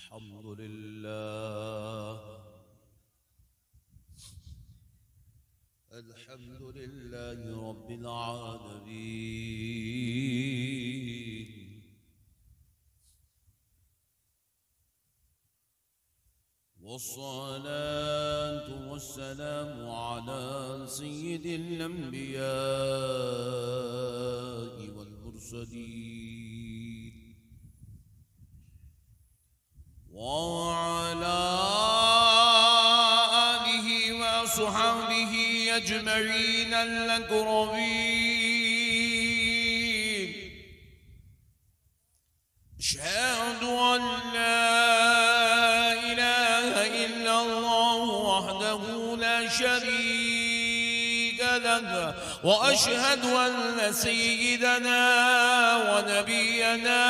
अल्हम्दुलिल्लाह रब्बिल आलमीन वस्सलातु वस्सलामु अला सय्यिदिल अंबिया'i वल मुरसलीन व अला आलिहि व अस्हाबिहि अजमईन अल-अकरमीन। अशहदु अन ला शरीक लह व अशहदु अन्न सय्यिदना व नबियना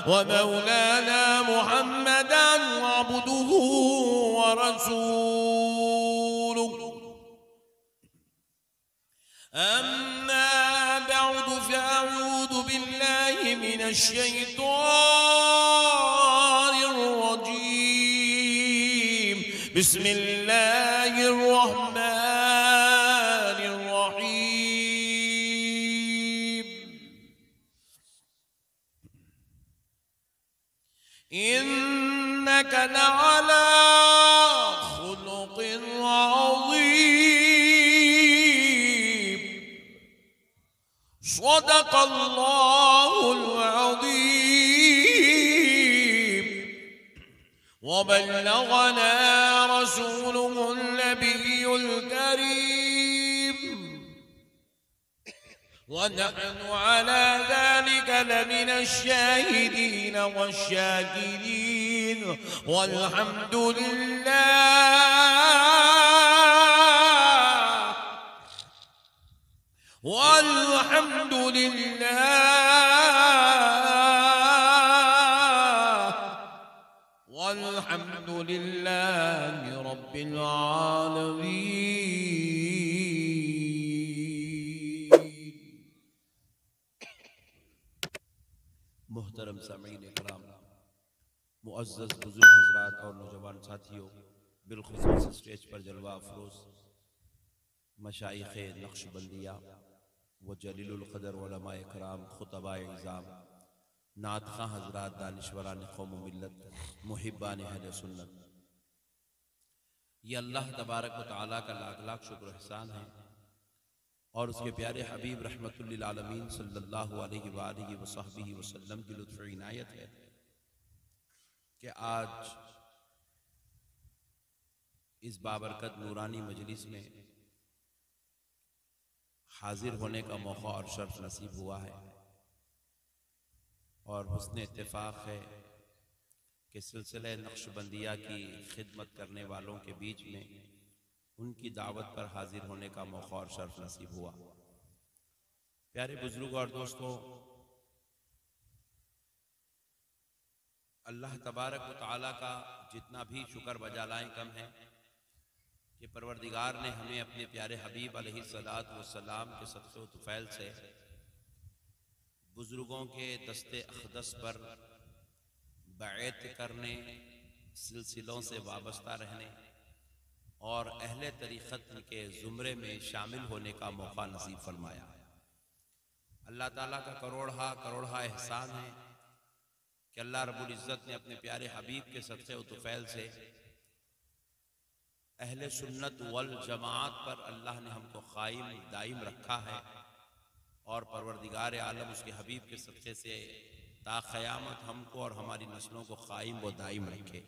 व मौलाना मुहम्मदन अब्दुहु व रसूलुहु। अम्मा बअद फअऊज़ु बिल्लाहि मिनश शैतानिर रजीम। बिस्मिल्लाहिर रहमानिर रहीम। इन्नका लअला खुलुक़िन अज़ीम। सदक़ल्लाहुल अज़ीम। व बल्लगना रसूलुहुल नबियुल करीम। व नहनु अला ज़ालिका लमिनश शाहिदीन वश्शाकिरीन वल्हम्दुलिल्लाहि रब्बिल आलमीन। मोहतरम सामीईन इकराम, मुअज़्ज़ज़ बुज़ुर्ग हज़रात और नौजवान साथियों, बिलख़ुसूस स्टेज पर जलवा अफरोज़ मशाइख़े नक्शबंदिया व जलीलुल क़दर उलमाए इकराम, खुतबाए इज़ाम, नात ख़ां हज़रात, दानिशवरान क़ौम व मिल्लत, मुहिब्बान अहले सुन्नत, ये अल्लाह तबारक व तआला का लाख लाख शुक्र एहसान है और उसके प्यारे हबीब रहमतुल लिल आलमीन सल्लल्लाहु अलैहि व आलिहि व सहबिहि वसल्लम की लुत्फ़ इनायत है कि आज इस बाबरकत नूरानी मजलिस में हाजिर होने का मौका और शर्फ नसीब हुआ है और हुस्न इत्तेफाक है कि सिलसिले नक्शबंदिया की खिदमत करने वालों के बीच में उनकी दावत पर हाजिर होने का मौका और शर्फ नसीब हुआ। प्यारे बुजुर्ग और दोस्तों, अल्लाह तबारक व तआला का जितना भी शुक्र बजा लाएं कम है कि परवरदिगार ने हमें अपने प्यारे हबीब अलैहिस्सलातु वस्सलाम के सदक़े व तुफ़ैल से बुजुर्गों के दस्ते अक़दस पर बैत करने, सिलसिलों से वाबस्ता रहने और अहले तरीक़त के ज़ुमरे में शामिल होने का मौका नसीब फरमाया। अल्लाह ताला का करोड़ा करोड़ा एहसान है कि अल्लाह रब्बुल इज़्ज़त ने अपने प्यारे हबीब के सदक़े व तुफ़ैल से अहले सुन्नत वल जमात पर अल्लाह ने हमको क़ाइम दाइम रखा है और परवरदिगार आलम उसके हबीब के सदक़े से ता क़यामत हमको और हमारी नस्लों को क़ाइम व दाइम रखे।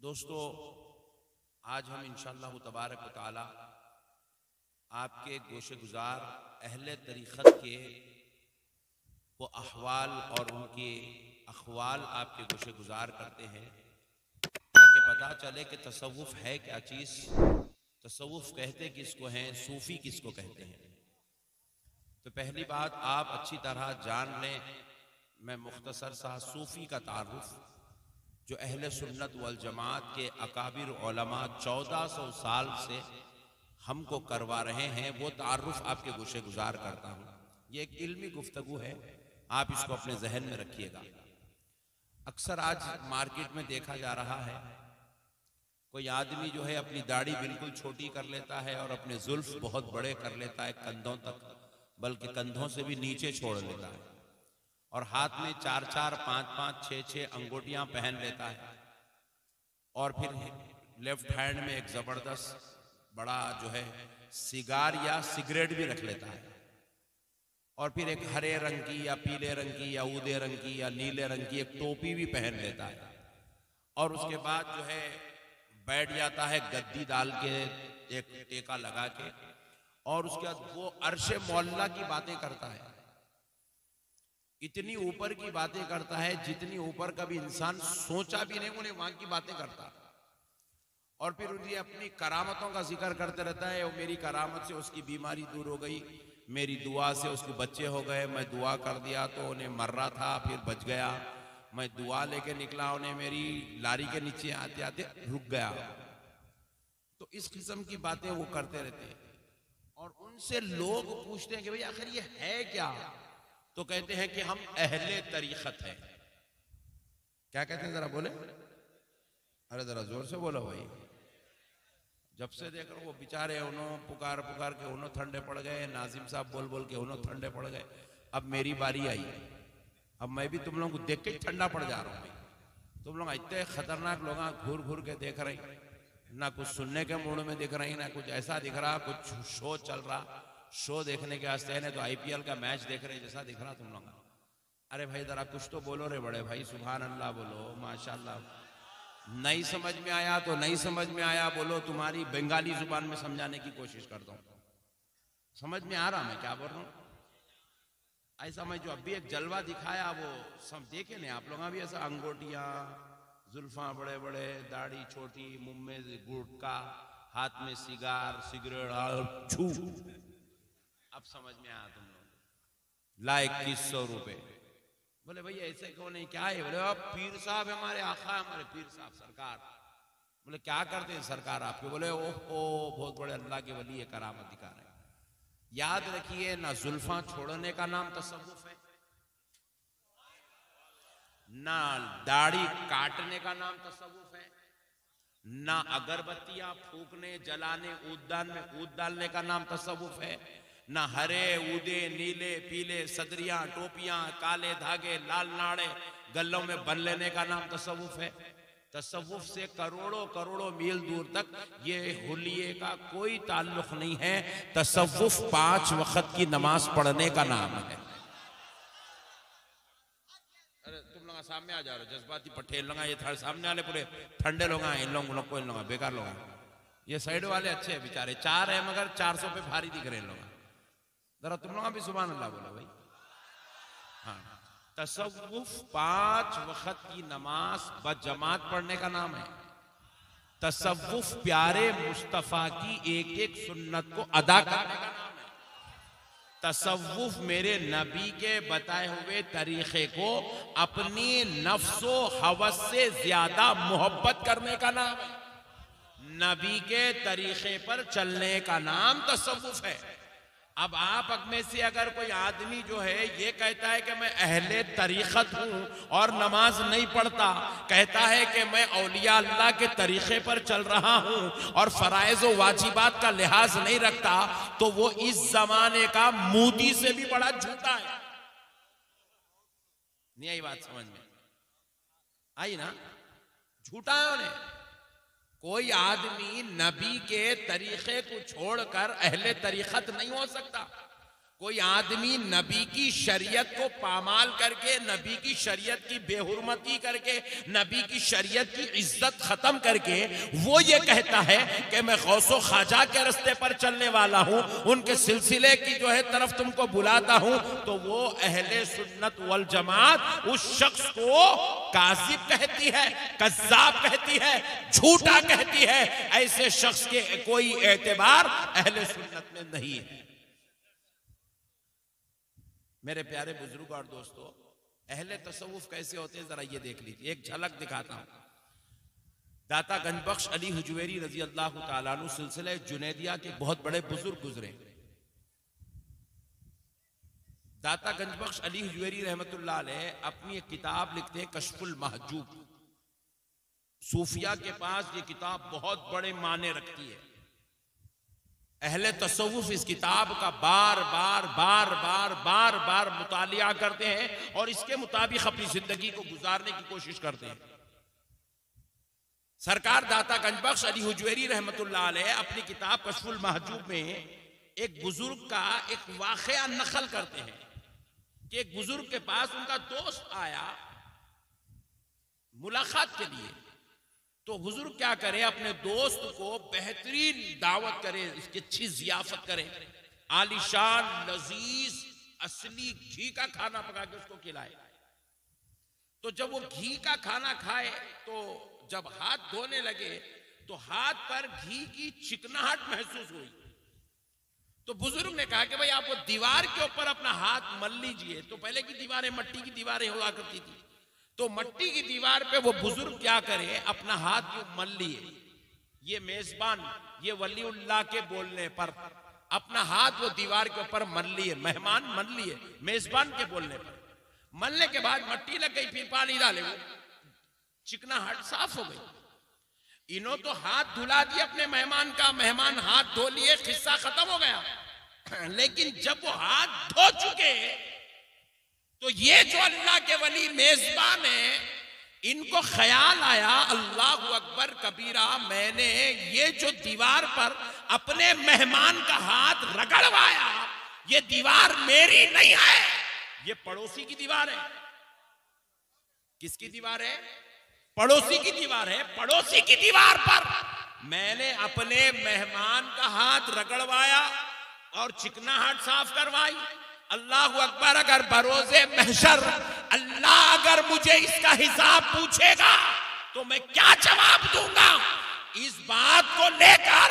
दोस्तों, आज हम इंशाअल्लाह तबारक व तआला आपके गोशे गुजार अहले तरीक़त के वो अहवाल और उनके अख़वाल आपके गोशे गुजार करते हैं ताकि पता चले कि तसव्वुफ़ है क्या चीज़, तसव्वुफ़ कहते किसको हैं, सूफ़ी किसको कहते हैं। तो पहली बात आप अच्छी तरह जान लें, मैं मुख्तसर सा सूफ़ी का तारुफ़ जो अहले सुन्नत वल जमात के अकाबिर उलमा 1400 साल से हमको करवा रहे हैं, वो तारुफ़ आपके गोशे गुजार करता हूँ। ये एक इल्मी गुफ्तगू है, आप इसको अपने जहन में रखिएगा। अक्सर आज मार्केट में देखा जा रहा है, कोई आदमी जो है अपनी दाढ़ी बिल्कुल छोटी कर लेता है और अपने जुल्फ बहुत बड़े कर लेता है कंधों तक, बल्कि कंधों से भी नीचे छोड़ लेता है, और हाथ में 4-4, 5-5, 6-6 अंगूठियां पहन लेता है, और फिर लेफ्ट हैंड में एक जबरदस्त बड़ा जो है सिगार या सिगरेट भी रख लेता है, और फिर एक हरे रंग की या पीले रंग की या ऊदे रंग की या नीले रंग की एक टोपी भी पहन लेता है, और उसके बाद जो है बैठ जाता है गद्दी डाल के, एक टेका लगा के, और उसके बाद वो अर्शे मौला की बातें करता है। इतनी ऊपर की बातें करता है जितनी ऊपर कभी इंसान सोचा भी नहीं, उन्हें वहां की बातें करता है, और फिर उन्हें अपनी करामतों का जिक्र करते रहता है। और मेरी करामत से उसकी बीमारी दूर हो गई, मेरी दुआ से उसके बच्चे हो गए, मैं दुआ कर दिया तो उन्हें मर रहा था फिर बच गया, मैं दुआ लेके निकला, उन्हें मेरी लारी के नीचे आते आते रुक गया। तो इस किस्म की बातें वो करते रहते हैं, और उनसे लोग पूछते हैं कि भाई आखिर ये है क्या, तो कहते हैं कि हम अहले तरीक़त हैं। क्या कहते हैं जरा बोले, अरे जरा जोर से बोलो भाई। जब से देख रहा वो बेचारे उन्होंने पुकार पुकार के उन्होंने ठंडे पड़ गए, नाजिम साहब बोल बोल के उन्होंने ठंडे पड़ गए, अब मेरी बारी आई, अब मैं भी तुम लोगों को देख के ठंडा पड़ जा रहा हूं। तुम लोग इतने खतरनाक लोग घूर घूर के देख रहे, ना कुछ सुनने के मूड में दिख रही, ना कुछ ऐसा दिख रहा, कुछ शो चल रहा, शो देखने के वास्ते है तो आईपीएल का मैच देख रहे जैसा दिख रहा तुम लोग। अरे भाई जरा कुछ तो बोलो रे बड़े भाई, सुभान अल्लाह बोलो, माशाल्लाह। नहीं समझ में आया तो नहीं समझ में आया बोलो, तुम्हारी बंगाली जुबान में समझाने की कोशिश करता हूं, समझ में आ रहा मैं क्या बोल रहा हूं। ऐसा मैं जो अभी एक जलवा दिखाया वो सब देखे नहीं आप लोग, भी ऐसा अंगूठियां, जुल्फा बड़े बड़े, दाढ़ी छोटी, मुंह में गुटखा, हाथ में सिगार सिगरेट छू, अब समझ में आया तुम लोग। ला 2100 रुपए, बोले भाई ऐसे क्यों नहीं, क्या है, बोले आप पीर साहब हमारे आका, हमारे पीर साहब सरकार। बोले क्या करते हैं सरकार आपके, बोले ओहो बहुत बड़े अल्लाह के वली है, करामत दिखा रहे हैं। याद रखिए ना जुल्फा छोड़ने का नाम तसव्वुफ है, ना दाढ़ी काटने का नाम तसव्वुफ है, ना अगरबत्तियां फूकने जलाने ऊददान में ऊद डालने का नाम तसव्वुफ है, ना हरे ऊदे नीले पीले सदरियां टोपियां काले धागे लाल नाड़े गलों में बन लेने का नाम तसव्वुफ है। तसव्वुफ से करोड़ों करोड़ों मील दूर तक ये हुलिये का कोई ताल्लुक नहीं है। तसव्वुफ 5 वक्त की नमाज पढ़ने का नाम है। अरे तुम लोग सामने आ जा रहे हो, जज्बाती पटेल लोग ये सामने वाले पूरे ठंडे लोग हैं, इन लोगों को इन लोग बेकार लोग हैं। ये साइड वाले अच्छे हैं बेचारे, 4 है मगर 400 पे भारी दिख रहे हैं लोग। जरा तुम लोग भी सुभान अल्लाह बोलो भाई। हाँ, तसव्वुफ 5 वक्त की नमाज बजमात पढ़ने का नाम है। तसव्वुफ प्यारे मुस्तफा की एक एक सुन्नत को अदा करने का नाम है। तसव्वुफ मेरे नबी के बताए हुए तरीके को अपनी नफ्सो हवस से ज्यादा मोहब्बत करने का नाम है। नबी के तरीके पर चलने का नाम तसव्वुफ है। अब आप में से अगर कोई आदमी जो है ये कहता है कि मैं अहले तरीक़त हूं और नमाज नहीं पढ़ता, कहता है कि मैं औलिया अल्लाह के तरीक़े पर चल रहा हूं और फराइज़ व वाजिबात का लिहाज नहीं रखता, तो वो इस जमाने का मोदी से भी बड़ा झूठा है। नहीं आई बात समझ में आई ना, झूठा है उन्हें। कोई आदमी नबी के तरीके को छोड़कर अहले तरीक़त नहीं हो सकता। कोई आदमी नबी की शरीयत को पामाल करके, नबी की शरीयत की बेहुरमती करके, नबी की शरीयत की इज्जत खत्म करके वो ये कहता है कि मैं गौसो ख्वाजा के रास्ते पर चलने वाला हूं, उनके सिलसिले की जो है तरफ तुमको बुलाता हूं, तो वो अहले सुन्नत वल जमात उस शख्स को काज़िब कहती है, कज़्ज़ाब कहती है, झूठा कहती है। ऐसे शख्स के कोई एतबार अहले सुन्नत में नहीं है। मेरे प्यारे बुजुर्ग और दोस्तों, अहले तसव्वुफ कैसे होते हैं जरा ये देख लीजिए, एक झलक दिखाता हूं। दाता गंजबख्श अली हुजवेरी रजी अल्लाह तआला अन्हु सिलसिले जुनैदिया के बहुत बड़े बुजुर्ग गुजरे। दाता गंजबख्श अली हुजैरी रहमतुल्लाह अलैह अपनी एक किताब लिखते हैं कश्फुल महजूब। सूफिया के पास ये किताब बहुत बड़े माने रखती है। अहले तसव्वुफ इस किताब का बार बार मुतालिया करते हैं और इसके मुताबिक अपनी जिंदगी को गुजारने की कोशिश करते हैं। सरकार दाता गंजबख्श अली हुजैरी रहमतुल्लाह अलैह अपनी किताब कश्फुल महजूब में एक बुजुर्ग का एक वाकया नकल करते हैं कि एक बुजुर्ग के पास उनका दोस्त आया मुलाकात के लिए। तो बुजुर्ग क्या करे, अपने दोस्त को बेहतरीन दावत करे, इसकी अच्छी जियाफत करे, आलीशान लजीज असली घी का खाना पका के उसको खिलाए। तो जब वो घी का खाना खाए तो जब हाथ धोने लगे तो हाथ पर घी की चिकनाहट महसूस हुई। तो बुजुर्ग ने कहा कि भाई आप वो दीवार के ऊपर अपना हाथ मल लीजिए। तो पहले की दीवारें मट्टी की दीवारें हुआ करती थी, तो मट्टी की दीवार पे वो बुजुर्ग क्या करे, अपना हाथ यूं मल लिए। ये मेजबान, ये वलीउल्लाह के बोलने पर अपना हाथ वो दीवार के ऊपर मल लिए, मेहमान मल लिए मेजबान के बोलने पर। मलने के बाद मट्टी लग गई, फिर पानी डाले, वो चिकनाहट साफ हो गई। इन्हों तो हाथ धुला दिया अपने मेहमान का, मेहमान हाथ धो लिए, किस्सा खत्म हो गया। लेकिन जब वो हाथ धो चुके तो ये जो अल्लाह के वली मेजबान है, इनको ख्याल आया अल्लाह अकबर कबीरा, मैंने ये जो दीवार पर अपने मेहमान का हाथ रगड़वाया, ये दीवार मेरी नहीं है, ये पड़ोसी की दीवार है। किसकी दीवार है? पड़ोसी की दीवार है। पड़ोसी की दीवार पर मैंने अपने मेहमान का हाथ रगड़वाया और चिकनाहट साफ करवाई। अल्लाह अकबर, अगर बरोज़े महशर अल्लाह अगर मुझे इसका हिसाब पूछेगा तो मैं क्या जवाब दूंगा? इस बात को लेकर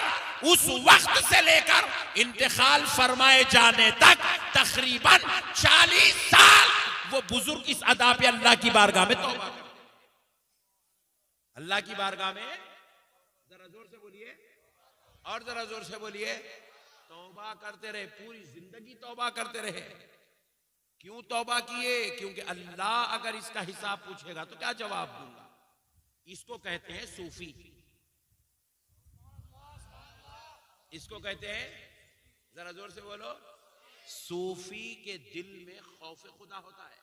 उस वक्त से लेकर इंतकाल फरमाए जाने तक तकरीबन 40 साल वो बुजुर्ग इस अदा पे अल्लाह की बारगाह में तौबा कर, अल्लाह की बारगाह में, जरा जोर से बोलिए और जरा जोर से बोलिए, तौबा करते रहे, पूरी जिंदगी तौबा करते रहे। क्यों तौबा किए? क्योंकि अल्लाह अगर इसका हिसाब पूछेगा तो क्या जवाब दूंगा। इसको कहते हैं सूफी, इसको कहते हैं, जरा जोर से बोलो, सूफी के दिल में खौफ खुदा होता है।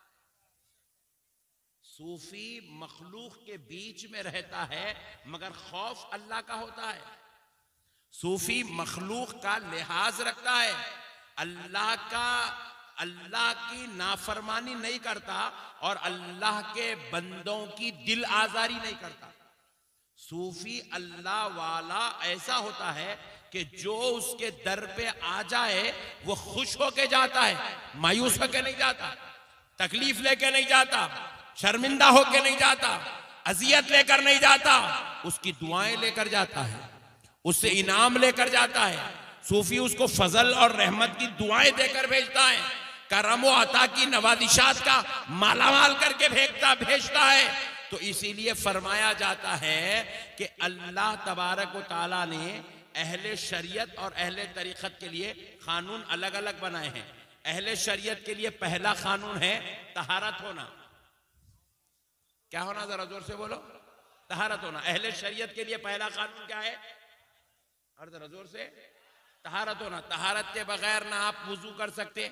सूफी मखलूक के बीच में रहता है मगर खौफ अल्लाह का होता है। सूफी मखलूक का लिहाज रखता है, अल्लाह की नाफरमानी नहीं करता और अल्लाह के बंदों की दिल आजारी नहीं करता। सूफी अल्लाह वाला ऐसा होता है कि जो उसके दर पे आ जाए वो खुश होके जाता है, मायूस होके नहीं जाता, तकलीफ लेके नहीं जाता, शर्मिंदा होके नहीं जाता, अजियत लेकर नहीं जाता, उसकी दुआएं लेकर जाता है, उससे इनाम लेकर जाता है। सूफी उसको फजल और रहमत की दुआएं देकर भेजता है, करम व अता की नवादिशात का मालामाल करके भेजता है। तो इसीलिए फरमाया जाता है कि अल्लाह तबारक व तआला ने अहले शरीयत और अहले तरीक़त के लिए कानून अलग अलग बनाए हैं। अहले शरीयत के लिए पहला कानून है तहारत होना। क्या होना? जरा जोर से बोलो, तहारत होना। अहले शरीयत के लिए पहला कानून क्या है? और जरा जोर से, तहारत होना। तहारत के बगैर ना आप वुजू कर सकते,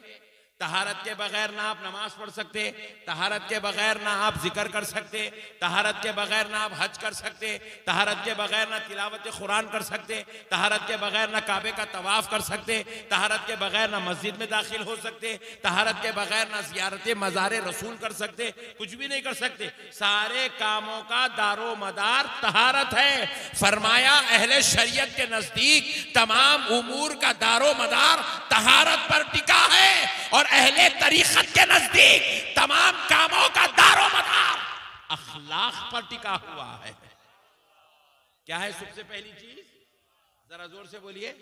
तहारत के बगैर ना आप नमाज पढ़ सकते, तहारत के बगैर ना आप जिक्र कर सकते, तहारत के बगैर ना आप हज कर सकते, तहारत के बगैर ना तिलावत कुरान कर सकते, तहारत के बगैर ना काबे का तवाफ कर सकते, तहारत के बगैर ना मस्जिद में दाखिल हो सकते, तहारत के बगैर ना ज़ियारत मज़ार रसूल कर सकते, कुछ भी नहीं कर सकते। सारे कामों का दारो मदार तहारत है। फरमाया अहले शरीयत के नजदीक तमाम उमूर का दारो मदार तहारत पर टिका है और अहले तरीक़त के नजदीक तमाम कामों का दारो मदार अखलाक पर टिका हुआ है। क्या है सबसे पहली चीज? जरा जोर से बोलिए,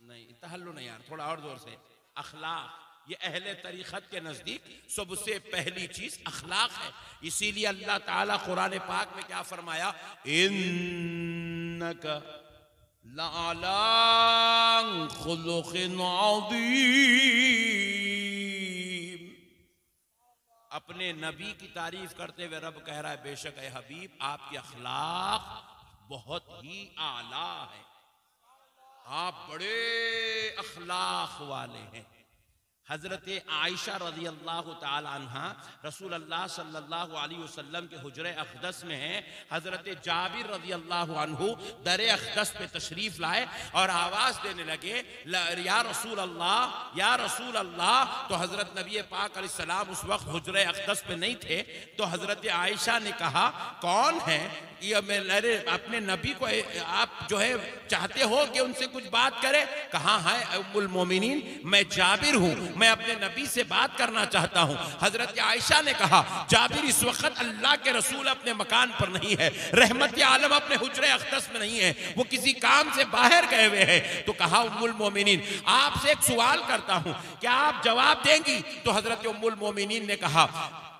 नहीं तहल्लु नहीं यार, थोड़ा और जोर से। अखलाक, ये अहले तरीक़त के नजदीक सबसे पहली चीज अखलाक है। इसीलिए अल्लाह ताला कुरान पाक में क्या फरमाया, इन्नका लअला खुलुक़िन अज़ीम, अपने नबी की तारीफ करते हुए रब कह रहा है बेशक ए हबीब आपके अखलाक बहुत ही आला है, आप बड़े अखलाक वाले हैं। हजरत आयशा रज़ी अल्लाह ताला अन्हा रसूल अल्लाह सल्लल्लाहु अलैहि वसल्लम के हुजरे अक़दस में है। हजरत जाबिर रज़ी अल्लाह अन्हु दरे अक़दस पे तशरीफ लाए और आवाज़ देने लगे या रसूल अल्लाह या रसूल अल्लाह। तो हजरत नबी पाक अलैहिस्सलाम उस वक्त हुजरे अक़दस पे नहीं थे। तो हजरत आयशा ने कहा कौन है ये? अरे अपने नबी को आप जो है चाहते हो कि उनसे कुछ बात करे? कहा है उम्मुल मोमिनीन मैं जाबिर हूँ, मैं अपने नबी से बात करना चाहता हूँ। हजरत आयशा ने कहा जाबिर इस वक्त अल्लाह के रसूल अपने मकान पर नहीं है, रहमत आलम अपने हुजरे अक़दस में नहीं है, वो किसी काम से बाहर गए हुए हैं। तो कहा उम्मुल मोमिनीन आपसे एक सवाल करता हूँ, क्या आप जवाब देंगी? तो हजरत उम्मुल मोमिनीन ने कहा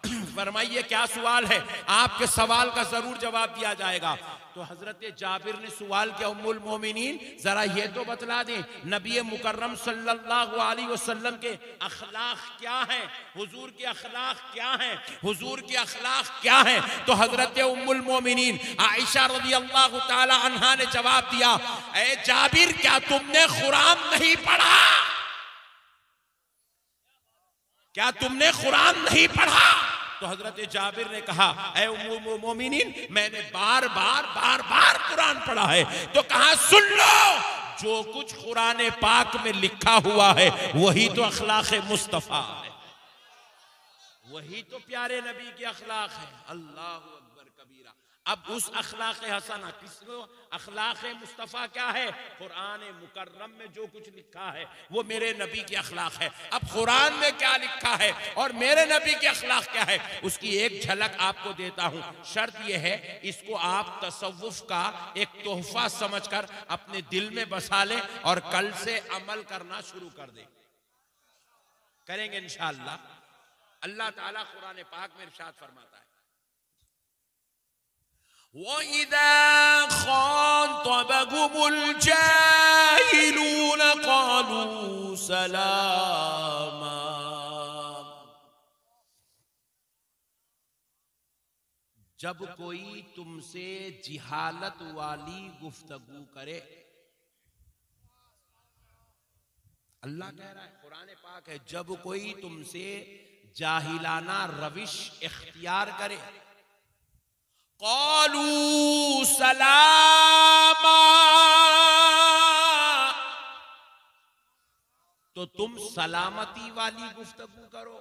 फरमाइए क्या सवाल है, आपके सवाल का जरूर जवाब दिया जाएगा। तो हजरत जाबिर ने सवाल किया उम्मुल मोमिनीन जरा ये तो बतला दें नबी मुकर्रम सल्लल्लाहु अलैहि वसल्लम के अखलाक क्या हैं, हुजूर के अखलाक क्या हैं, हुजूर के अखलाक क्या हैं? तो हजरत उम्मुल मोमिनीन आयशा रज़ी अल्लाह ताला अन्हा ने जवाब दिया ए जाबिर क्या तुमने कुरान नहीं पढ़ा? क्या तुमने कुरान नहीं पढ़ा? तो हजरत जाबिर ने कहा ऐ उम्मुल मोमिनीन मैंने बार बार कुरान पढ़ा है। तो कहा सुन लो जो कुछ कुरान पाक में लिखा हुआ है वही तो अखलाक मुस्तफा है, वही तो प्यारे नबी के अखलाक है। अल्लाह अकबर कबीरा। अब उस अखलाक हसना किसको अखलाक मुस्तफ़ा क्या है? कुरान मुकर्रम में जो कुछ लिखा है वो मेरे नबी के अखलाक है। अब कुरान में क्या लिखा है और मेरे नबी के अखलाक क्या है उसकी एक झलक आपको देता हूं। शर्त यह है इसको आप तसव्वुफ का एक तोहफा समझकर अपने दिल में बसा लें और कल से अमल करना शुरू कर दें। करेंगे इंशाअल्लाह। अल्लाह ताला कुरान पाक में इरशाद फरमाता है वइज़ा ख़ातबहुमुल जाहिलून क़ालू सलामा। जब कोई तुमसे जिहालत वाली गुफ्तगू करे, अल्लाह कह रहा है कुरान पाक है जब कोई तुमसे जाहिलाना रविश इख्तियार करे क़ालू सलामा तो तुम सलामती वाली गुफ्तगू करो,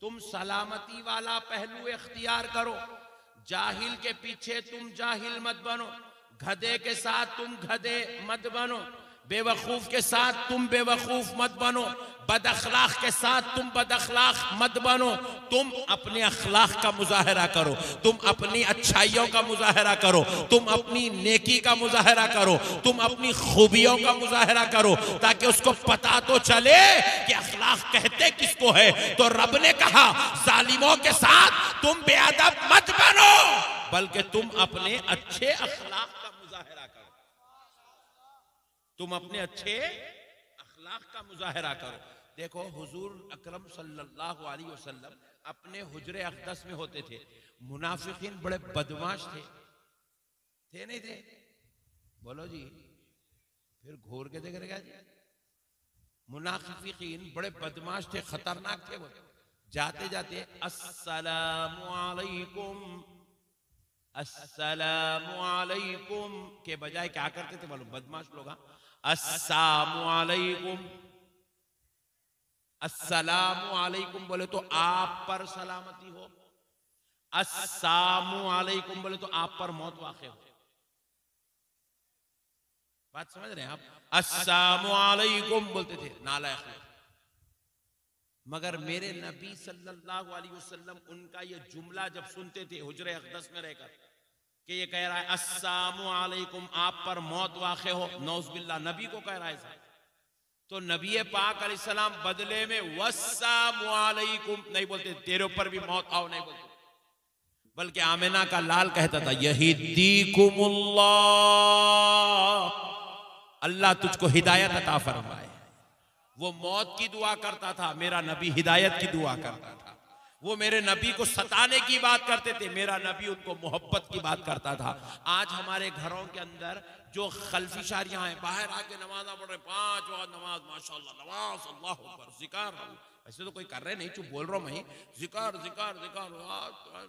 तुम सलामती वाला पहलू इख्तियार करो। जाहिल के पीछे तुम जाहिल मत बनो, गधे के साथ तुम गधे मत बनो, बेवकूफ के साथ तुम बेवकूफ मत बनो, बदअखलाक के साथ तुम बदअखलाक मत बनो। तुम अपने अखलाक का मुजाहरा करो, तुम अपनी अच्छाइयों का मुजाहरा करो, तुम अपनी नेकी का मुजाहरा करो, तुम अपनी खूबियों का मुजाहरा करो ताकि उसको पता तो चले कि अखलाक कहते किसको है। तो रब ने कहा जालिमों के साथ तुम बेअदब मत बनो बल्कि तुम अपने अच्छे अखलाक का मुजाहरा करो, तुम अपने अच्छे अखलाक का मुजाहरा करो। देखो हुजूर अकरम सल्लल्लाहु अलैहि वसल्लम अपने हुजरे अक़दस में होते थे। मुनाफिकीन बड़े बदमाश थे नहीं थे? बोलो जी, फिर घूर के देख रहे जी। मुनाफिकीन बड़े बदमाश थे, खतरनाक थे। वो जाते जाते अस्सलामु अलैकुम अस्सलामु अलैकुम के बजाय क्या करते थे मालूम? बदमाश लोग अस्सलामु अलैकुम अस्सलामु अलैकुम बोले तो आप पर सलामती हो, अस्सलामु अलैकुम बोले तो आप पर मौत वाक़े हो। बात समझ रहे हैं आप? अस्सलामु अलैकुम बोलते थे नालायक लोग। मगर मेरे नबी सल्लल्लाहु अलैहि वसल्लम उनका ये जुमला जब सुनते थे हुजरे अक़दस में रहकर कि ये कह रहा है अस्सलामु अलैकुम आप पर मौत वाक़े हो, नौज़ बिल्लाह नबी को कह रहा है, तो नबी पाक अलैहिस्सलाम बदले में वस्सलामु अलैकुम नहीं बोलते, तेरे ऊपर भी मौत आओ नहीं बोलते, बल्कि आमिना का लाल कहता था यहीदीकुमुल्लाह, अल्लाह तुझको हिदायत अता फरमाए। वो मौत की दुआ करता था, मेरा नबी हिदायत की दुआ करता था। वो मेरे नबी को सताने की बात करते थे, मेरा नबी उनको मोहब्बत की बात करता था। आज हमारे घरों के अंदर जो खल्फी शारियां हैं, बाहर आके नमाज़ पढ़ रहे, 5 वक्त नमाज, माशाल्लाह, नमाज, अल्लाह अकबर, जिक्र, ऐसे तो कोई कर रहे नहीं, चुप बोल रहा हूं मैं, जिक्र जिक्र जिक्र,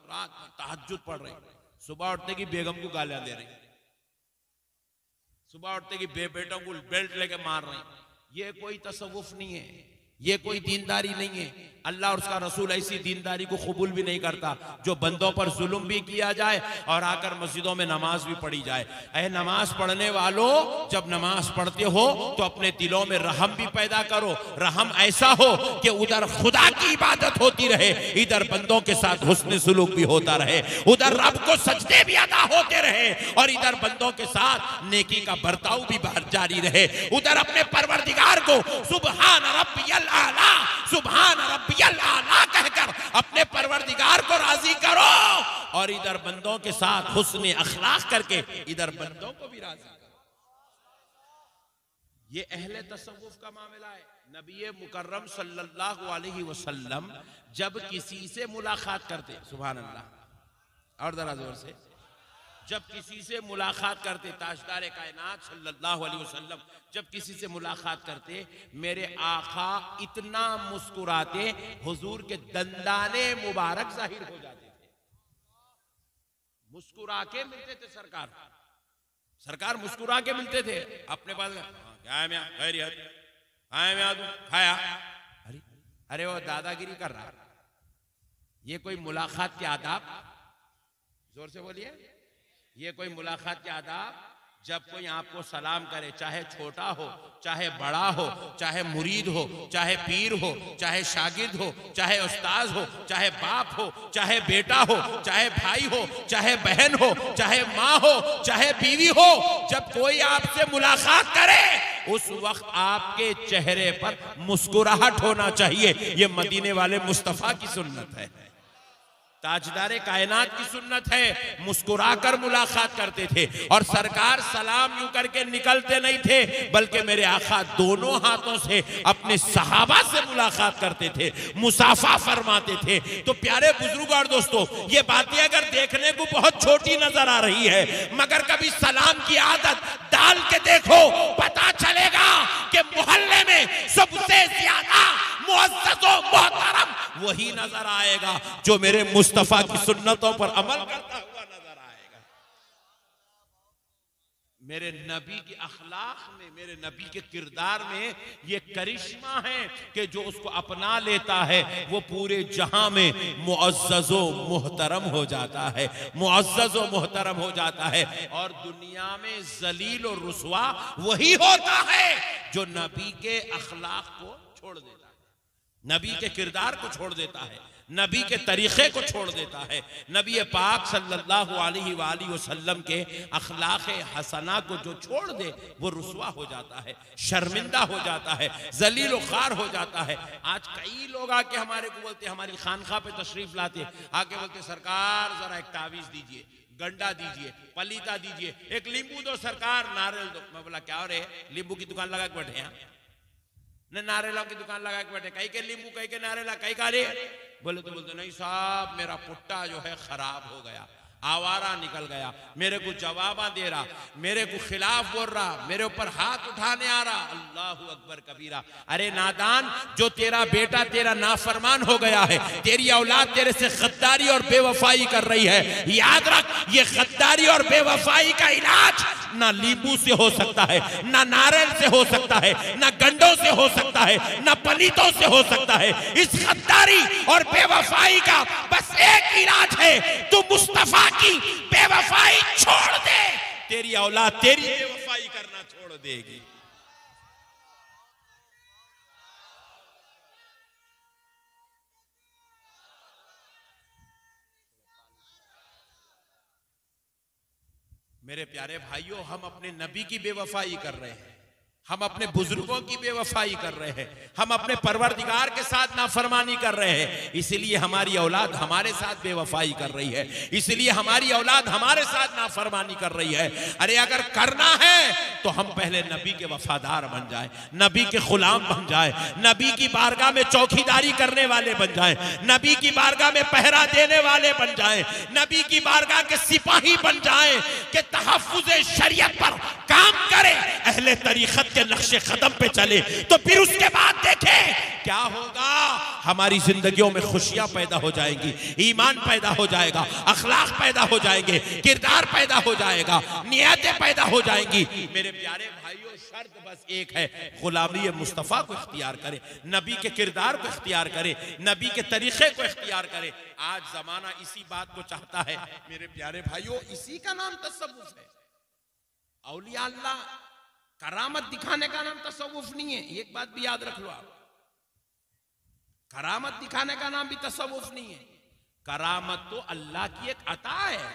रात में तहज्जुद पढ़ रहे, सुबह उठते की बेगम को गालियां दे रहे, सुबह उठते की बेटों को बेल्ट लेके मार रहे। ये कोई तसव्वुफ नहीं है, ये कोई दीनदारी नहीं है। अल्लाह और उसका रसूल ऐसी दीनदारी को कबूल भी नहीं करता जो बंदों पर जुल्म भी किया जाए और आकर मस्जिदों में नमाज भी पढ़ी जाए। ऐ नमाज पढ़ने वालों, जब नमाज पढ़ते हो तो अपने दिलों में रहम भी पैदा करो। रहम ऐसा हो कि उधर खुदा की इबादत होती रहे, इधर बंदों के साथ हुस्न सुलूक भी होता रहे, उधर रब को सजदे भी अदा होते रहे और इधर बंदों के साथ नेकी का बर्ताव भी जारी रहे। उधर अपने परवरदिगार को सुबहान रब्बियल आला, सुबहान रब्बियल आला कहकर अपने परवरदिगार को राजी करो और इधर बंदों के साथ हुस्न अखलाक करके इधर बंदों को भी राजी करो। ये अहले तसव्वुफ का मामला है। नबी मुकर्रम सल्लल्लाहु अलैहि वसल्लम जब किसी से मुलाकात करते, सुभान अल्लाह, और जरा जोर से, जब किसी से मुलाकात करते, ताजदार कायनात सल्लल्लाहु अलैहि वसल्लम जब किसी से मुलाकात करते, मेरे आका इतना मुस्कुराते, हुजूर के दंदाने मुबारक जाहिर हो जाते थे। मुस्कुरा के मिलते थे सरकार, सरकार मुस्कुरा के मिलते थे। अपने पास क्या है, मैं खैरियत, आए मैं खाया, अरे अरे वो दादागिरी कर रहा। ये कोई मुलाकात के आदाब, जोर से बोलिए, ये कोई मुलाकात के आदाब? जब कोई आपको सलाम करे, चाहे छोटा हो, चाहे बड़ा हो, चाहे मुरीद हो, चाहे पीर हो, चाहे शागिर्द हो, चाहे उस्ताद हो, चाहे बाप हो, चाहे बेटा हो, चाहे भाई हो, चाहे बहन हो, चाहे माँ हो, चाहे बीवी हो, जब कोई आपसे मुलाकात करे उस वक्त आपके चेहरे पर मुस्कुराहट होना चाहिए। ये मदीने वाले मुस्तफा की सुन्नत है, ताजदारे कायनात की सुन्नत है। मुस्कुराकर मुलाकात करते थे और सरकार सलाम यूं करके निकलते नहीं थे, बल्कि मेरे आका दोनों हाथों से अपने सहाबा से मुलाकात करते थे, मुसाफा फरमाते थे। तो प्यारे बुजुर्ग और दोस्तों, ये बातें अगर देखने को बहुत छोटी नजर आ रही है, मगर कभी सलाम की आदत डाल के देखो, पता चलेगा कि मोहल्ले में सबसे ज्यादा मुअज़्ज़ज़ व मोहतरम वही नजर आएगा जो मेरे मुस्तफा की सुन्नतों पर अमल करता हुआ नजर आएगा। मेरे नबी के अखलाक में, मेरे नबी के किरदार में ये करिश्मा है कि जो उसको अपना लेता है वो पूरे जहां में मुअज़्ज़ज़ व मोहतरम हो जाता है, मुअज़्ज़ज़ व मोहतरम हो जाता है। और दुनिया में जलील और रुसवा वही होता है जो नबी के अखलाक को छोड़ देता है, नबी के किरदार को छोड़ देता है, नबी के तरीके को छोड़ देता है। नबी पाक सल्लल्लाहु अलैहि वसल्लम के अखलाक हसना को जो छोड़ दे वो रुसवा हो जाता है, शर्मिंदा हो जाता है, जलील व खार हो जाता है। आज कई लोग आके हमारे को बोलते, हमारी खानखा पे तशरीफ लाते, आके बोलते सरकार जरा एक तावीज दीजिए, गंडा दीजिए, पलीता दीजिए, एक लींबू दो सरकार, नारियल दो। मैं बोला क्या हो रे, लींबू की दुकान लगा के बैठे हैं न नारेला की दुकान लगा के बैठे, कहीं के लींबू कहीं के नारेला कहीं का रे? बोले तो बोलते नहीं साहब मेरा पुट्टा जो है खराब हो गया, आवारा निकल गया, मेरे को जवाबा दे रहा, मेरे को खिलाफ बोल रहा, मेरे ऊपर हाथ उठाने आ रहा। अल्लाहु अकबर कबीरा। अरे नादान, जो तेरा बेटा तेरा नाफरमान हो गया है, तेरी औलाद तेरे से गद्दारी और बेवफाई कर रही है, याद रख ये गद्दारी और बेवफाई का इलाज ना नींबू से हो सकता है, ना नारियल से हो सकता है, ना गंडों से हो सकता है, ना पलीतों से हो सकता है। इस गद्दारी और बेवफाई का बस एक इलाज है, तू मुस्तफा की बेवफाई छोड़ दे, तेरी औलाद तेरी बेवफाई करना छोड़ देगी। मेरे प्यारे भाइयों, हम अपने नबी की बेवफाई कर रहे हैं, हम अपने बुजुर्गों की बेवफाई कर रहे हैं, हम अपने परवरदिगार के साथ नाफरमानी कर रहे हैं, इसलिए हमारी औलाद हमारे साथ बेवफाई कर रही है, इसलिए हमारी औलाद हमारे साथ नाफरमानी कर रही है। अरे अगर करना है तो हम पहले नबी के वफादार बन जाए, नबी के गुलाम बन जाए, नबी की बारगाह में चौकीदारी करने वाले बन जाए, नबी की बारगाह में पहरा देने वाले बन जाए, नबी की बारगाह के सिपाही बन जाए कि तहफ्फुज़े शरीयत पर काम करे, अहले तरीक़त के नक्शे कदम पे चले, तो फिर उसके बाद देखें क्या होगा। हमारी जिंदगियों में खुशियां पैदा हो जाएंगी, ईमान पैदा हो जाएगा, अखलाक पैदा हो जाएंगे, किरदार पैदा हो जाएगा, नियतें पैदा हो जाएंगी। मेरे प्यारे भाइयों, शर्त बस एक है, गुलामी मुस्तफ़ा को इख्तियार करें, नबी के किरदार को इख्तियार करें, नबी के तरीके को इख्तियार करें। आज जमाना इसी बात को चाहता है मेरे प्यारे भाइयों, इसी का नाम तसव्वुफ है। औलिया अल्लाह करामत दिखाने का नाम तसव्वुफ नहीं है, एक बात भी याद रख लो आप। करामत दिखाने का नाम भी तसव्वुफ नहीं है। करामत तो अल्लाह की एक अता है।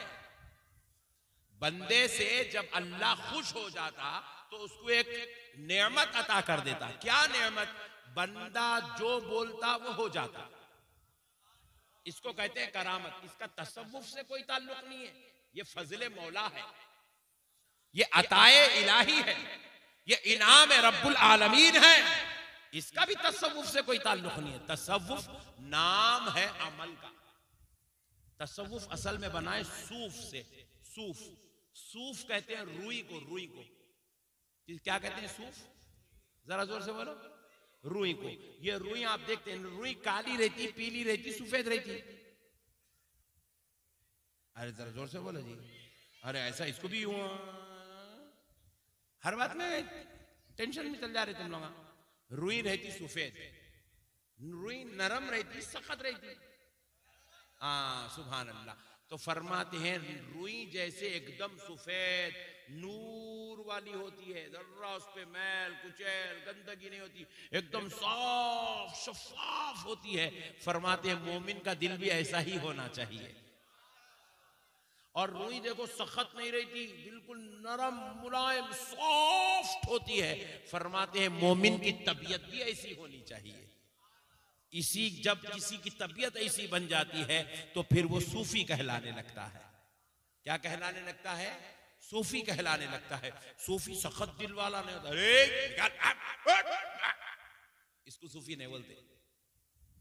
बंदे से जब अल्लाह खुश हो जाता तो उसको एक नेमत अता कर देता। क्या नेमत? बंदा जो बोलता वो हो जाता। इसको कहते हैं करामत। इसका तसव्वुफ से कोई ताल्लुक नहीं है, ये फजले मौला है, ये अताए इलाही है, ये इनाम रब्बुल आलमीन है। इसका भी तसव्वुफ से कोई ताल्लुक नहीं है। तसव्वुफ नाम है अमल का। तसव्वुफ असल में बना है सूफ से। सूफ, सूफ कहते हैं रुई को। रुई को क्या कहते हैं? सूफ। जरा जोर से बोलो। रुई को। ये रुई आप देखते हैं, रुई काली रहती, पीली रहती, सफेद रहती। अरे जरा जोर से बोलो जी। अरे ऐसा इसको भी हुआ। हर बात में टेंशन में चल जा रहे तुम लोग। रुई रहती सफेद, रुई नरम रहती, सख्त रहती। सुभान अल्लाह। तो फरमाते हैं रुई जैसे एकदम सफेद नूर वाली होती है, जर्रा उस पे मैल कुचैल गंदगी नहीं होती, एकदम साफ शफाफ होती है। फरमाते हैं मोमिन का दिल भी ऐसा ही होना चाहिए। और रुई देखो सख्त नहीं रहती, बिल्कुल नरम मुलायम सॉफ्ट होती है। फरमाते हैं मोमिन की तबीयत भी ऐसी होनी चाहिए। इसी जब किसी की तबीयत ऐसी बन जाती है तो फिर वो सूफी कहलाने लगता है। क्या कहलाने लगता है? सूफी कहलाने लगता है। सूफी सख्त दिल वाला नहीं होता। इसको सूफी नहीं बोलते।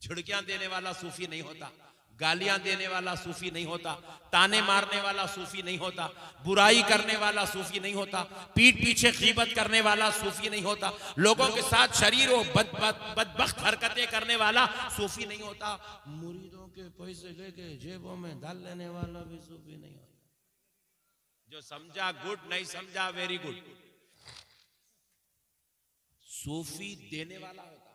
झुड़कियां देने वाला सूफी नहीं होता, गालियां देने वाला सूफी नहीं होता, ताने मारने वाला सूफी नहीं होता, बुराई करने वाला सूफी नहीं होता, पीठ पीछे गीबत करने वाला सूफी नहीं होता, लोगों के साथ शरीरों बदबख्त हरकतें करने वाला सूफी नहीं होता, मुरीदों के पैसे लेके जेबों में डाल लेने वाला भी सूफी नहीं होता। जो समझा गुड, नहीं समझा वेरी गुड। सूफी देने वाला होता।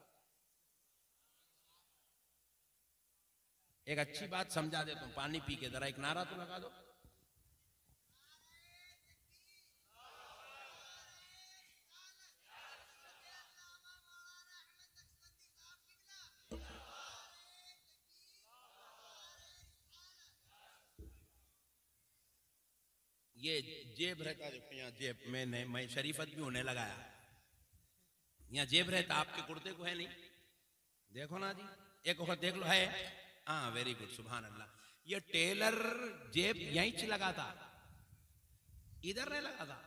एक अच्छी बात समझा देता हूं, पानी पी के जरा एक नारा तो लगा दो। ये जेब रहता, देखो यहाँ जेब में मैं शरीफत भी होने लगाया। यहाँ जेब रहता, आपके कुर्ते को है नहीं, देखो ना जी, एक वक्त देख लो है। हाँ वेरी गुड, सुभान अल्लाह। ये टेलर जेब यहीं लगा था, इधर नहीं लगा था,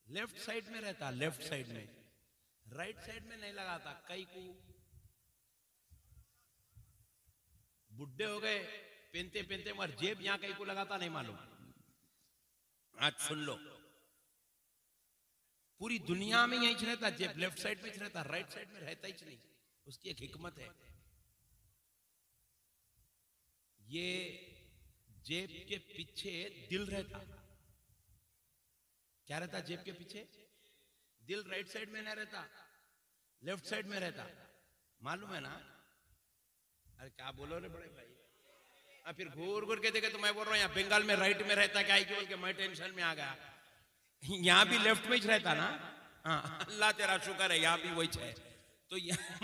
लेफ्ट साइड में रहता, लेफ्ट साइड में, राइट साइड में नहीं लगा था। कई को बुढ़े हो गए पहनते पहनते, मगर जेब यहां कई को लगाता नहीं मालूम। आज सुन लो, पूरी दुनिया में यहीं रहता जेब, लेफ्ट साइड में रहता, राइट साइड में रहता ही नहीं। उसकी एक हिकमत है। ये जेब के पीछे दिल रहता। क्या रहता जेब के पीछे? दिल राइट साइड में नहीं रहता, लेफ्ट साइड में रहता, मालूम है ना? अरे क्या बोलो रे बड़े भाई। फिर घूर घूर के देखे तो मैं बोल रहा हूँ यहाँ बंगाल में राइट में रहता क्या, बोल के मैं टेंशन में आ गया। यहाँ भी लेफ्ट में ही रहता ना। हाँ अल्लाह तेरा शुक्र है, यहाँ भी वही है। तो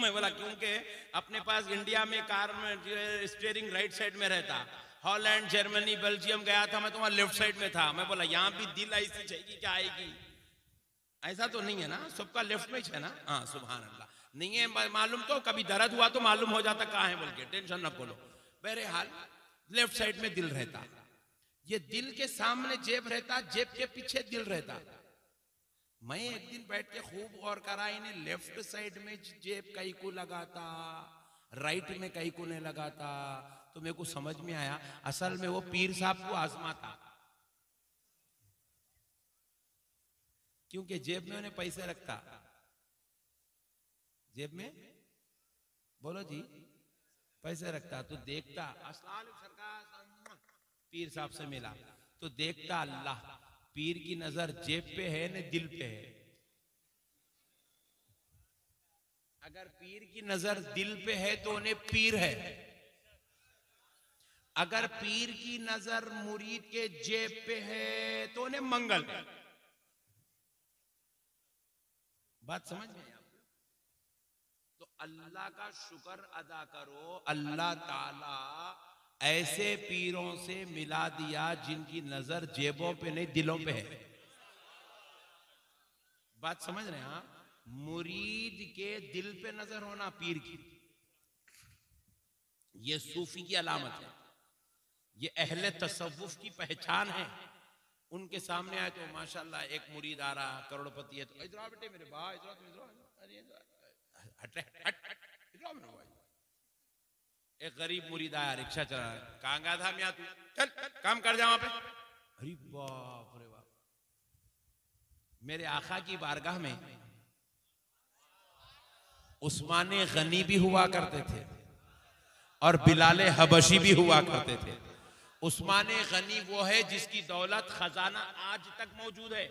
मैं बोला क्योंकि अपने पास इंडिया में कार में स्टीयरिंग राइट साइड में रहता, हॉलैंड जर्मनी बेल्जियम गया था मैं तो वहां लेफ्ट साइड में था। मैं बोला यहाँ भी दिल ऐसी चाहिए क्या आएगी। ऐसा तो नहीं है ना, सबका लेफ्ट में है ना? हाँ सुभान अल्लाह। नहीं है मालूम तो कभी दर्द हुआ तो मालूम हो जाता कहाँ है बोल के, टेंशन न खोलो। बहरहाल लेफ्ट साइड में दिल रहता, ये दिल के सामने जेब रहता, जेब के पीछे दिल रहता। मैं एक दिन बैठ के खूब गौर करा, इन्हें लेफ्ट साइड में जेब कई को लगाता, राइट में कई को नहीं लगाता। तो मेरे को समझ में आया असल में वो पीर साहब को आजमाता, क्योंकि जेब में उन्हें पैसे रखता। जेब में बोलो जी पैसे रखता तो देखता, अस्सलाम वालेकुम सरकार, पीर साहब से मिला तो देखता अल्लाह पीर की नजर जेब पे है न दिल पे है। अगर पीर की नजर दिल पे है तो उन्हें पीर है, अगर पीर की नजर मुरीद के जेब पे है तो उन्हें मंगल है। बात समझ में आई आपको? तो अल्लाह का शुक्र अदा करो, अल्लाह ताला ऐसे पीरों से मिला दिया जिनकी नजर जेबों पे नहीं दिलों पे है। बात समझ रहे हैं आप? मुरीद के दिल पे नजर होना पीर की, ये सूफी की अलामत है, ये अहले तसव्वुफ की पहचान है। उनके सामने आए तो माशाल्लाह एक मुरीद आ रहा करोड़पति है तो इधर आ बेटे मेरे भाई, एक गरीब मुरीद आया रिक्शा चला, कहाँ गया था मियां तू, चल काम कर जा वहां पे। अरे बाप रे बाप, मेरे आका की बारगाह में उस्माने गनी भी हुआ करते थे और बिलाले हबशी भी हुआ करते थे। उस्माने गनी वो है जिसकी दौलत खजाना आज तक मौजूद है,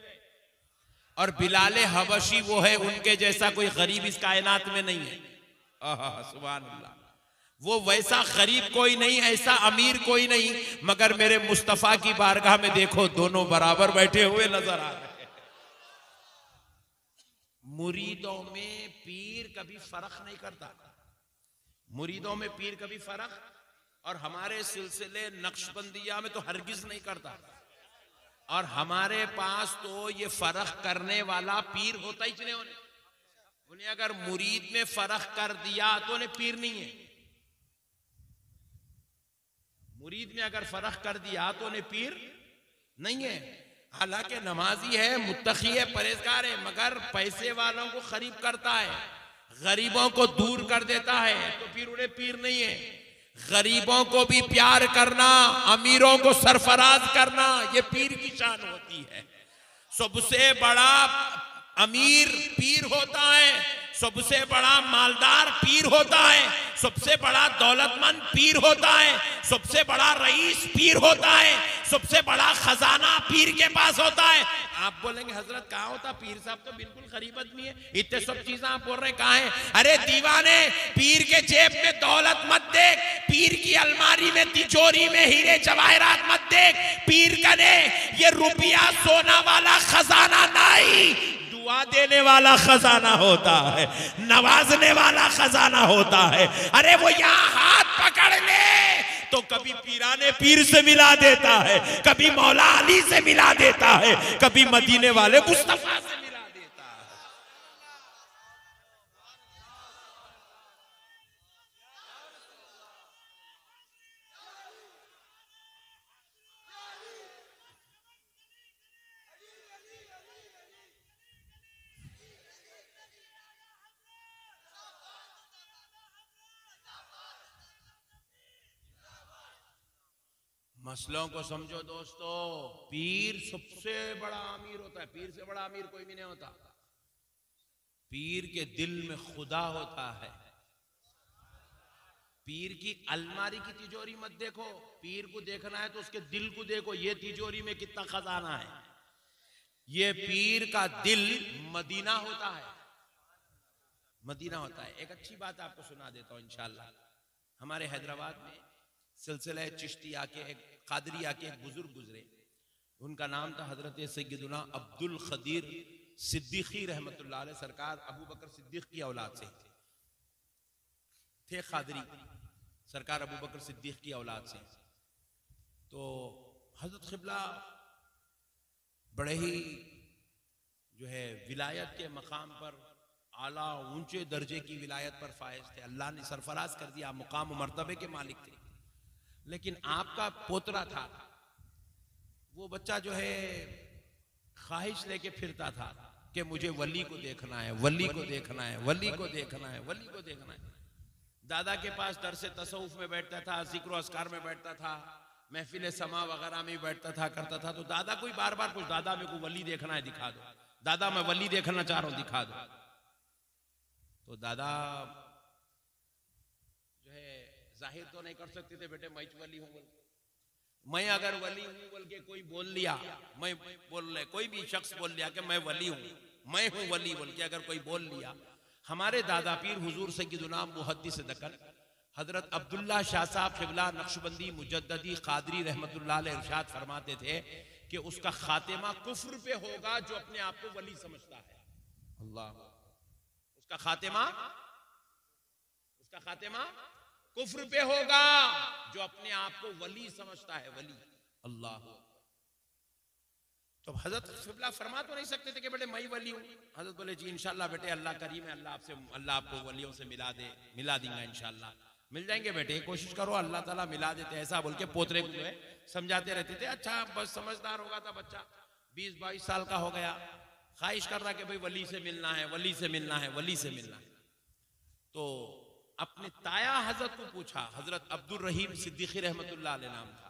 और बिलाले हबशी वो है उनके जैसा कोई गरीब इस कायनात में नहीं है। सुभान अल्लाह, वो वैसा गरीब कोई नहीं, ऐसा अमीर कोई नहीं, मगर मेरे मुस्तफा की बारगाह में देखो दोनों बराबर बैठे हुए नजर आ रहे हैं। मुरीदों में पीर कभी फर्क नहीं करता, मुरीदों में पीर कभी फर्क, और हमारे सिलसिले नक्शबंदिया में तो हरगिज नहीं करता। और हमारे पास तो ये फर्क करने वाला पीर होता ही नहीं। उन्हें अगर मुरीद में फर्क कर दिया तो उन्हें पीर नहीं है, मुरीद में अगर फर्क कर दिया तो उन्हें पीर नहीं है। हालांकि नमाजी है, मुत्तकी है, परहेजगार है, मगर पैसे वालों को खरीब करता है, गरीबों को दूर कर देता है, तो फिर उन्हें पीर नहीं है। गरीबों को भी प्यार करना, अमीरों को सरफराज करना, ये पीर की शान होती है। सबसे बड़ा अमीर पीर होता है, सबसे बड़ा मालदार पीर होता है, सबसे बड़ा दौलतमंद पीर होता है, सबसे बड़ा रईस पीर होता है, सबसे बड़ा खजाना पीर के पास होता है। आप बोलेंगे हजरत कहाँ होता पीर साहब, तो बिल्कुल गरीब आदमी है, इतने सब चीजें आप बोल रहे कहाँ है? अरे दीवाने, पीर के जेब में दौलत मत देख, पीर की अलमारी में तिजोरी में हीरे जवाहरात मत देख, पीर कने ये रुपया सोना वाला खजाना नहीं, दुआ देने वाला खजाना होता है, नवाजने वाला खजाना होता है। अरे वो यहाँ हाथ पकड़ ले तो कभी पीराने पीर से मिला देता है, कभी मौला अली से मिला देता है, कभी मदीने वाले मुस्तफा से मिला देता है। मसलों को समझो दोस्तों, पीर सबसे बड़ा अमीर होता है, पीर से बड़ा अमीर कोई भी नहीं होता। पीर के दिल में खुदा होता है। पीर की अलमारी की तिजोरी मत देखो, पीर को देखना है तो उसके दिल को देखो, ये तिजोरी में कितना खजाना है। ये पीर का दिल मदीना होता है, मदीना होता है। एक अच्छी बात आपको सुना देता हूं इंशाअल्लाह। हमारे हैदराबाद में सिलसिला चिश्तिया के एक कादरिया के एक बुजुर्ग गुजरे, उनका नाम था हजरत सैयदुना अब्दुल खदीर सिद्दीकी रहमतुल्लाह अलैह। सरकार अबू बकर सिद्दीक की औलाद से थे, कादरी सरकार अबू बकर सिद्दीक की औलाद से। तो हजरत क़िबला बड़े ही जो है विलायत के मकाम पर आला ऊंचे दर्जे की विलायत पर फायज थे, अल्लाह ने सरफराज कर दिया, मुकाम मर्तबे के मालिक थे। लेकिन आपका पोतरा था, वो बच्चा जो है ख्वाहिश लेके फिरता था कि मुझे वली को देखना है, वली को देखना है, वली को देखना है, वली को देखना है। दादा के पास दरसे तसव्वुफ में बैठता था, जिक्र अस्कार में बैठता था, महफिल समा वगैरह में बैठता था, करता था। तो दादा कोई बार बार कुछ, दादा मेरे को वली देखना है, दिखा दो, दादा मैं वली देखना चाह रहा हूं, दिखा दो। तो दादा जो है जाहिर तो नहीं कर सकते थे, बेटे मैं वली हूं बोल, मैं अगर वली हूं बोल के कोई बोल लिया, मैं बोल रहे, कोई भी शख्स बोल लिया कि मैं वली हूं, मैं हूं वली बोल के अगर कोई बोल लिया, हमारे दादा पीर हुजूर सय्यदुना मुहद्दिस दक्कन हजरत अब्दुल्ला शाह साहब क़िबला नक्शबंदी मुजद्ददी क़ादरी रहमतुल्लाह अलैह इरशाद फरमाते थे कि उसका खातिमा कुफ्र पे होगा जो अपने आप को वली समझता है। अल्लाह, उसका खातिमा कुफ्र पे होगा जो अपने आप को वली समझता है, वली। अल्लाह, तो हजरत क़िबला फरमा तो नहीं सकते थे कि बेटे मैं वली हूं। हजरत बोले जी इंशाल्लाह बेटे, अल्लाह करीम है, अल्लाह आपको वलियों से मिला देंगे इंशाल्लाह, मिल जाएंगे बेटे, कोशिश करो, अल्लाह ताला मिला देते, ऐसा बोल के पोतरे को जो है समझाते रहते थे। अच्छा बस समझदार होगा था बच्चा, 20-22 साल का हो गया, ख्वाहिश कर रहा कि भाई वली से मिलना है, वली से मिलना है, वली से मिलना है। तो अपने ताया हजरत को पूछा, हजरत अब्दुल रहीम सिद्दीकी रहमतुल्लाह अलैह नाम था,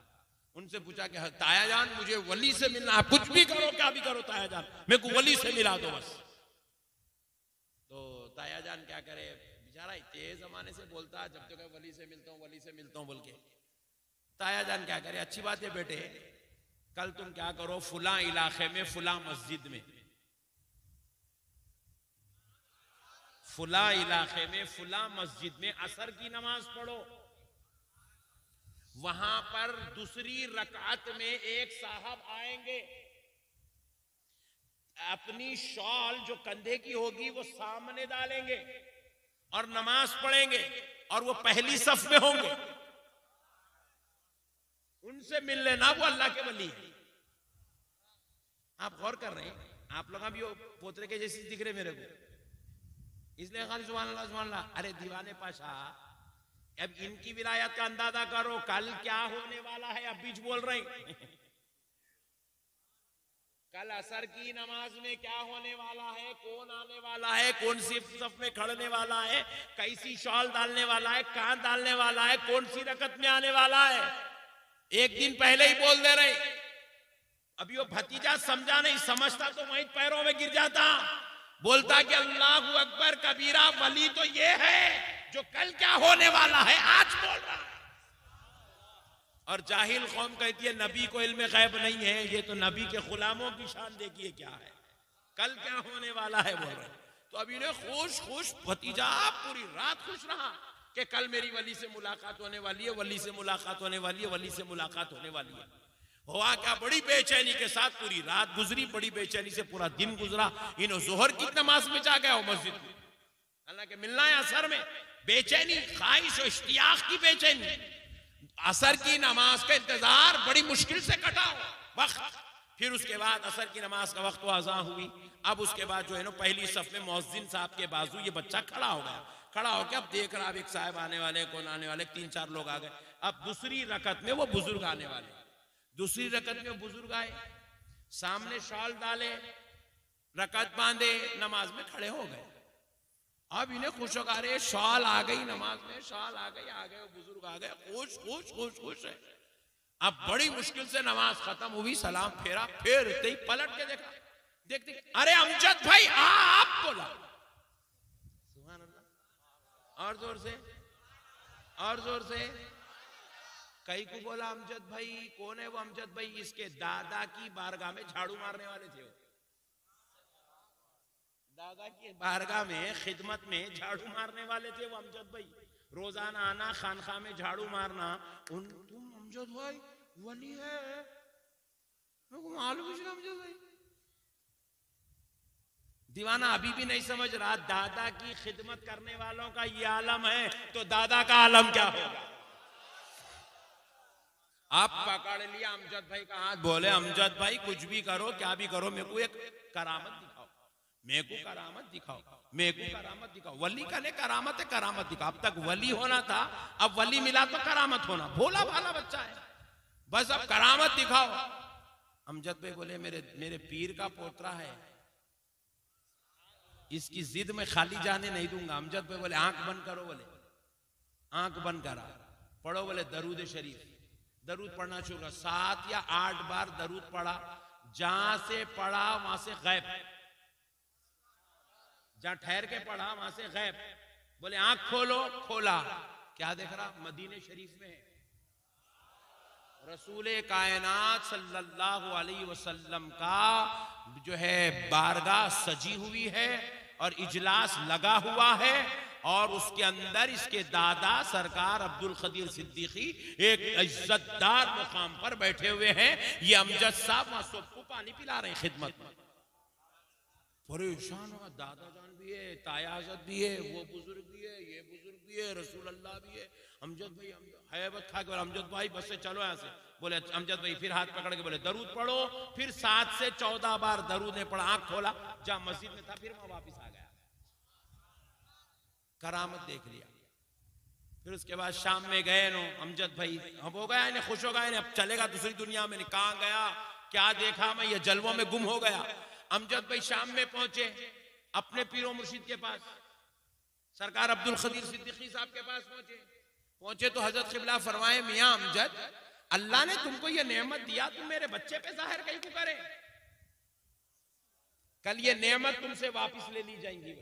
उनसे पूछा कि ताया जान मुझे वली से मिलना है, कुछ भी करो, क्या भी करो ताया जान, मेरे को वली से मिला दो बस। तो ताया जान क्या करे, बेचारा इतने जमाने से बोलता, जब तक वली से मिलता हूँ, वली से मिलता हूँ बोल के। ताया जान क्या करे, अच्छी बात है बेटे, कल तुम क्या करो, फुला इलाके में फुला मस्जिद में, फुला इलाके में फुला मस्जिद में असर की नमाज पढ़ो। वहां पर दूसरी रकात में एक साहब आएंगे, अपनी शॉल जो कंधे की होगी वो सामने डालेंगे और नमाज पढ़ेंगे, और वो पहली सफ में होंगे। उनसे मिल लेना, वो अल्लाह के वली है। आप गौर कर रहे हैं, आप लोग भी पोतरे के जैसे दिख रहे मेरे को, इसलिए खाली सुभान अल्लाह सुभान अल्लाह। अरे दीवाने पाशा, अब इनकी विलायत का अंदाजा करो, कल क्या होने वाला है, अब बीच बोल रहे हैं कल असर की नमाज में क्या होने वाला है, कौन आने वाला है, कौन सी सफ में खड़ने वाला है, कैसी शॉल डालने वाला है, कहां डालने वाला है, कौन सी रकत में आने वाला है, एक दिन पहले ही बोल दे रहे। अभी वो भतीजा समझा नहीं, समझता तो वहीं पैरों में गिर जाता, बोलता कि अल्लाहू अकबर कबीरा, वली तो ये है जो कल क्या होने वाला है आज बोल रहा है। और जाहिल कौम कहती है नबी को इल्म गैब नहीं है, ये तो नबी के गुलामों की शान देखिए क्या है, कल क्या होने वाला है बोल रहे। तो अभी ने खुश भतीजा पूरी रात खुश रहा कि कल मेरी वली से मुलाकात होने वाली है, वली से मुलाकात होने वाली है, वली से मुलाकात होने वाली है। हुआ क्या, बड़ी बेचैनी के साथ पूरी रात गुजरी, बड़ी बेचैनी से पूरा दिन गुजरा। इन जोहर की नमाज में जा गया हो मस्जिद में, हालांकि मिलना है असर में, बेचैनी, ख्वाहिश और इश्तियाक की बेचैनी, असर की नमाज का इंतजार बड़ी मुश्किल से कटा वक्त। फिर उसके बाद असर की नमाज का वक्त अज़ा हुई। अब उसके बाद जो है ना पहली सफ में मौज़िन साहब के बाजू ये बच्चा खड़ा हो गया, खड़ा होकर अब देख रहा, अब एक साहब आने वाले, कौन आने वाले, 3-4 लोग आ गए। अब दूसरी रकत में वो बुजुर्ग आने वाले, दूसरी रकत में बुजुर्ग आए, सामने शॉल डाले, रकत बांधे, नमाज में खड़े हो गए। अब इन्हें खुश हो गए, शॉल आ गई नमाज में, शॉल आ गए, बुजुर्ग आ गए, खुश है। अब बड़ी मुश्किल से नमाज खत्म हुई, सलाम फेरा, फिर पलट के देखा, देखते अरे अमजद भाई आप बोला, सुभान अल्लाह, और जोर से कई को बोला अमजद भाई, कौन है वो अमजद भाई? इसके दादा की बारगाह में झाड़ू मारने वाले थे वो, दादा की बारगाह में खिदमत में झाड़ू मारने वाले थे वो अमजद भाई। रोजाना आना, खानखा में झाड़ू मारना। तुम अमजद भाई वली है, मेरे को मालूम है अमजद भाई। दीवाना अभी भी नहीं समझ रहा, दादा की खिदमत करने वालों का ये आलम है तो दादा का आलम क्या होगा। आप पकड़ लिया अमजद भाई का हाथ, बोले अमजद भाई कुछ भी करो, क्या भी करो, मेरे को एक करामत दिखाओ। मेरे को करामत दिखाओ, मेरे को करामत दिखाओ। वली का ने करामत है, करामत दिखाओ। अब तक वली होना था, अब वली मिला तो करामत होना। भोला भाला बच्चा है, बस अब करामत दिखाओ। अमजद भाई बोले मेरे पीर का पोतरा है, इसकी जिद में खाली जाने नहीं दूंगा। अमजद भाई बोले आंख बंद करो, बोले आंख बंद करा, पढ़ो बोले दरूद शरीफ। दरूद पढ़ना शुरू कर, 7 या 8 बार दरूद पढ़ा। जहां से पढ़ा वहां से गैब, जहां ठहर के पढ़ा वहां से गैब। बोले आंख खोलो, खोला, क्या देख रहा? मदीने शरीफ में रसूल कायनात सल्लल्लाहु अलैहि वसल्लम का जो है बारगाह सजी हुई है और इजलास लगा हुआ है, और उसके अंदर इसके दादा सरकार अब्दुल कदीर सिद्दीकी एक इज्जतदार मुकाम पर बैठे हुए हैं। ये अमजद साहब वहां सबको पानी पिला रहे हैं खिदमत में। परेशान हुआ, दादा जान भी है, ताया आज़द भी है, वो बुजुर्ग भी है, ये बुजुर्ग भी है, रसूल अल्लाह भी है। अमजद भाई हैबत खा के बोले अमजद भाई बस से चलो यहाँ से। बोले अमजद भाई फिर हाथ पकड़ के बोले दरूद पढ़ो। फिर 7 से 14 बार दरूद ने पढ़ा। आंख खोला, जहां मस्जिद में था फिर वहां वापिस आ गया। करामत देख लिया। फिर उसके बाद शाम में गए नो अमजद भाई, अब हो गया इन्हें, खुश हो गया इन्हें, अब चलेगा दूसरी दुनिया में। कहाँ गया, क्या देखा मैं, ये जलवों में गुम हो गया। अमजद भाई शाम में पहुंचे अपने पीरो मुर्शिद के पास, सरकार अब्दुल कदीर सिद्दीकी साहब के पास पहुंचे तो हजरत क़िबला फरमाए मियां अमजद, अल्लाह ने तुमको ये नेमत दिया, तुम मेरे बच्चे पे जाहिर कहीं को करे, कल ये नेमत तुमसे वापस ले ली जाएंगी।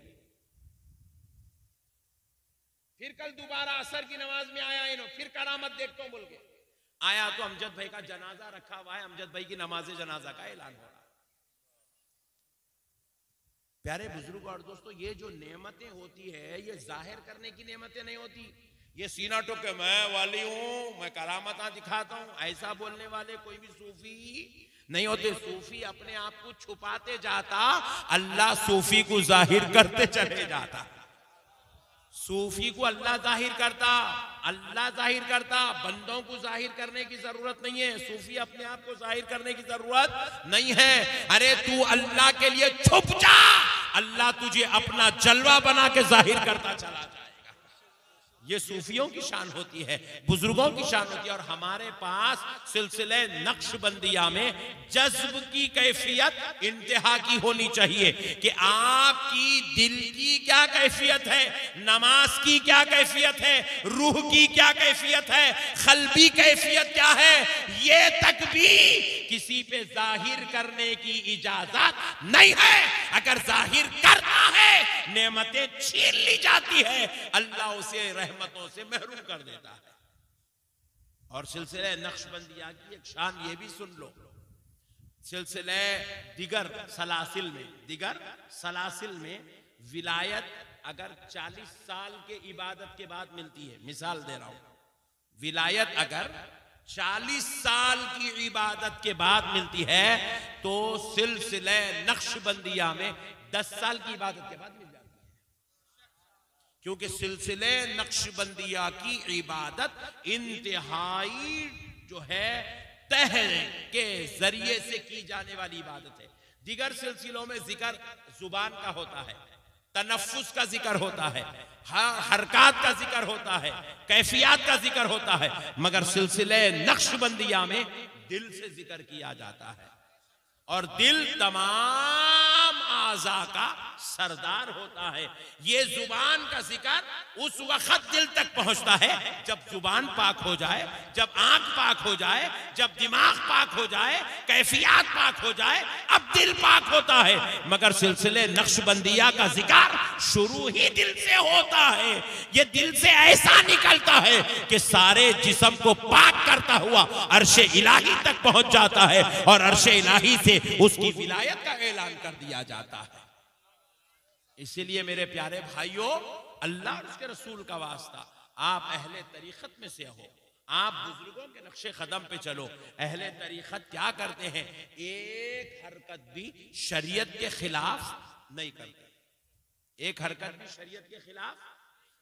फिर कल दोबारा असर की नमाज में आया इन्हों, फिर करामत देखता हूं बोल के आया तो अमजद भाई का जनाजा रखा हुआ है, अमजद भाई की नमाज जनाजा का ऐलान हो रहा है। प्यारे बुजुर्ग और दोस्तों, ये जो नेमतें होती है ये जाहिर करने की नेमतें नहीं होती। ये सीना टोक के मैं वाली हूं, मैं करामत दिखाता हूं, ऐसा बोलने वाले कोई भी सूफी नहीं होते। सूफी अपने आप को छुपाते जाता, अल्लाह सूफी को जाहिर करते चले जाता। सूफी को अल्लाह जाहिर करता, अल्लाह जाहिर करता, बंदों को जाहिर करने की जरूरत नहीं है। सूफी अपने आप को जाहिर करने की जरूरत नहीं है। अरे तू अल्लाह के लिए छुप जा, अल्लाह तुझे अपना जलवा बना के जाहिर करता चला जाएगा। ये सूफियों की शान होती है, बुजुर्गों की शान होती है। और हमारे पास सिलसिले नक्शबंदिया में जज्ब की कैफियत इंतहा की होनी चाहिए कि आपकी दिल की क्या कैफियत है, नमाज की क्या कैफियत है, रूह की क्या कैफियत है, खल्बी कैफियत क्या है, ये तक भी किसी पे जाहिर करने की इजाजत नहीं है। अगर जाहिर करता है नेमतें छीन ली जाती है, अल्लाह उसे रहमतों से महरूम कर देता है। और सिलसिले नक्शबंदिया की एक शान ये भी सुन लो, सिलसिले दिगर सलासिल में विलायत अगर 40 साल के इबादत के बाद मिलती है, मिसाल दे रहा हूं, विलायत अगर 40 साल की इबादत के बाद मिलती है तो सिलसिले नक्शबंदिया में 10 साल की इबादत के बाद मिल जाती है। क्योंकि सिलसिले नक्शबंदिया की इबादत इंतहाई जो है तह के जरिए से की जाने वाली इबादत है। दिगर सिलसिलों में जिक्र जुबान का होता है, तनफ्फुस का जिक्र होता है, हरकत का जिक्र होता है, कैफियत का जिक्र होता है, मगर सिलसिले नक्शबंदिया में दिल से जिक्र किया जाता है। और दिल तमाम आज़ा का सरदार होता है। ये जुबान का जिक्र उस वक्त दिल तक पहुंचता है जब जुबान पाक हो जाए, जब आंख पाक हो जाए, जब दिमाग पाक हो जाए, कैफियत पाक हो जाए, अब दिल पाक होता है। मगर सिलसिले नक्शबंदिया का जिक्र शुरू ही दिल से होता है। ये दिल से ऐसा निकलता है कि सारे जिस्म को पाक करता हुआ अर्शे इलाही तक पहुंच जाता है और अर्शे इलाही से उसकी विलायत का ऐलान कर दिया जाता है। इसीलिए मेरे प्यारे भाइयों, अल्लाह और उसके रसूल का वास्ता, आप अहले तरीक़त में से हो, आप बुजुर्गों के नक्शे कदम पे चलो। अहले तरीक़त क्या करते हैं? एक हरकत भी शरीयत के खिलाफ नहीं करते, एक हरकत भी शरीयत के खिलाफ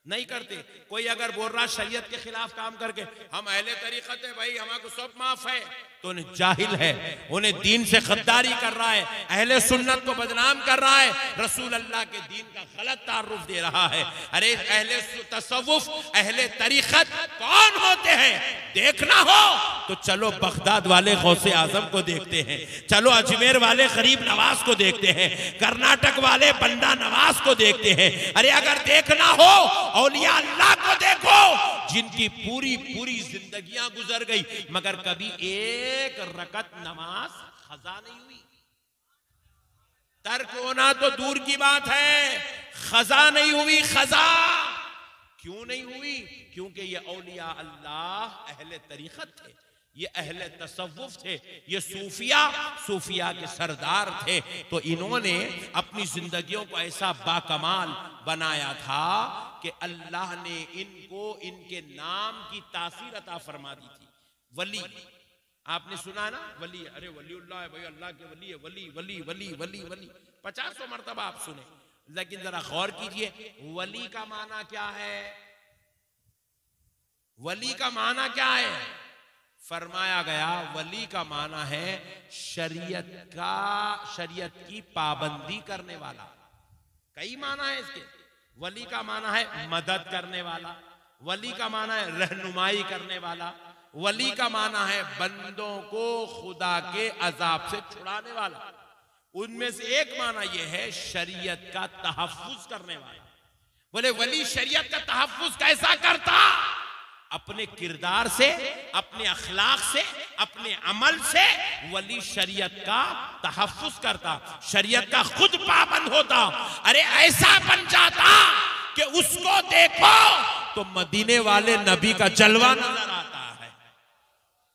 नहीं करते। कोई अगर बोल रहा शरीयत के खिलाफ काम करके हम अहले तरीकत है भाई, हमारे सब माफ है, तो उन्हें जाहिल है, उन्हें दीन से गद्दारी कर रहा है, अहले सुन्नत को बदनाम कर रहा है, रसूल अल्लाह के दीन का गलत तारुफ दे रहा है। अरे अहले तसव्वुफ, अहले तरीकत कौन होते हैं? देखना हो तो चलो बगदाद वाले गौसे आजम को देखते हैं, चलो अजमेर वाले गरीब नवाज को देखते हैं, कर्नाटक वाले बंडा नवाज को देखते हैं। अरे अगर देखना हो औलिया अल्लाह को देखो, जिनकी पूरी पूरी जिंदगियां गुजर गई मगर कभी एक रकत नमाज खजा नहीं हुई। तर्क होना तो दूर की बात है, खजा नहीं हुई। खजा क्यों नहीं हुई? क्योंकि ये औलिया अल्लाह अहले तरीकत थे, ये अहले तसव्वुफ थे, ये सूफिया के सरदार थे। तो इन्होंने अपनी जिंदगियों को ऐसा बाकमाल बनाया था कि अल्लाह ने इनको इनके नाम की तासीर अता फरमा दी थी। वली, आपने सुना ना वली, अरे वलीउल्लाह है भाई, अल्लाह के वली है, वली वली वली वली वली 50 मरतबा आप सुने। लेकिन जरा गौर कीजिए, वली का माना क्या है? वली का माना क्या है? फरमाया गया वली का माना है शरीयत की पाबंदी करने वाला। कई माना है इसके। वली का माना है मदद करने वाला, वली का माना है रहनुमाई करने वाला, वली का माना है बंदों को खुदा के अजाब से छुड़ाने वाला। उनमें से एक माना यह है शरीयत का तहफ्फुज करने वाला। बोले वली शरीयत का तहफ्फुज कैसा करता? अपने किरदार से, अपने अखलाक से, अपने अमल से वली शरीयत का तहफ्फुज करता, शरीयत का खुद पाबंद होता। अरे ऐसा बन जाता कि उसको देखो तो मदीने वाले नबी का जलवा नजर आता है।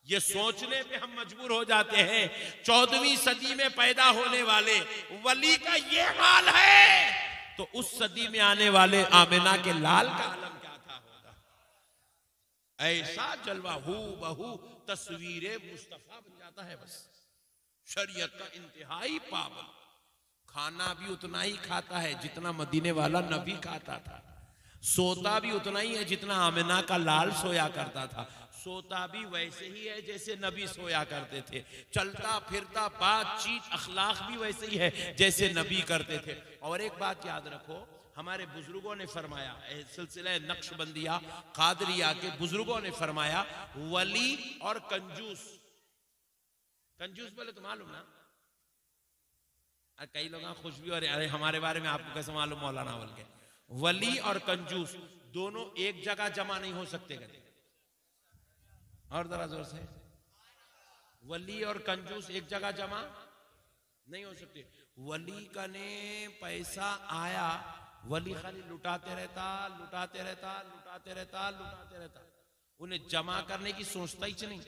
ये सोचने पे हम मजबूर हो जाते हैं, 14वीं सदी में पैदा होने वाले वली का ये हाल है, तो उस सदी में आने वाले आमिना के लाल का आलम क्या था होगा। ऐसा जलवा हू बहू तस्वीरे मुस्तफा बन जाता है। बस शरीयत का इंतहाई पाबंद, खाना भी उतना ही खाता है जितना मदीने वाला नबी खाता था, सोता भी उतना ही है जितना आमिना का लाल सोया करता था, सोता भी वैसे ही है जैसे नबी सोया करते थे, चलता फिरता बातचीत अखलाक भी वैसे ही है जैसे नबी करते थे। और एक बात याद रखो, हमारे बुजुर्गों ने फरमाया, सिलसिला नक्शबंदिया कादरिया के बुजुर्गों ने फरमाया, वली और कंजूस, कंजूस बोले तो मालूम ना, कई लोग खुश भी हो रहे, अरे हमारे बारे में आपको कैसे मालूम मौलाना बोल के। वली और कंजूस दोनों एक जगह जमा नहीं हो सकते। और जरा जोर से, वली और कंजूस एक जगह जमा नहीं हो सकते। वली का ने पैसा आया, वली खाली लुटाते रहता, लुटाते रहता, लुटाते रहता, लुटाते रहता, उन्हें जमा करने की सोचता ही नहीं,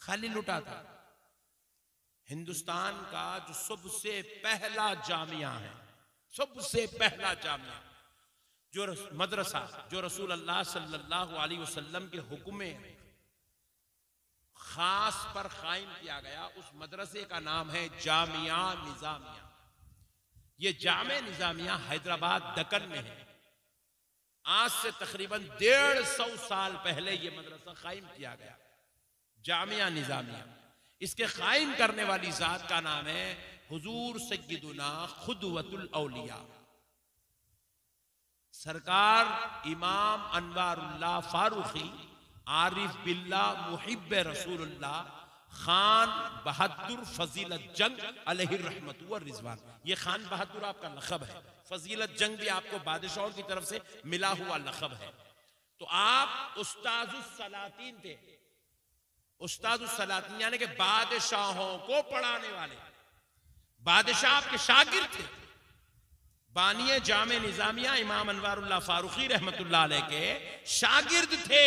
खाली लुटाता। हिंदुस्तान का जो सबसे पहला जामिया है, सबसे पहला जामिया जो मदरसा जो रसूल अल्लाह सल्लल्लाहु अलैहि वसल्लम के हुक्म में खास पर कायम किया गया, उस मदरसे का नाम है जामिया निजामिया। ये जामे निजामिया हैदराबाद दक्कन में है। आज से तकरीबन 150 साल पहले ये मदरसा कायम किया गया, जामिया निजामिया। इसके कायम करने वाली जात का नाम है हुजूर सय्यदुना खुदवतुल औलिया, सरकार इमाम अनवारुल्लाह फारूकी आरिफ बिल्लाह मुहिब्ब रसूलुल्लाह खान बहादुर फजीलत जंग अलैहि रहमत व रिजवान। ये खान बहादुर आपका लक़ब है, फजीलत जंग भी आपको बादशाहों की तरफ से मिला हुआ लक़ब है। तो आप उस्ताजुस सलातीन थे, उस्ताजुस सलातीन यानी कि बादशाहों को पढ़ाने वाले, बादशाह आपके शागिर्द थे। बानिए जामे निजामिया इमाम अनवारुल्लाह फारूकी रहमतुल्लाह अलैह के शागिर्द थे।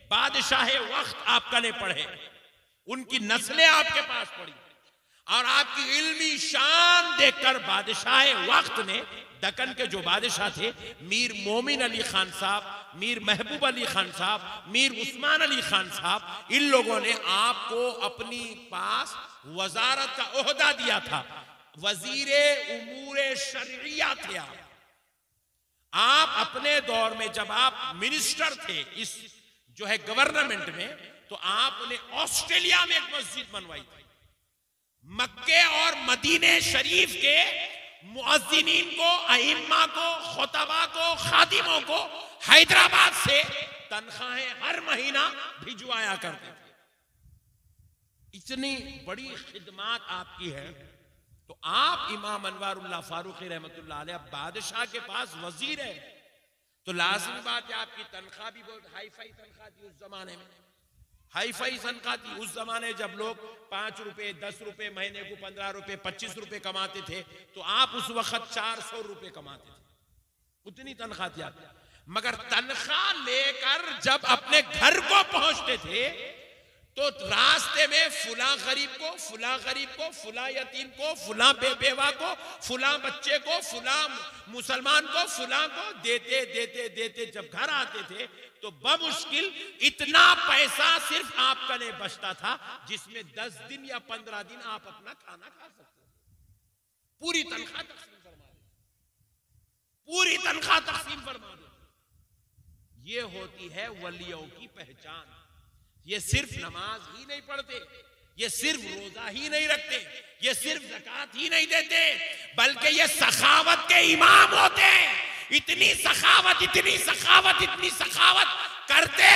बादशाह वक्त आपका ने पढ़े, उनकी नस्लें आपके पास पढ़ी, और आपकी इल्मी शान देखकर बादशाह वक्त ने, दक्कन के जो बादशाह थे, मीर मोमिन अली खान साहब, मीर महबूब अली खान साहब, मीर उस्मान अली खान साहब, इन लोगों ने आपको अपनी पास वजारत का ओहदा दिया था। वजीरे उमूरे शरइया थे आप अपने दौर में जब आप मिनिस्टर थे इस जो है गवर्नमेंट में, तो आपने ऑस्ट्रेलिया में एक मस्जिद बनवाई थी। मक्के और मदीने शरीफ के मुअज्जिनीन को, अइम्मा को, खुतबा को, खादिमों को हैदराबाद से तनख्वाहें हर महीना भिजवाया करते थे। इतनी बड़ी खिदमत आपकी है। तो आप इमाम अनवारुल्लाह फारूकी रहमतुल्लाह अलैह बादशाह के पास वजीर है, तो लाजमी बात है आपकी तनख्वाह भी बहुत हाई फाई तनख्वाह थी उस जमाने में। हाई फाई तनख्वाह थी उस जमाने जब लोग 5 रुपए 10 रुपए महीने को 15 रुपए 25 रुपए कमाते थे, तो आप उस वक्त 400 रुपए कमाते थे। उतनी तनख्वाह थी आपकी। मगर तनख्वाह लेकर जब अपने घर को पहुंचते थे, तो रास्ते में फुला गरीब को, फुला गरीब को, फुला यतीम को, फुला बेवा को, फुला बच्चे को, फुला मुसलमान को, फुला को देते देते देते जब घर आते थे, तो बमुश्किल इतना पैसा सिर्फ आपका नहीं बचता था जिसमें 10 दिन या 15 दिन आप अपना खाना खा सकते थे। पूरी तनख्वाह तकसीम फरमा दे, पूरी तनख्वाह तकसीम फरमा दे। ये होती है वलियों की पहचान। ये सिर्फ नमाज ही नहीं पढ़ते, ये सिर्फ रोजा ही नहीं रखते, ये सिर्फ ज़कात ही नहीं देते, बल्कि ये सखावत के इमाम होते हैं। इतनी सखावत, इतनी सखावत, इतनी सखावत करते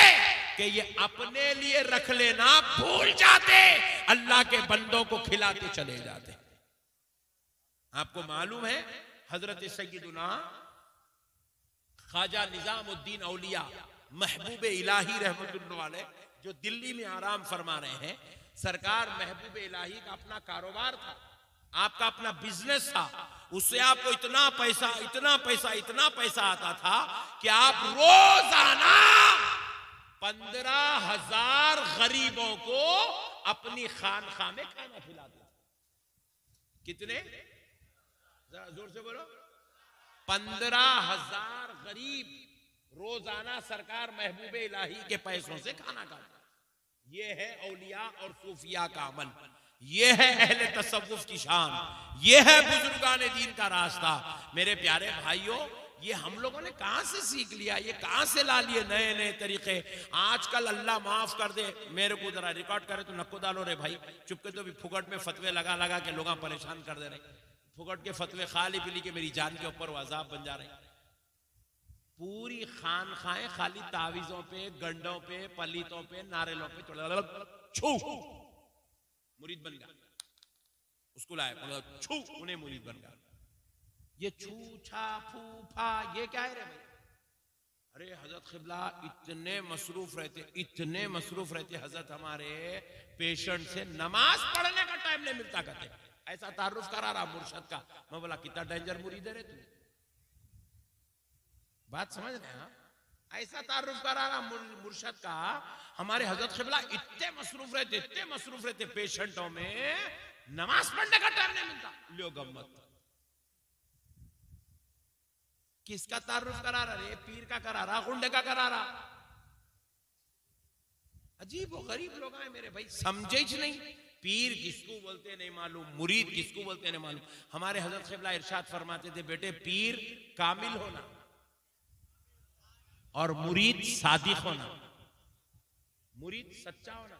कि ये अपने लिए रख लेना भूल जाते, अल्लाह के बंदों को खिलाते चले जाते। आपको मालूम है हजरत सैयदुना ख्वाजा निजामुद्दीन औलिया महबूब इलाही रहमतुल्लाह अलैह जो दिल्ली में आराम फरमा रहे हैं, सरकार महबूब इलाही का अपना कारोबार था, आपका अपना बिजनेस था, उससे आपको इतना पैसा इतना पैसा इतना पैसा आता था कि आप रोजाना 15,000 गरीबों को अपनी खानखा में खाना खिलाते थे। कितने? जरा जोर से बोलो। 15,000 गरीब रोजाना सरकार महबूब इलाही के पैसों से खाना खाता। ये है औलिया और सूफिया का अमल, ये है अहले तसव्वुफ की शान, ये है बुजुर्गाने दीन का रास्ता। मेरे प्यारे भाइयों, ये हम लोगों ने कहां से सीख लिया, ये कहां से ला लिए नए नए तरीके। आजकल अल्लाह माफ कर दे, मेरे को जरा रिकॉर्ड करे तो नक्को डालो रे भाई, चुपके तो भी फुकट में फतवे लगा लगा के लोग परेशान कर दे रहे। फुकट के फतवे खाली पीली के मेरी जान के ऊपर अजाब बन जा रहे। पूरी खानखाएं खाली तावीजों पे, गंडों पे, पलीतों पे, नारेलों पे छू मुरीद बन गया, उसको लाए छू उन्हें मुरीद बन गया। ये छू छा फू फा ये क्या है रे भाई? अरे हजरत क़िबला इतने मसरूफ रहते हजरत हमारे पेशेंट से नमाज पढ़ने का टाइम नहीं मिलता कहते। ऐसा तारुफ करा रहा मुर्शद का। मैं बोला कितना डेंजर मुरीद है रे तू, बात समझ रहे हैं? ऐसा तारुफ करा रहा मुर्शद का। हमारे हजरत क़िबला इतने मसरूफ रहते पेशेंटों में, नमाज पढ़ने का टाइम नहीं मिलता। लो गम्मत किसका तारुफ करा रहा रे? पीर का करा रहा, गुंडे का करा रहा। अजीब और गरीब लोग हैं मेरे भाई, समझे ही नहीं। पीर किसको बोलते नहीं मालूम, मुरीद किसको बोलते नहीं मालूम। हमारे हजरत क़िबला इरशाद फरमाते थे, बेटे पीर कामिल होना और मुरीद सादिक होना, मुरीद सच्चा होना।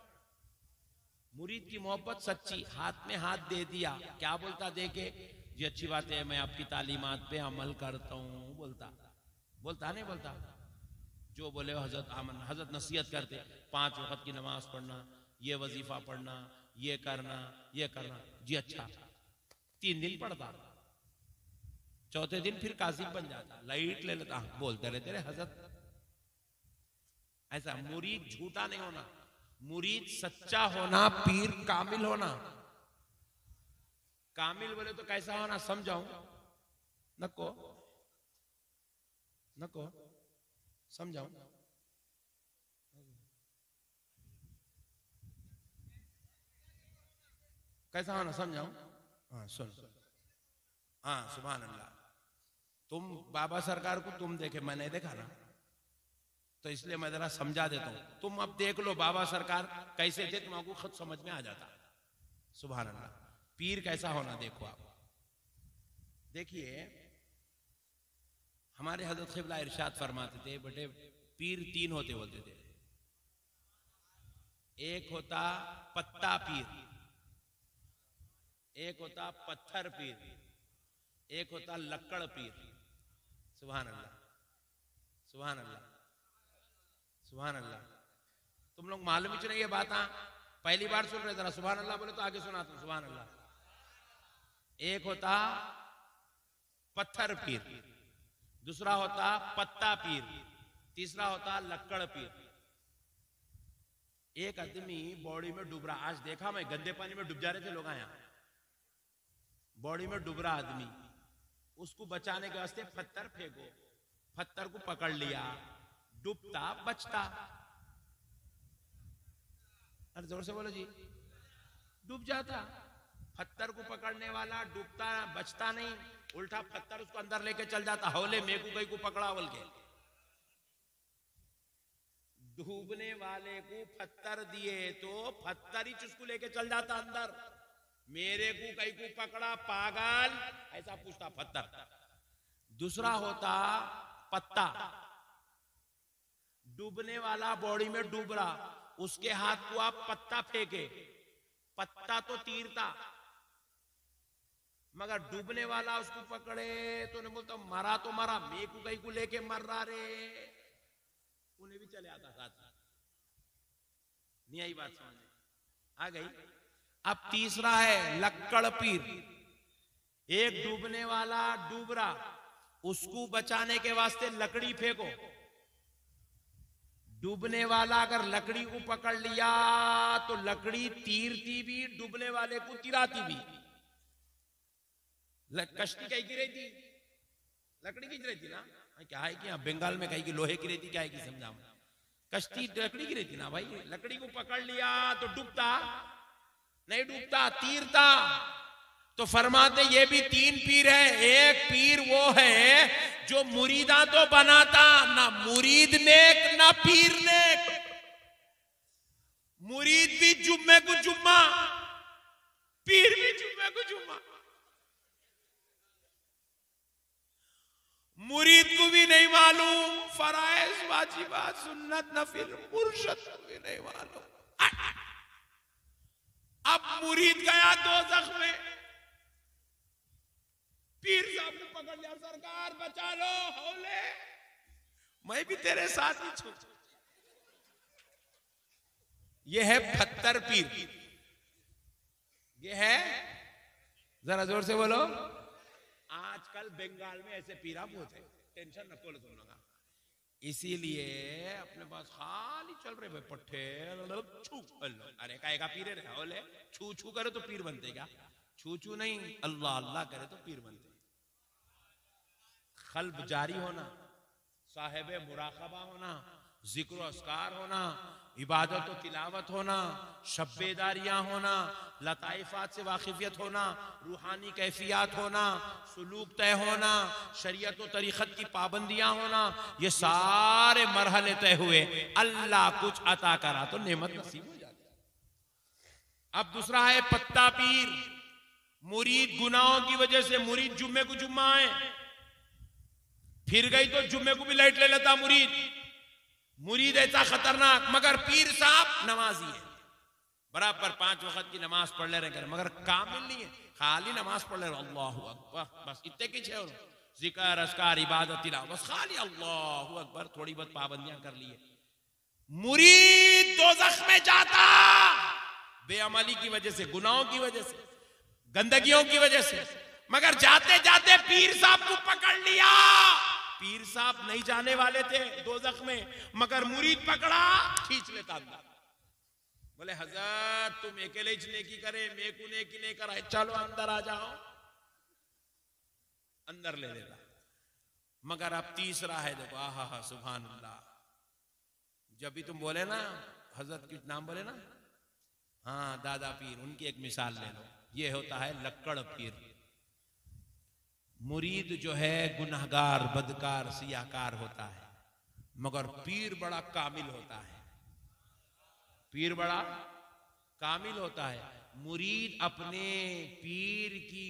मुरीद की मोहब्बत सच्ची, हाथ में हाथ दे दिया, क्या बोलता देखे जी अच्छी बात है, मैं आपकी तालीमात पे अमल करता हूं, बोलता नहीं बोलता। जो बोले हजरत आमन, हजरत नसीहत करते 5 वक्त की नमाज पढ़ना, ये वजीफा पढ़ना, ये करना जी अच्छा। 3 दिन पढ़ता, चौथे दिन फिर कासिम बन जाता, लाइट ले लेता, बोलते रहते रे हजरत। ऐसा मुरीद झूठा नहीं होना, मुरीद सच्चा होना, पीर कामिल होना। कामिल बोले तो कैसा होना समझाऊं? नको समझाऊं? कैसा होना समझाऊं? हाँ सुन, हाँ सुभान अल्लाह। तुम बाबा सरकार को तुम देखे, मैंने देखा ना, तो इसलिए मैं जरा समझा देता हूं। तुम अब देख लो बाबा सरकार कैसे थे, तुमको खुद समझ में आ जाता। सुभान अल्लाह। पीर कैसा होना देखो आप। देखिए हमारे हजरत क़िबला इरशाद फरमाते थे, बेटे पीर तीन होते बोलते थे। एक होता पत्ता पीर, एक होता पत्थर पीर, एक होता लक्कड़ पीर। सुभान अल्लाह, सुभान अल्लाह, सुभान अल्लाह। तुम लोग मालूम ही नहीं ये बात, पहली बार सुन रहे, जरा सुभान अल्लाह बोले तो आगे सुना तुम सुभान अल्लाह। एक होता पत्थर पीर, दूसरा होता पत्ता पीर, तीसरा होता लक्कड़ पीर। एक आदमी बॉडी में डूब रहा, आज देखा मैं, गंदे पानी में डूब जा रहे थे लोग, आया बॉडी में डूब रहा आदमी, उसको बचाने के वास्ते पत्थर फेंको, पत्थर को पकड़ लिया, डूबता बचता। अरे जोर से बोलो जी, डूब जाता। पत्थर को पकड़ने वाला डूबता बचता नहीं, उल्टा पत्थर उसको अंदर लेके चल जाता। हौले मेकू गई को पकड़ा बोल के, डूबने वाले को पत्थर दिए तो पत्थर ही उसको लेके चल जाता अंदर। मेरे को कहीं को पकड़ा पागल, ऐसा पूछता पत्थर। दूसरा होता पत्ता, डूबने वाला बॉडी में डूब रहा, उसके हाथ को आप पत्ता फेंके, पत्ता तो तीरता, मगर डूबने वाला उसको पकड़े तो नहीं बोलता मरा तो मरा, मैं को कहीं को लेके मर रहा रे, उन्हें भी चले आता साथ। नहीं आई बात समझ आ गई? अब तीसरा है लक्कड़ पीर, एक डूबने वाला डूब रहा, उसको बचाने के वास्ते लकड़ी फेंको, डूबने वाला अगर लकड़ी को पकड़ लिया तो लकड़ी तीरती भी, डूबने वाले को तिराती भी। कश्ती कहीं की रहती, लकड़ी की रहती ना, क्या है कि बंगाल में कहीं की लोहे की रहती, क्या है कि समझा, कश्ती लकड़ी की रहती ना भाई। लकड़ी को पकड़ लिया तो डूबता नहीं, डूबता तीरता। तो फरमाते ये भी तीन पीर है। एक पीर वो है जो मुरीदा तो बनाता, ना मुरीद नेक ना पीर नेक। मुरीद भी जुम्मे को जुम्मा, पीर भी जुम्मे को जुम्मा। मुरीद को भी नहीं मालूम फराइज वाजिबात सुन्नत नफिल, मुर्शद को भी नहीं मालूम। अब मुरीद गया दोज़ख में, पीर साहब को पकड़ लिया, सरकार बचा लो, हौले मैं भी तेरे साथ ही छू। ये है पत्थर पीर, ये है, जरा जोर से बोलो, आजकल बंगाल में ऐसे पीरा बहुत है, टेंशन न को तुम लोग। इसीलिए अपने पास खाली चल रहे भाई पट्टे छू, अरे का पीरे रहे होले, छू छू करे तो पीर बनते क्या? छू छू नहीं, अल्लाह अल्लाह करे तो पीर बनते। खल्ब जारी होना, साहिब मुराकबा होना, जिक्र अस्कार होना, इबादत और तिलावत होना, शब्बेदारियां होना, लताइफात से वाकिफियत होना, रूहानी कैफियत होना, सुलूक तय होना, शरीयत और तरीक़त की पाबंदियां होना, ये सारे मरहले तय हुए। अल्लाह कुछ अता करा तो नेमत नसीब हो जाती। अब दूसरा है पत्ता पीर, मुरीद गुनाहों की वजह से मुरीद जुम्मे को जुम्मा है, फिर गई तो जुम्मे को भी लाइट ले लेता मुरीद ऐसा खतरनाक। मगर पीर साहब नमाजी है, बराबर 5 वक्त की नमाज पढ़ ले रहे, मगर कामिल नहीं है, खाली नमाज पढ़ ले रहे, अल्लाहु अकबर, बस इतने की छे, जिक्र अस्कार इबादत तिलावत, बस खाली अल्लाहु अकबर, थोड़ी बहुत पाबंदियां कर ली है। मुरीद दोज़ख में जाता बेअमली की वजह से, गुनाहों की वजह से, गंदगियों की वजह से, मगर जाते जाते पीर साहब को पकड़ लिया। पीर साहब नहीं जाने वाले थे दोज़ख में, मगर मुरीद पकड़ा, खींच लेता अंदर। बोले हजरत तुम अकेले ही नेकी करे, मैं को नेकी नहीं कराए, चलो अंदर आ जाओ, अंदर ले लेता। मगर अब तीसरा है, देखो आहा सुभान अल्लाह, जब भी तुम बोले ना हजरत के नाम बोले ना, हाँ दादा पीर, उनकी एक मिसाल ले लो, ये होता है लक्कड़ पीर। मुरीद जो है गुनहगार, बदकार, सियाकार होता है, मगर पीर बड़ा कामिल होता है, पीर बड़ा कामिल होता है। मुरीद अपने पीर की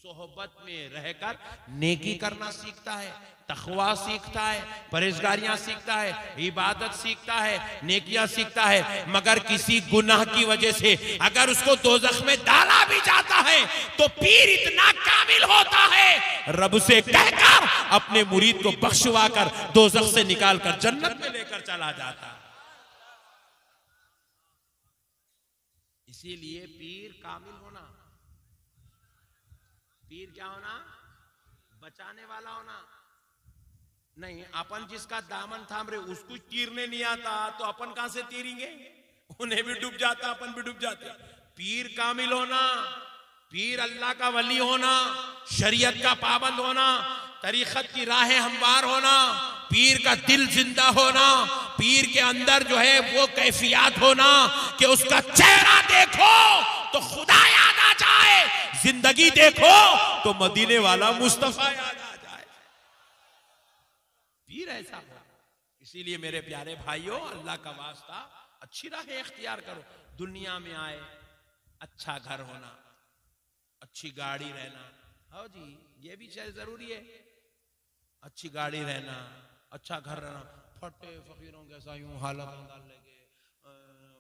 सोहबत में रहकर नेकी करना सीखता है, तकवा सीखता है, परहेजगारियां सीखता है, इबादत सीखता है, नेकियां सीखता है। मगर किसी गुनाह की वजह से अगर उसको दोज़ख में डाला भी जाता है तो पीर इतना कामिल होता है, रब से कहकर अपने मुरीद को बख्शवा कर दोज़ख से निकालकर जन्नत में लेकर चला जाता है। इसीलिए पीर कामिल होना, पीर क्या होना, बचाने वाला होना नहीं। अपन जिसका दामन थाम रहे उसको तीरने नहीं आता तो अपन कहां से तीरेंगे, उन्हें भी डूब जाता, अपन भी डूब जाते। पीर कामिल होना, पीर अल्लाह का वली होना, शरीयत का पाबंद होना, तरीक़त की राहें हमवार होना, पीर का दिल जिंदा होना, पीर के अंदर जो है वो कैफियत होना कि उसका चेहरा देखो तो खुदा याद आ जाए, जिंदगी देखो तो मदीने वाला मुस्तफा याद आ जाए। पीर ऐसा हो। इसीलिए मेरे प्यारे भाइयों, अल्लाह का वास्ता अच्छी राहें इख्तियार करो। दुनिया में आए अच्छा घर होना, अच्छी गाड़ी रहना, हाँ जी ये भी शायद जरूरी है। अच्छी गाड़ी रहना, अच्छा घर रहना। फटे फकीरों के ऐसा यूं हालत डाल लेंगे,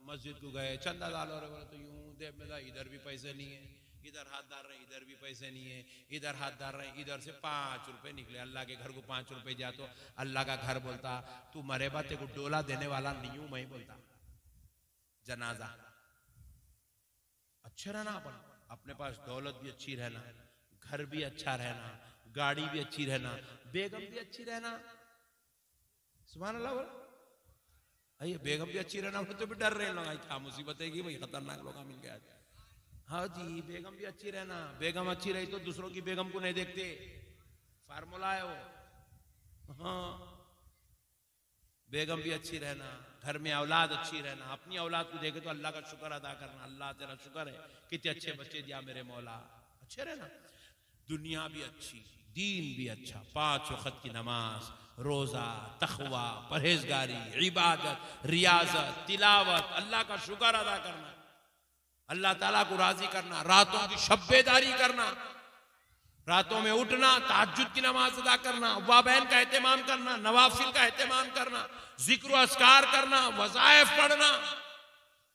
मस्जिद को गए चंदा डालो रे बोले तो यूं देव में इधर भी पैसे नहीं है, इधर हाथ डाल रहे इधर भी पैसे नहीं है, इधर हाथ डाल रहे इधर से 5 रुपए निकले। अल्लाह के घर को 5 रुपए दिया तो अल्लाह का घर बोलता तू मरे बा तेरे को डोला देने वाला नहीं हूं मैं, बोलता जनाजा। अच्छा रहना, अपन अपने पास दौलत भी अच्छी रहना, घर भी अच्छा रहना, गाड़ी भी अच्छी रहना, बेगम भी अच्छी रहना। सुभान अल्लाह बोल। अरे बेगम भी अच्छी रहना तो भी डर रहे लोग, क्या मुसीबत है कि भाई खतरनाक लोग मिल गया। हाँ जी बेगम भी अच्छी रहना, बेगम अच्छी रही तो दूसरों की बेगम को नहीं देखते, फार्मूला है वो। हाँ बेगम भी अच्छी रहना, घर में औलाद अच्छी रहना, अपनी औलाद को देखे तो अल्लाह का शुक्र अदा करना, अल्लाह तेरा शुक्र है कितने अच्छे बच्चे दिया मेरे मौला। अच्छे रहना, दुनिया भी अच्छी, दीन भी अच्छा, 5 वक्त की नमाज, रोजा, तखवा, परहेजगारी, इबादत, रियाजत, तिलावत, अल्लाह का शुक्र अदा करना, अल्लाह ताला को राजी करना, रातों की शब्बेदारी करना, रातों में उठना, तहज्जुद की नमाज अदा करना, अव्वाबैन का एहतमाम करना, नवाफिल का एहतमाम करना, जिक्र अस्कार करना, वज़ाइफ पढ़ना,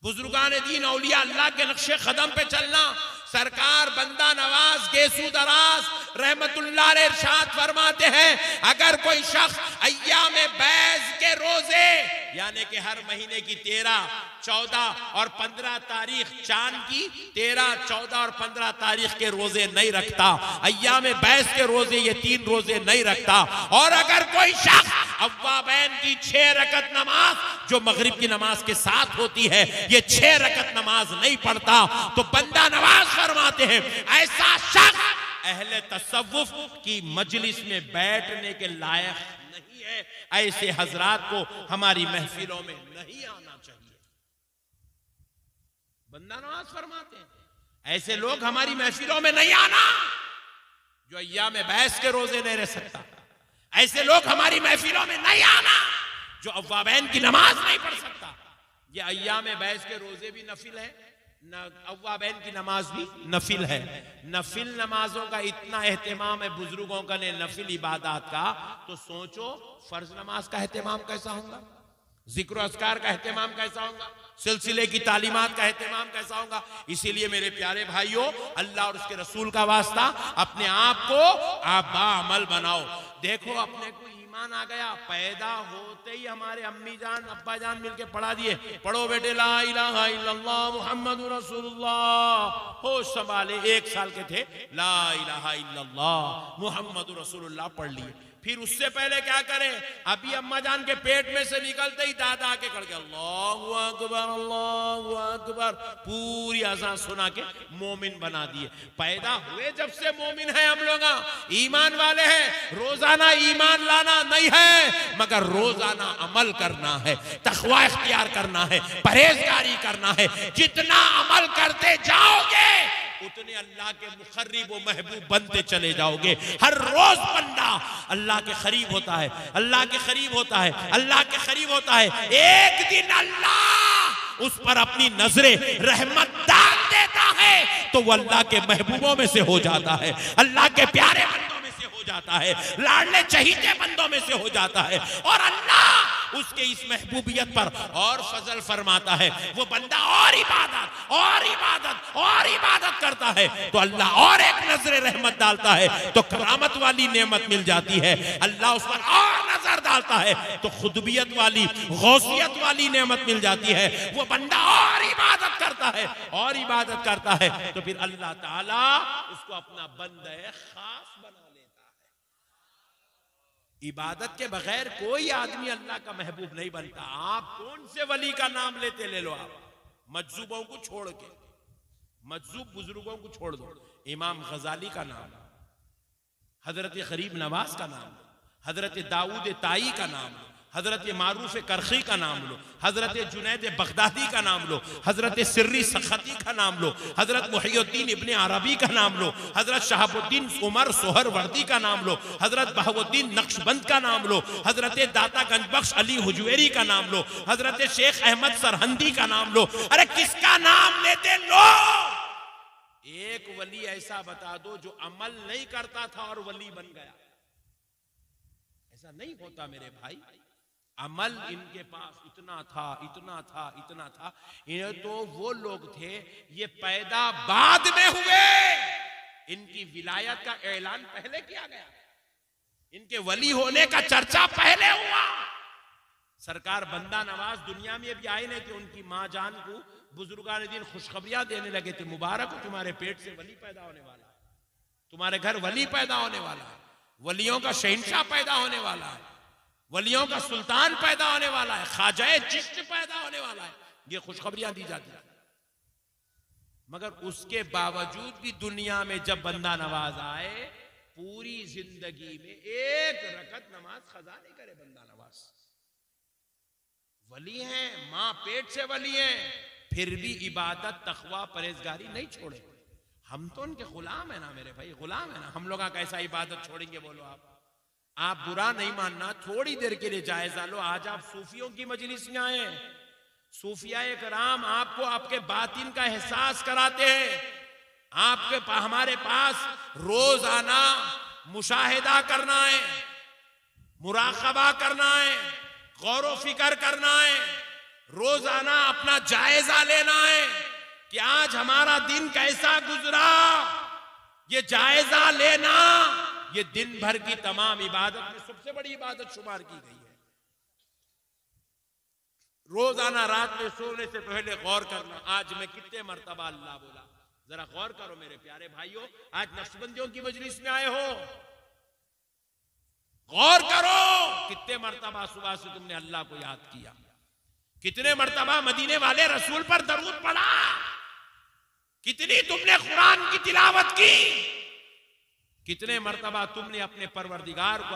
बुजुर्गान दीन औलिया अल्लाह के नक्शे कदम पे चलना। सरकार बंदा नवाज गेसू दराज रहमतुल्लाह अलैह इरशाद फरमाते हैं, अगर कोई शख्स अय्याम बैज़ के रोजे यानी कि हर महीने की 13, 14 और 15 तारीख, चांद की 13, 14 और 15 तारीख के रोजे नहीं रखता, अय्याम बैज़ के रोजे ये 3 रोजे नहीं रखता, और अगर कोई शख्स अव्वाबैन की 6 रकत नमाज जो मगरिब की नमाज के साथ होती है ये 6 रकत नमाज नहीं पढ़ता, तो बंदा नवाज फरमाते हैं ऐसा शख्स अहले तसव्वुफ की मजलिस में बैठने के लायक नहीं है। ऐसे हजरात को हमारी महफिलों में नहीं आना चाहिए। बंदा नवाज फरमाते हैं ऐसे लोग हमारी महफिलों में नहीं आना। जो अय्याम बैस के रोजे नहीं रह सकता, ऐसे लोग हमारी महफिलों में नहीं आना। जो अव्वाबैन की नमाज नहीं पढ़ सकता, ये अय्याम बैस के रोजे भी नफिल है, अव्वाबैन की नमाज भी नफिल है। नफिल नमाजों का इतना एहतमाम है बुजुर्गों का ने नफिल इबादत का, तो सोचो फर्ज नमाज का एहतमाम कैसा होगा, जिक्र अस्कार का एहतमाम कैसा होगा, सिलसिले की तालीमात का एहतमाम कैसा होगा। इसीलिए मेरे प्यारे भाइयों, अल्लाह और उसके रसूल का वास्ता अपने आप को आप बाअमल बनाओ। देखो अपने को ईमान आ गया, पैदा होते ही हमारे अम्मी जान अब्बा जान मिलके पढ़ा दिए, पढ़ो बेटे ला इलाहा इल्लल्लाह मुहम्मदुर रसूलुल्लाह। होश संभाले 1 साल के थे, ला इलाहा इल्लल्लाह मुहम्मदुर रसूलुल्लाह पढ़ लिए। फिर उससे पहले क्या करें, अभी अम्मा जान के पेट में से निकलते ही दादा आके खड़ गया, अल्लाहु अकबर अल्लाहु अकबर, पूरी अज़ान सुना के मोमिन बना दिए। पैदा हुए जब से मोमिन है हम लोग, ईमान वाले हैं। रोजाना ईमान लाना नहीं है, मगर रोजाना अमल करना है, तक़वा इख्तियार करना है, परहेजगारी करना है। जितना अमल करते जाओगे उतने अल्लाह के मुक़र्रिब व महबूब बनते चले जाओगे। हर रोज बंदा अल्लाह के करीब होता है, अल्लाह के करीब होता है, अल्लाह के करीब होता है। एक दिन अल्लाह उस पर अपनी नजरे रहमत डाल देता है। है तो वो अल्लाह के महबूबों में से हो जाता है, अल्लाह के प्यारे बंदों में से हो जाता है, लाडले चहीते बंदों में से हो जाता है। और अल्लाह उसके इस महबूबियत पर और फजल फरमाता है। वो बंदा और इबादत और इबादत और इबादत करता है तो अल्लाह और एक नजर रहमत डालता है तो करामत वाली नेमत मिल जाती है। अल्लाह उस पर और नजर डालता है तो खुदबियत वाली गौसियत वाली नेमत मिल जाती है। वो बंदा और इबादत करता है और इबादत करता है तो फिर अल्लाह ताला उसको अपना बंदा खास बना लेता है। इबादत के बगैर कोई आदमी अल्लाह का महबूब नहीं बनता। आप कौन से वली का नाम लेते ले लो, आप मजजूबों को छोड़ के, मजजूब बुजुर्गों को छोड़ दो। इमाम गजाली का नाम, हजरत गरीब नवाज का नाम, हजरत दाऊद ताई का नाम, हजरत मारूफ करखी का नाम लो, हजरत जुनैद बगदादी का नाम लो, हजरत सिर्री सखती का नाम लो, हजरत मुहियुद्दीन इब्ने अरबी का नाम लो, हजरत शहाबुद्दीन उमर सोहरवर्दी का नाम लो, हजरत बहाउद्दीन नक्शबंद का नाम लो, हजरत दाता गंजबख्श अली हुजवेरी का नाम लो, हजरत शेख अहमद सरहंदी का नाम लो। अरे किसका नाम लेते लो? एक वली ऐसा बता दो जो अमल नहीं करता था और वली बन गया। ऐसा नहीं होता मेरे भाई। अमल इनके पास इतना था, इतना था, इतना था। ये तो वो लोग थे, ये पैदा बाद में हुए। इनकी विलायत का ऐलान पहले किया गया, इनके वली होने का चर्चा पहले हुआ। सरकार बंदा नवाज दुनिया में अभी आए नहीं थे, उनकी माँ जान को बुजुर्गान दिन खुशखबरियां देने लगे थे, मुबारक हो तुम्हारे पेट से वली पैदा होने वाला है, तुम्हारे घर वली पैदा होने वाला है, वलियों का शहंशाह पैदा होने वाला है, वलियों का सुल्तान पैदा होने वाला है, ख्वाजा चिश्त पैदा होने वाला है। ये खुशखबरियां दी जाती है। मगर उसके बावजूद भी दुनिया में जब बंदा नवाज आए, पूरी जिंदगी में एक रकत नमाज खजा नहीं करे बंदा नवाज। वली हैं, मां पेट से वली हैं, फिर भी इबादत तकवा परहेजगारी नहीं छोड़े। हम तो उनके गुलाम है ना मेरे भाई, गुलाम है ना। हम लोग कैसा इबादत छोड़ेंगे बोलो आप बुरा नहीं मानना, थोड़ी देर के लिए जायजा लो। आज आप सूफियों की मजलिस में आए, सूफिया कराम आपको आपके बातिन का एहसास कराते हैं। हमारे पास रोजाना मुशाहिदा करना है, मुराकबा करना है, गौर फिक्र करना है, रोजाना अपना जायजा लेना है कि आज हमारा दिन कैसा गुजरा। ये जायजा लेना ये दिन भर की तमाम इबादत में सबसे बड़ी इबादत शुमार की गई है। रोजाना रात में सोने से पहले गौर करना, आज मैं कितने मर्तबा अल्लाह बोला। जरा गौर करो मेरे प्यारे भाइयों, आज नक्शबंदियों की मजलिस में आए हो, गौर करो कितने मर्तबा सुबह से तुमने अल्लाह को याद किया, कितने मर्तबा मदीने वाले रसूल पर दरूद पढ़ा, कितनी तुमने कुरान की तिलावत की, कितने मर्तबा तुमने अपने परवरदिगार को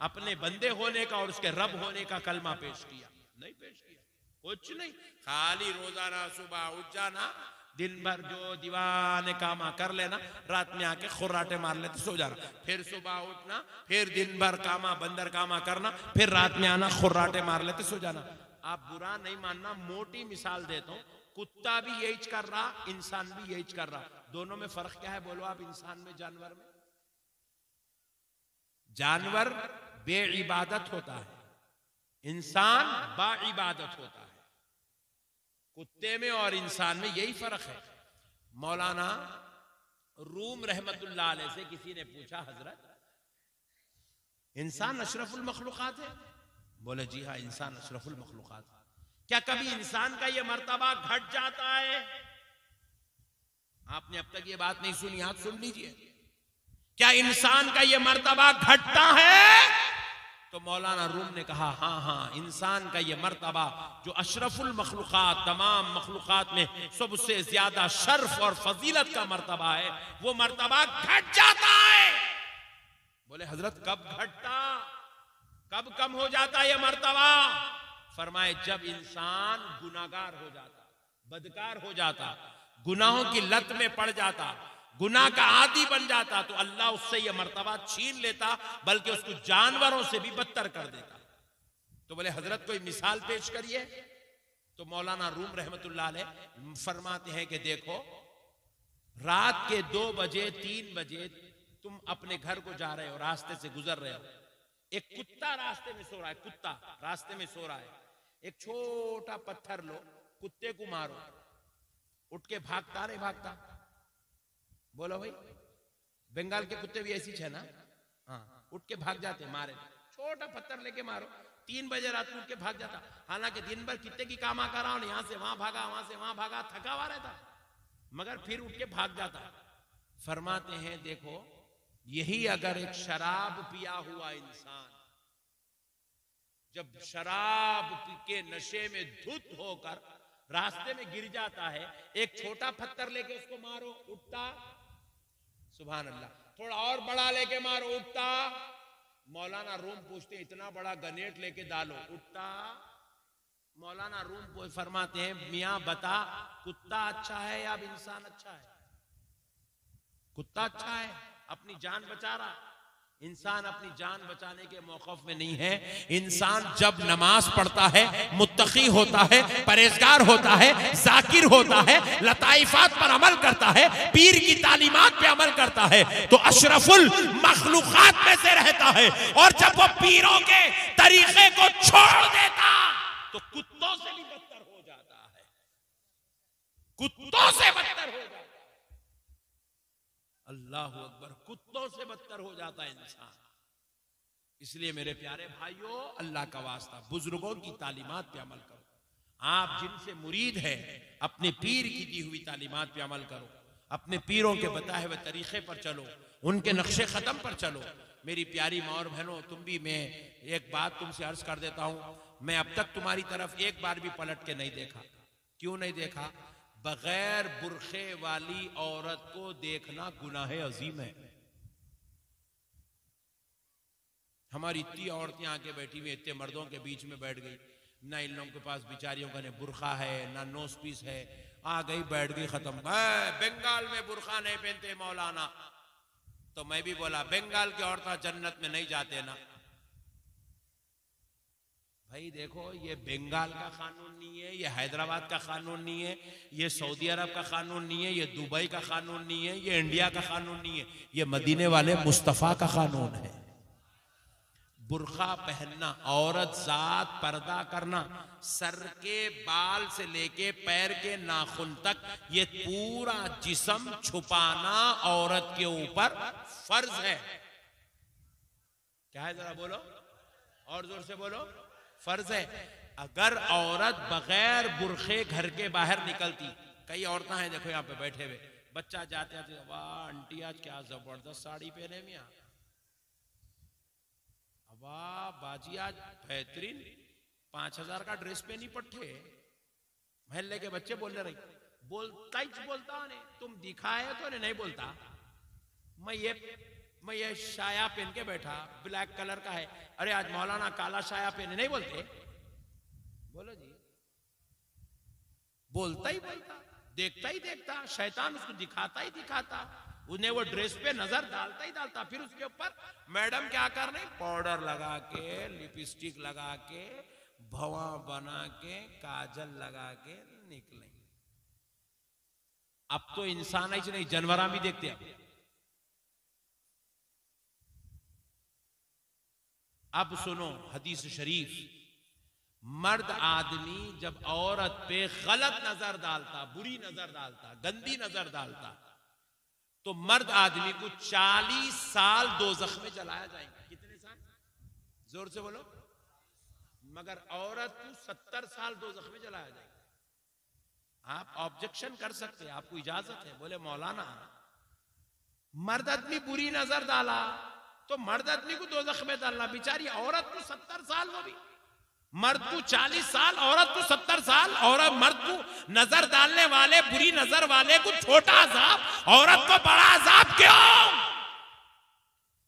अपने बंदे होने का और उसके रब होने का कलमा पेश किया। नहीं पेश किया, कुछ नहीं, खाली रोजाना सुबह उठ जाना, दिन भर जो दीवाने कामा कर लेना, रात में आके खुर्राटे मार लेते सो जाना, फिर सुबह उठना, फिर दिन भर कामा बंदर कामा करना, फिर रात में आना खुर्राटे मार लेते सो जाना। आप बुरा नहीं मानना, मोटी मिसाल देता हूं, कुत्ता भी यही कर रहा, इंसान भी यही कर रहा। दोनों में फर्क क्या है बोलो आप? इंसान में जानवर में, जानवर बेइबादत होता है, इंसान बाइबादत होता है। कुत्ते में और इंसान में यही फर्क है। मौलाना रूम रहमतुल्लाह अलैह से किसी ने पूछा, हजरत इंसान अशरफुल मखलूकात है? बोले जी हाँ, इंसान अशरफुल मखलूकात है। क्या कभी इंसान का ये मर्तबा घट जाता है? आपने अब तक ये बात नहीं सुनी, आप सुन लीजिए। क्या इंसान का ये मर्तबा घटता है? तो मौलाना रूम ने कहा हाँ हाँ, इंसान का ये मर्तबा जो अशरफुल मखलूकात, तमाम मखलूकात में सबसे ज्यादा शर्फ और फजीलत का मर्तबा है, वो मर्तबा घट जाता है। बोले हजरत कब घटता, कब कम हो जाता ये मर्तबा? फरमाए जब इंसान गुनाहगार हो जाता, बदकार हो जाता, गुनाहों की लत में पड़ जाता, गुनाह का आदी बन जाता, तो अल्लाह उससे यह मर्तबा छीन लेता, बल्कि उसको जानवरों से भी बदतर कर देता। तो बोले हजरत कोई मिसाल पेश करिए। तो मौलाना रूम रहमतुल्लाह अलैह फरमाते हैं कि देखो, रात के 2 बजे 3 बजे तुम अपने घर को जा रहे हो, रास्ते से गुजर रहे हो, एक कुत्ता रास्ते में सो रहा है, कुत्ता रास्ते में सो रहा है, एक छोटा पत्थर लो, कुत्ते को मारो, उठ के भागता नहीं भागता? बोलो भाई, बंगाल के कुत्ते भी ऐसी है ना? हाँ, उठ के भाग जाते, मारे छोटा पत्थर लेके मारो, 3 बजे रात में उठ के भाग जाता। हालांकि दिन भर कितने की कामा कर रहा हूं, यहां से वहां भागा, वहां से वहां भागा, थका हुआ रहता, मगर फिर उठ के भाग जाता। फरमाते हैं देखो, यही अगर एक शराब पिया हुआ इंसान जब शराब के नशे में धुत होकर रास्ते में गिर जाता है, एक छोटा पत्थर लेके उसको मारो, उठता, सुभान अल्लाह, थोड़ा और बड़ा लेके मारो, उठता, मौलाना रूम पूछते इतना बड़ा गनेट लेके डालो, उठता। मौलाना रूम फरमाते हैं मियां बता, कुत्ता अच्छा है या इंसान अच्छा है? कुत्ता अच्छा है, अपनी जान बचा रहा, इंसान अपनी जान बचाने के मौकफ में नहीं है। इंसान जब नमाज पढ़ता है, मुत्तकी होता है, परहेजगार होता है, जाकिर होता है, लताइफात पर अमल करता है, पीर की तालीमात पे अमल करता है, तो अशरफुल मखलूकात में से रहता है। और जब वो पीरों के तरीके को छोड़ देता तो कुत्तों से भी बदतर हो जाता है, कुत्तों से बदतर हो जाता है। अल्लाह अकबर, कुत्तों से बदतर हो जाता है इंसान। इसलिए मेरे प्यारे भाइयों, अल्लाह का वास्ता बुजुर्गों की तालीमात पे अमल करो। आप जिनसे मुरीद है, अपने पीर की दी हुई तालीमात पे अमल करो, अपने पीरों के बताए हुए तरीके पर चलो, उनके नक्शे कदम पर चलो। मेरी प्यारी माँ और बहनों, तुम भी, मैं एक बात तुमसे अर्ज कर देता हूं, मैं अब तक तुम्हारी तरफ एक बार भी पलट के नहीं देखा। क्यों नहीं देखा? बगैर बुरखे वाली औरत को देखना गुनाह अजीम है। हमारी इतनी औरतें आके बैठी हुई, इतने मर्दों के बीच में बैठ गई, ना इन लोगों के पास बिचारियों का न बुरखा है ना नोस पीस है, आ गई बैठ गई, खत्म। बंगाल में बुरखा नहीं पहनते मौलाना, तो मैं भी बोला बंगाल की औरतें जन्नत में नहीं जाते ना। भाई देखो, ये बंगाल का कानून नहीं है, ये हैदराबाद का कानून नहीं है, ये सऊदी अरब का कानून नहीं है, ये दुबई का कानून नहीं है, ये इंडिया का कानून नहीं है, ये मदीने वाले मुस्तफा का कानून है। बुर्खा पहनना, औरत जात पर्दा करना, सर के बाल से लेके पैर के नाखून तक ये पूरा जिस्म छुपाना औरत के ऊपर फर्ज है। क्या है, जरा बोलो, और जोर से बोलो, फर्ज है। अगर औरत बगैर बुरखे घर के बाहर निकलती, कई औरतें हैं देखो यहाँ पे बैठे हुए, बच्चा जाते जाते, वाह आंटी आज क्या जबरदस्त साड़ी पहने मियां, वाह बाजी आज बेहतरीन 5000 का ड्रेस पहनी पट्टे। महल्ले के बच्चे बोलने रही, बोलता ही बोलता नहीं, तुम दिखाए तो नहीं बोलता। मैं ये शाया पहन के बैठा, ब्लैक कलर का है, अरे आज मौलाना काला शाया पहने, नहीं बोलते? बोलो जी, बोलता ही बोलता, देखता ही देखता, शैतान उसको दिखाता ही दिखाता, उन्हें वो ड्रेस पे नजर डालता ही डालता। फिर उसके ऊपर मैडम क्या कर रही, पाउडर लगा के, लिपस्टिक लगा के, भवा बना के, काजल लगा के निकले। अब तो इंसान ही नहीं, जानवर भी देखते हैं। अब सुनो हदीस शरीफ, मर्द आदमी जब औरत पे गलत नजर डालता, बुरी नजर डालता, गंदी नजर डालता, तो मर्द आदमी को 40 साल दोज़ख में जलाया जाएगा। कितने साल? जोर से बोलो। मगर औरत को 70 साल दोज़ख में जलाया जाएगा। आप ऑब्जेक्शन कर सकते हैं, आपको इजाजत है। बोले मौलाना, मर्द आदमी बुरी नजर डाला तो मर्द आदमी को दोज़ख में डालना, बेचारी औरत को 70 साल, वो भी मर्द को 40 साल, औरत को 70 साल। और मर्द को नजर डालने वाले, बुरी नजर वाले को छोटा अजाब, औरत को बड़ा अजाब क्यों?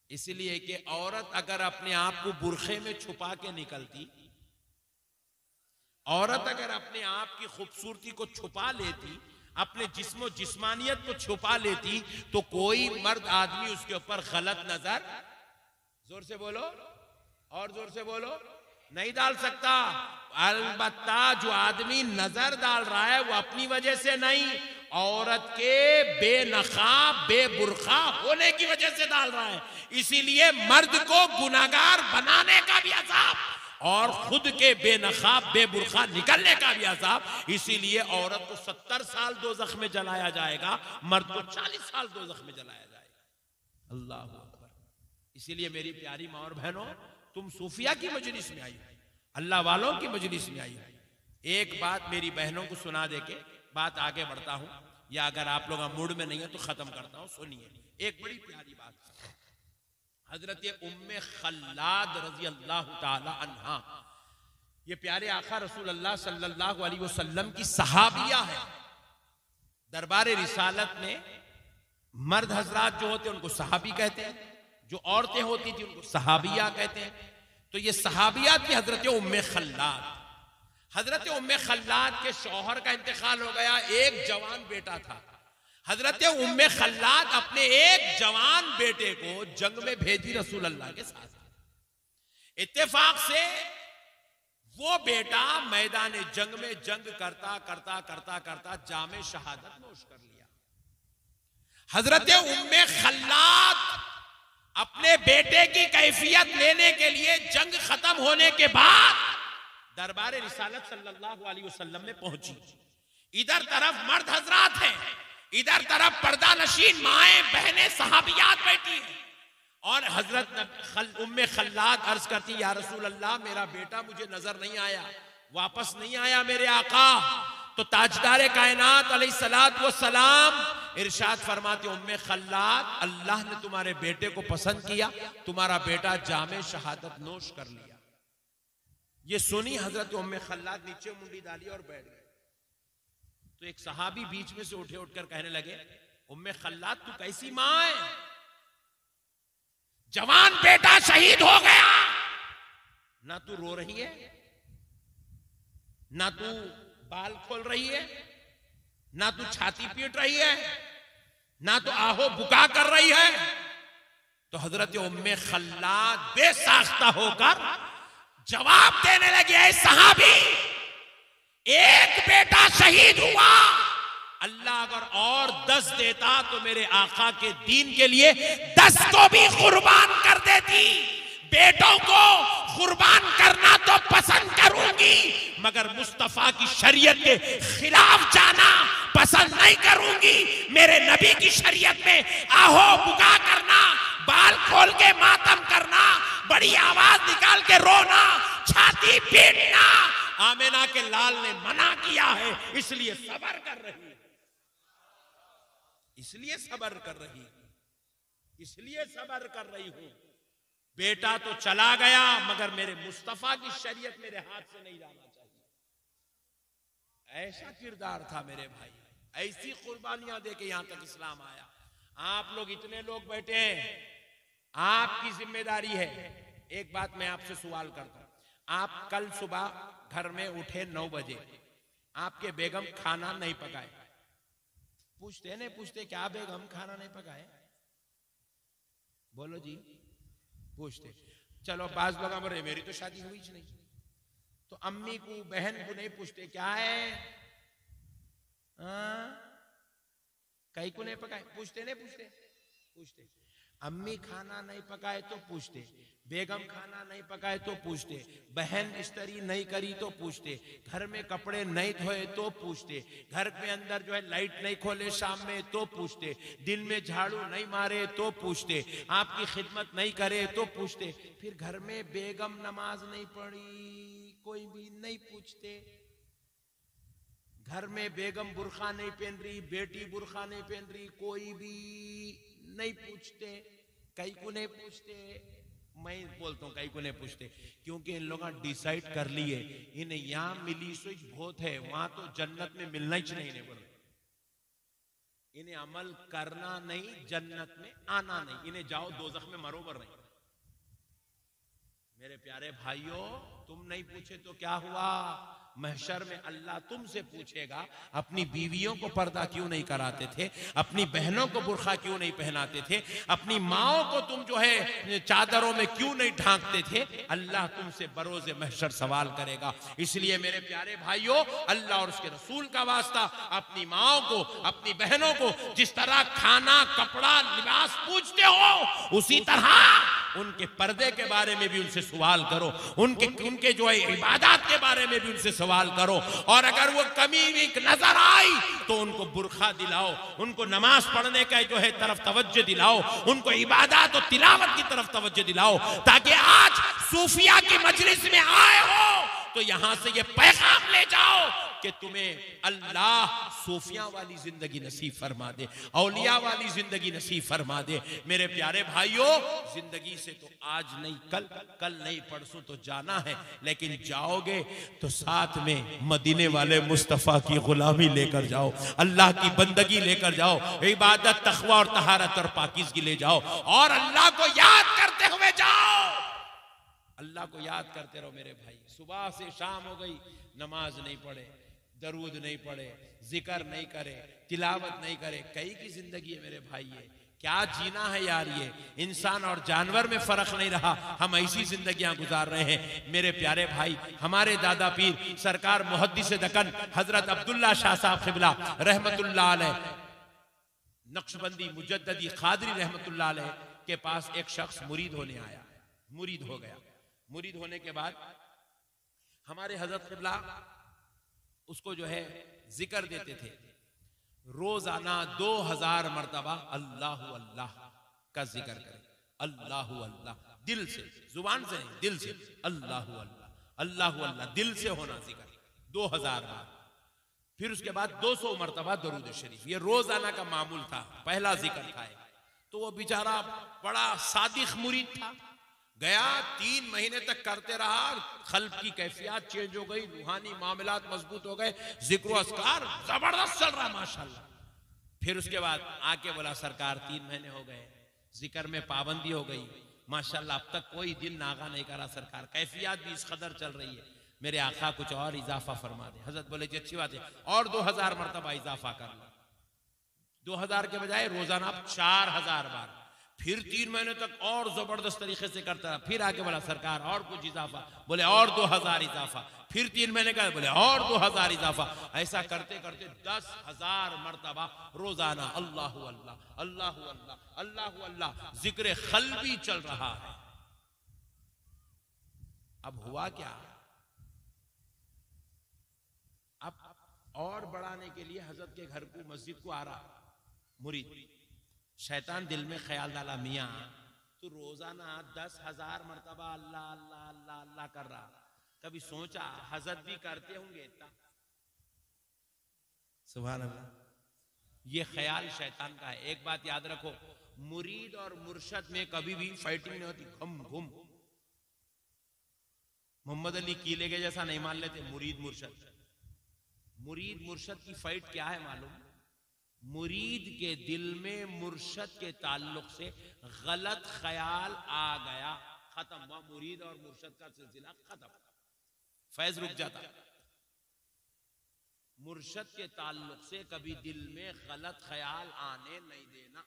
इसलिए कि औरत अगर अपने आप को बुरखे में छुपा के निकलती, औरत अगर अपने आप की खूबसूरती को छुपा लेती, अपने जिस्मो जिस्मानियत को छुपा लेती, तो कोई मर्द आदमी उसके ऊपर गलत नजर, जोर से बोलो और जोर से बोलो, नहीं डाल सकता। अलबत्ता जो आदमी नजर डाल रहा है वो अपनी वजह से नहीं, औरत के बेनकाब बेबुरखा होने की वजह से डाल रहा है। इसीलिए मर्द को गुनाहगार बनाने का भी अज़ाब और खुद के बेनकाब बेबुरखा निकलने का भी अज़ाब। इसीलिए औरत को 70 साल दोज़ख में जलाया जाएगा, मर्द को 40 साल दोज़ख में जलाया जाएगा। अल्लाह अकबर। इसीलिए मेरी प्यारी माँ और बहनों, तुम सूफिया की मजलिस में आई, अल्लाह वालों की मजलिस में आई। एक बात मेरी बहनों को सुना दे के बात आगे बढ़ता हूं, या अगर आप लोग मूड में नहीं है तो खत्म करता हूं। सुनिए एक बड़ी प्यारी बात। हजरत उम्मे खल्लाद रजी अल्लाह ताला अन्हा, ये प्यारे आका रसूल अल्लाह सल्लल्लाहु अलैहि वसल्लम की सहाबिया है। दरबार रिसालत में मर्द हजरात जो होते हैं उनको सहाबी कहते हैं, जो औरतें होती थी उनको सहाबिया कहते हैं। तो ये सहाबिया थी हजरत उम्मे खल्लाद। हजरत उम्मे खल्लाद के शौहर का इंतकाल हो गया, एक जवान बेटा था। हजरत उम्मे खल्लाद अपने एक जवान बेटे को जंग में भेजी रसूल अल्लाह के साथ। इत्तेफाक से वो बेटा मैदान जंग में जंग करता करता करता करता जामे शहादत नोश कर लिया। हजरत उम्मे खल्लाद अपने बेटे की कैफियत लेने के लिए जंग खत्म होने के बाद दरबार रिसालत सल्लल्लाहु अलैहि वसल्लम में पहुंची। इधर तरफ मर्द हजरात हैं, इधर तरफ पर्दा नशीन माएं बहनें सहाबियात बैठी हैं। और हजरत उम्मे खल्लाद अर्ज करती, या रसूल अल्लाह मेरा बेटा मुझे नजर नहीं आया, वापस नहीं आया मेरे आका। तो ताजदार कायनात अलैहिस्सलात व सलाम इरशाद फरमाते, उम्मे खल्लाद अल्लाह ने तुम्हारे बेटे को पसंद किया, तुम्हारा बेटा जामे शहादत नोश कर लिया। ये सुनी हजरत उम्मे खल्लाद नीचे मुंडी डाली और बैठ गए। तो एक सहाबी बीच में से उठे उठकर कहने लगे, उम्मे खल्लाद तू कैसी मां है? जवान बेटा शहीद हो गया, ना तू रो रही है, ना तू बाल खोल रही है, ना तू छाती पीट रही है, ना तो आहो बुका कर रही है। तो हजरत उम्मे खल्लाद बेसाख्ता होकर जवाब देने लगे, ऐ सहाबी, एक बेटा शहीद हुआ, अल्लाह अगर और 10 देता तो मेरे आका के दीन के लिए 10 को भी कुर्बान कर देती। बेटों को कुर्बान करना तो पसंद करूंगी, मगर मुस्तफा की शरीयत के खिलाफ जाना पसंद नहीं करूंगी। मेरे नबी की शरीयत में आहो बुका करना, बाल खोल के मातम करना, बड़ी आवाज निकाल के रोना, छाती पीटना आमिना के लाल ने मना किया है। इसलिए सब्र कर रही है, इसलिए सब्र कर रही है, इसलिए सब्र कर रही हूं। बेटा तो चला गया, मगर मेरे मुस्तफा की शरीयत मेरे हाथ से नहीं जाना चाहिए। ऐसा किरदार था मेरे भाई, ऐसी कुर्बानियां देके यहां तक इस्लाम आया। आप लोग इतने लोग बैठे हैं, आपकी जिम्मेदारी है। एक बात मैं आपसे सवाल करता हूं, आप कल सुबह घर में उठे 9 बजे, आपके बेगम खाना नहीं पकाए, पूछते नहीं पूछते क्या बेगम खाना नहीं पकाए? बोलो जी, पूछते। चलो बाज लोग बोले मेरी तो शादी हुई ही नहीं, तो अम्मी को बहन को नहीं पूछते क्या है, कई को नहीं पकाए? पूछते नहीं पूछते? पूछते। अम्मी खाना नहीं पकाए तो पूछते, बेगम खाना नहीं पकाए तो पूछते, बहन इस्त्री नहीं करी तो पूछते, घर में कपड़े नहीं धोए तो पूछते, घर के अंदर जो है लाइट नहीं खोले शाम में तो पूछते, दिन में झाड़ू नहीं मारे तो पूछते, आपकी खिदमत नहीं करे तो पूछते। फिर घर में बेगम नमाज नहीं पढ़ी, कोई भी नहीं पूछते। घर में बेगम बुर्खा नहीं पहन रही, बेटी बुर्खा नहीं पहन रही, कोई भी नहीं पूछते। कई को नहीं पूछते, मैं बोलता हूं कई को नहीं पूछते, क्योंकि इन लोगों ने डिसाइड कर लिए इन्हें यहां मिली स्विच बहुत है, वहां तो जन्नत में मिलना ही नहीं। बोले इन्हें अमल करना नहीं, जन्नत में आना नहीं, इन्हें जाओ दोजख में मरोबर नहीं। मेरे प्यारे भाइयों, तुम नहीं पूछे तो क्या हुआ, महशर में अल्लाह तुमसे पूछेगा अपनी बीवियों को पर्दा क्यों नहीं कराते थे, अपनी बहनों को बुर्खा क्यों नहीं पहनाते थे, अपनी माओं को तुम जो है चादरों में क्यों नहीं ढांकते थे। अल्लाह तुमसे बरोज़े महशर सवाल करेगा। इसलिए मेरे प्यारे भाइयों, अल्लाह और उसके रसूल का वास्ता, अपनी माओं को, अपनी बहनों को जिस तरह खाना, कपड़ा, लिबास पूछते हो, उसी तरह उनके पर्दे के बारे में भी उनसे सवाल करो, उनके जो है इबादत के बारे में भी उनसे सवाल करो। और अगर वो कमी नजर आई तो उनको बुर्खा दिलाओ, उनको नमाज पढ़ने का जो है तरफ तवज्जो दिलाओ, उनको इबादत और तिलावत की तरफ तवज्जो दिलाओ, ताकि आज सूफिया की मजलिस में आए हो तो यहां से ये पैगाम ले जाओ कि तुम्हें अल्लाह सूफिया वाली जिंदगी नसीब फरमा दे, औलिया वाली जिंदगी नसीब फरमा दे। मेरे प्यारे भाइयों, जिंदगी से तो आज नहीं कल नहीं परसों तो जाना है, लेकिन जाओगे तो साथ में मदीने वाले मुस्तफा की गुलामी लेकर जाओ, अल्लाह की बंदगी लेकर जाओ, इबादत, तकवा और तहारत और पाकीज़गी ले जाओ, और अल्लाह को याद करते हुए जाओ। अल्लाह को याद करते रहो मेरे भाई। सुबह से शाम हो गई, नमाज नहीं पढ़े, दरूद नहीं पढ़े, जिक्र नहीं करे, तिलावत नहीं करे, कई की जिंदगी है मेरे भाई। ये क्या जीना है यार, ये इंसान और जानवर में फर्क नहीं रहा, हम ऐसी जिंदगियां गुजार रहे हैं। मेरे प्यारे भाई, हमारे दादा पीर सरकार मुहद्दिस दक्कन हजरत अब्दुल्ला शाह साहब क़िबला रहमतुल्लाह अलैह, नक्शबंदी मुजद्ददी खादरी रहमतुल्लाह अलैह के पास एक शख्स मुरीद होने आया, मुरीद हो गया। मुरीद होने के बाद हमारे हजरत क़िबला उसको जो है जिक्र देते थे, रोजाना 2000 मर्तबा अल्लाह अल्लाह का जिक्र करें, अल्लाह अल्लाह, दिल से, जुबान से नहीं, दिल से, अल्लाह अल्लाह अल्लाह अल्लाह, दिल से होना जिक्र 2000 बार। फिर उसके बाद 200 मर्तबा दरूद शरीफ, ये रोजाना का मामूल था, पहला जिक्र था। तो वो बेचारा बड़ा सादिक मुरीद था, गया 3 महीने तक करते रहा, खल्ब की कैफियत चेंज हो गई, रूहानी मामलात मजबूत हो गए, जिक्र अस्कार जबरदस्त चल रहा माशाल्लाह। फिर उसके बाद आके बोला सरकार 3 महीने हो गए, जिक्र में पाबंदी हो गई माशाल्लाह, अब तक कोई दिल नागा नहीं करा सरकार, कैफियत भी इस कदर चल रही है, मेरे आका कुछ और इजाफा फरमा दे। हजरत बोले जी अच्छी बात है, और 2000 मरतबा इजाफा कर लो, 2000 के बजाय रोजाना आप 4000 बार। फिर 3 महीने तक और जबरदस्त तरीके से करता रहा। फिर आके बोला सरकार और कुछ इजाफा, बोले और 2000 इजाफा। फिर 3 महीने का बोले और 2000 इजाफा। ऐसा करते करते 10,000 मरतबा रोजाना अल्लाह अल्लाह अल्लाह अल्लाह अल्लाह अल्लाह जिक्र क़ल्बी चल रहा है। अब हुआ क्या, अब और बढ़ाने के लिए हजरत के घर को, मस्जिद को आ रहा मुरीद, शैतान दिल में ख्याल डाला, मियाँ तो रोजाना 10,000 मरतबा अल्लाह अल्लाह अल्लाह अल्लाह कर रहा, कभी सोचा हजरत भी करते होंगे इतना? सुभान अल्लाह, ये ख्याल शैतान का है। एक बात याद रखो, मुरीद और मुर्शद में कभी भी फाइटिंग नहीं होती, घम घुम। मोहम्मद अली कीले के जैसा नहीं मान लेते मुरीद मुर्शद। मुरीद मुर्शद की फाइट क्या है मालूम? मुरीद के दिल में मुर्शद के ताल्लुक से गलत ख्याल आ गया, खत्म हुआ मुरीद और मुर्शद का सिलसिला, खत्म, फैज रुक जाता। मुर्शद के ताल्लुक से कभी दिल में गलत ख्याल आने नहीं देना,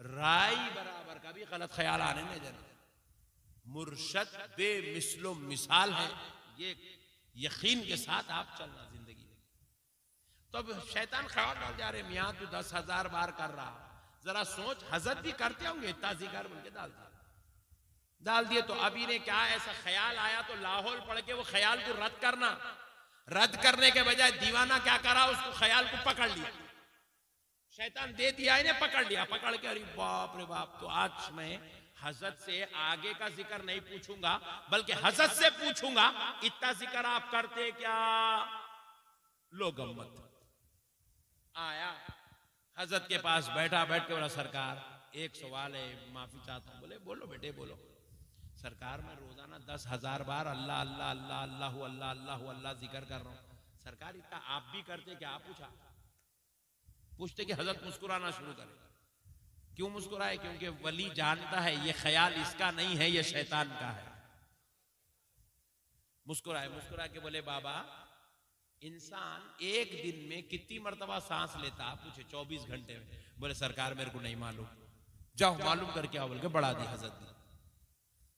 राय बराबर का भी गलत ख्याल आने नहीं देना। मुर्शद बेमिसलो मिसाल है, ये यकीन के साथ आप चलना जिंदगी में। तो अब शैतान ख्याल डाल जा रहे, मियाँ तू 10,000 बार कर रहा, जरा सोच हजरत भी करते होंगे इतना जिक्र, बोल के डाल दिए। तो अभी ने क्या ऐसा ख्याल आया तो लाहौल पढ़ के वो ख्याल को रद्द करना, रद्द करने के बजाय दीवाना क्या करा, उसको ख्याल को पकड़ लिया, शैतान दे दिया, इन्हें पकड़ लिया, पकड़ के अरे बाप रे बाप, तो आज मैं हजरत से आगे का जिक्र नहीं पूछूंगा, बल्कि हजरत से पूछूंगा इतना जिक्र आप करते क्या? लो गम्मत। आया हजरत के पास बैठा, बैठ के बोला सरकार एक सवाल है, माफी चाहता हूं। बोले बोलो बेटे बोलो। सरकार मैं रोजाना 10,000 बार अल्लाह अल्लाह अल्लाह अल्लाह अल्लाह अल्लाह अल्लाह जिक्र कर रहा हूं। सरकार इतना आप भी करते क्या? पूछा, पूछते कि हजरत मुस्कुराना शुरू करे। क्यों मुस्कुराए? क्योंकि वली जानता है ये ख्याल इसका नहीं है, ये शैतान का है। मुस्कुराए, मुस्कुरा के बोले बाबा इंसान एक दिन में कितनी मर्तबा सांस लेता? पूछे 24 घंटे में। बोले सरकार मेरे को नहीं मालूम। जाओ मालूम करके आओ, बोल के बढ़ा दी हजरत ने।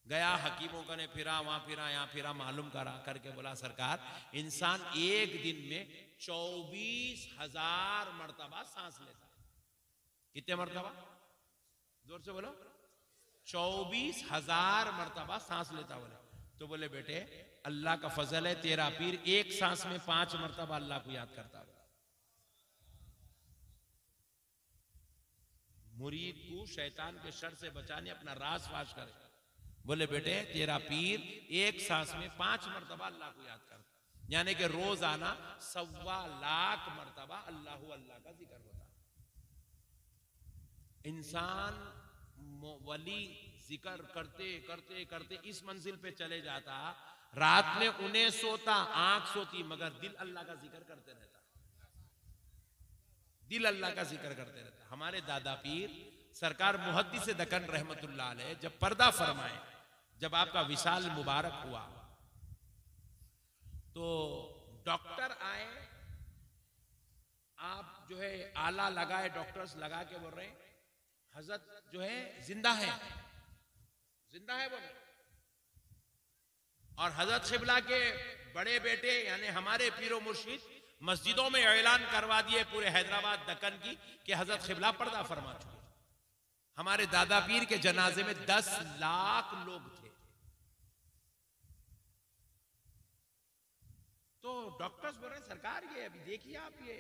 गया हकीमों का ने फिरा, वहां फिरा, यहाँ फिरा, मालूम करा करके बोला सरकार इंसान एक दिन में 24,000 मर्तबा सांस लेता है। कितने मर्तबा? जोर से बोलो। 24,000 मर्तबा सांस लेता। बोले तो बोले बेटे अल्लाह का फजल है, तेरा पीर एक सांस में 5 मर्तबा अल्लाह को याद करता है। मुरीद को शैतान के शर से बचाने अपना राज फाश करे। बोले बेटे तेरा पीर एक सांस में 5 मर्तबा अल्लाह को याद करता, यानी कि रोजाना 1.25 लाख मर्तबा अल्लाह अल्लाह का जिक्र होता। इंसान वली जिक्र करते करते करते इस मंजिल पे चले जाता, रात में उन्हें सोता, आंख सोती, मगर दिल अल्लाह का जिक्र करते रहता। दिल अल्लाह का जिक्र करते रहता। हमारे दादा पीर सरकार मुहद्दिस दक्कन रहमतुल्लाह अलैह जब पर्दा फरमाए, जब आपका विशाल मुबारक हुआ तो डॉक्टर आए, आप जो है आला लगाए, डॉक्टर्स लगा के बोल रहे हैं हजरत जो है जिंदा है, जिंदा है बोले। और हजरत शिबला के बड़े बेटे यानी हमारे पीरो मुर्शिद मस्जिदों में ऐलान करवा दिए पूरे हैदराबाद दक्कन की कि हजरत शिबला पर्दा फरमा चुके। हमारे दादा पीर के जनाजे में 10 लाख लोग थे। तो डॉक्टर्स बोल रहे सरकार ये अभी देखिए आप, ये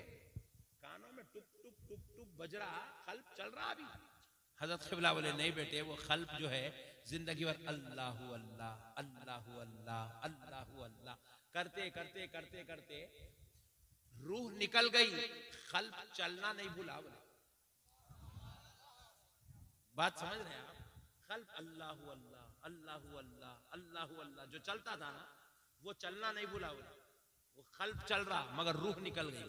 कानों में टुक टुक टुक टुक बज रहा, खल्प चल रहा अभी। हजरत शिबला बोले नहीं बेटे वो खल्प जो है जिंदगी भर अल्लाह अल्लाह अल्लाह अल्लाह अल्लाह अल्लाह करते करते करते करते रूह निकल गई, खल्प चलना नहीं भूला। बोले बात समझ रहे हैं आप? खल्प अल्लाह अल्लाह अल्लाह अल्लाह अल्लाह अल्लाह जो चलता था ना वो चलना नहीं भूला। वो खल्प चल रहा मगर रूह निकल गई।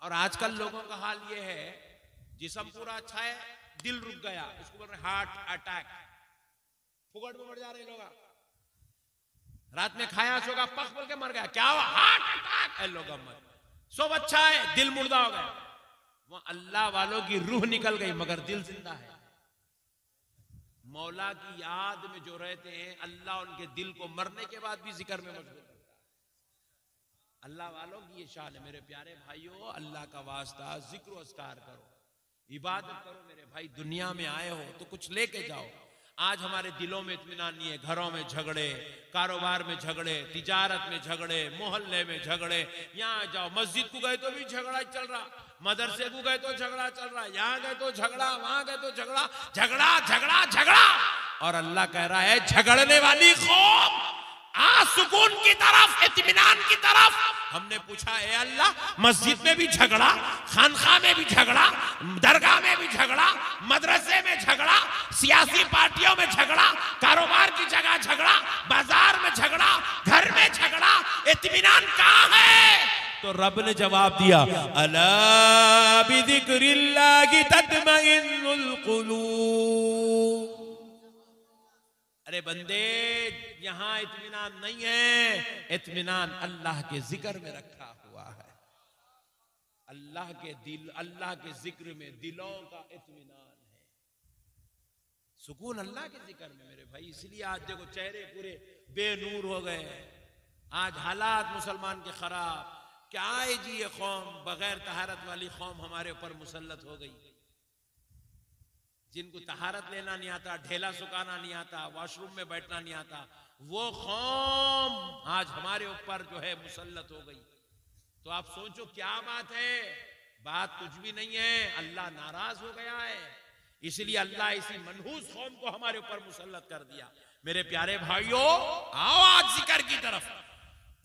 और आजकल लोगों का हाल ये है, जिस्म पूरा अच्छा है, दिल रुक गया, इसको बोल रहे हार्ट अटैक, फुगड़ में मर जा रहे लोग। रात में खाया सोगा पख बोल के मर गया, क्या हुआ? Heart attack. लोग मर, सब अच्छा है, दिल मुर्दा हो गया। वो अल्लाह वालों की रूह निकल गई मगर दिल जिंदा है। मौला की याद में जो रहते हैं अल्लाह उनके दिल को मरने के बाद भी जिक्र में मशगूल करता है। अल्लाह वालों की ये शान है। मेरे प्यारे भाइयों, अल्लाह का वास्ता जिक्र अस्कार करो, इबादत करो। मेरे भाई दुनिया में आए हो तो कुछ लेके जाओ। आज हमारे दिलों में इत्मीनान नहीं है, घरों में झगड़े, कारोबार में झगड़े, तिजारत में झगड़े, मोहल्ले में झगड़े। यहाँ जाओ, मस्जिद को गए तो भी झगड़ा चल रहा, मदरसे को गए तो झगड़ा चल रहा, यहाँ गए तो झगड़ा, वहां गए तो झगड़ा, झगड़ा झगड़ा झगड़ा। और अल्लाह कह रहा है झगड़ने वाली कौम आ सुकून की तरफ, इत्मीनान की तरफ। हमने पूछा ए अल्लाह मस्जिद में भी झगड़ा, खानखा में भी झगड़ा, दरगाह में भी झगड़ा, मदरसे में झगड़ा, सियासी पार्टियों में झगड़ा, कारोबार की जगह झगड़ा, बाजार में झगड़ा, घर में झगड़ा, इत्मीनान कहाँ है? तो रब ने जवाब दिया अला बिज़िक्रिल्लाहि तत्मइन्नुल कुलूब। अरे बंदे यहां इत्मीनान नहीं है, इत्मीनान अल्लाह के जिक्र में रखा हुआ है। अल्लाह के दिल, अल्लाह के जिक्र में दिलों का इत्मीनान है, सुकून अल्लाह के जिक्र में। मेरे भाई इसलिए आज देखो चेहरे पूरे बेनूर हो गए। आज हालात मुसलमान के खराब। क्या है जी ये कौम, बगैर तहारत वाली कौम हमारे ऊपर मुसल्लत हो गई। जिनको तहारत लेना नहीं आता, ढेला सुखाना नहीं आता, वॉशरूम में बैठना नहीं आता, वो कौम आज हमारे ऊपर जो है मुसल्लत हो गई। तो आप सोचो क्या बात है? बात कुछ भी नहीं है, अल्लाह नाराज हो गया है, इसलिए अल्लाह इसी मनहूस कौम को हमारे ऊपर मुसल्लत कर दिया। मेरे प्यारे भाइयों आओ आज जिक्र की तरफ।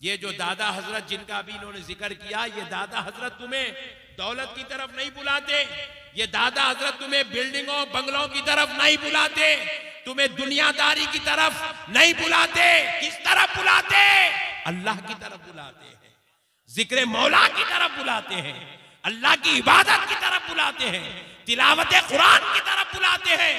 ये जो दादा हजरत जिनका अभी इन्होंने जिक्र किया, ये दादा हजरत तुम्हें दौलत की तरफ नहीं बुलाते, ये दादा हजरत तुम्हें बिल्डिंगों बंगलों की तरफ नहीं बुलाते, तुम्हें दुनियादारी की तरफ नहीं बुलाते। किस तरफ बुलाते? अल्लाह की तरफ बुलाते हैं, जिक्र मौला की तरफ बुलाते हैं, अल्लाह की इबादत की तरफ बुलाते हैं, तिलावत कुरान की तरफ बुलाते हैं।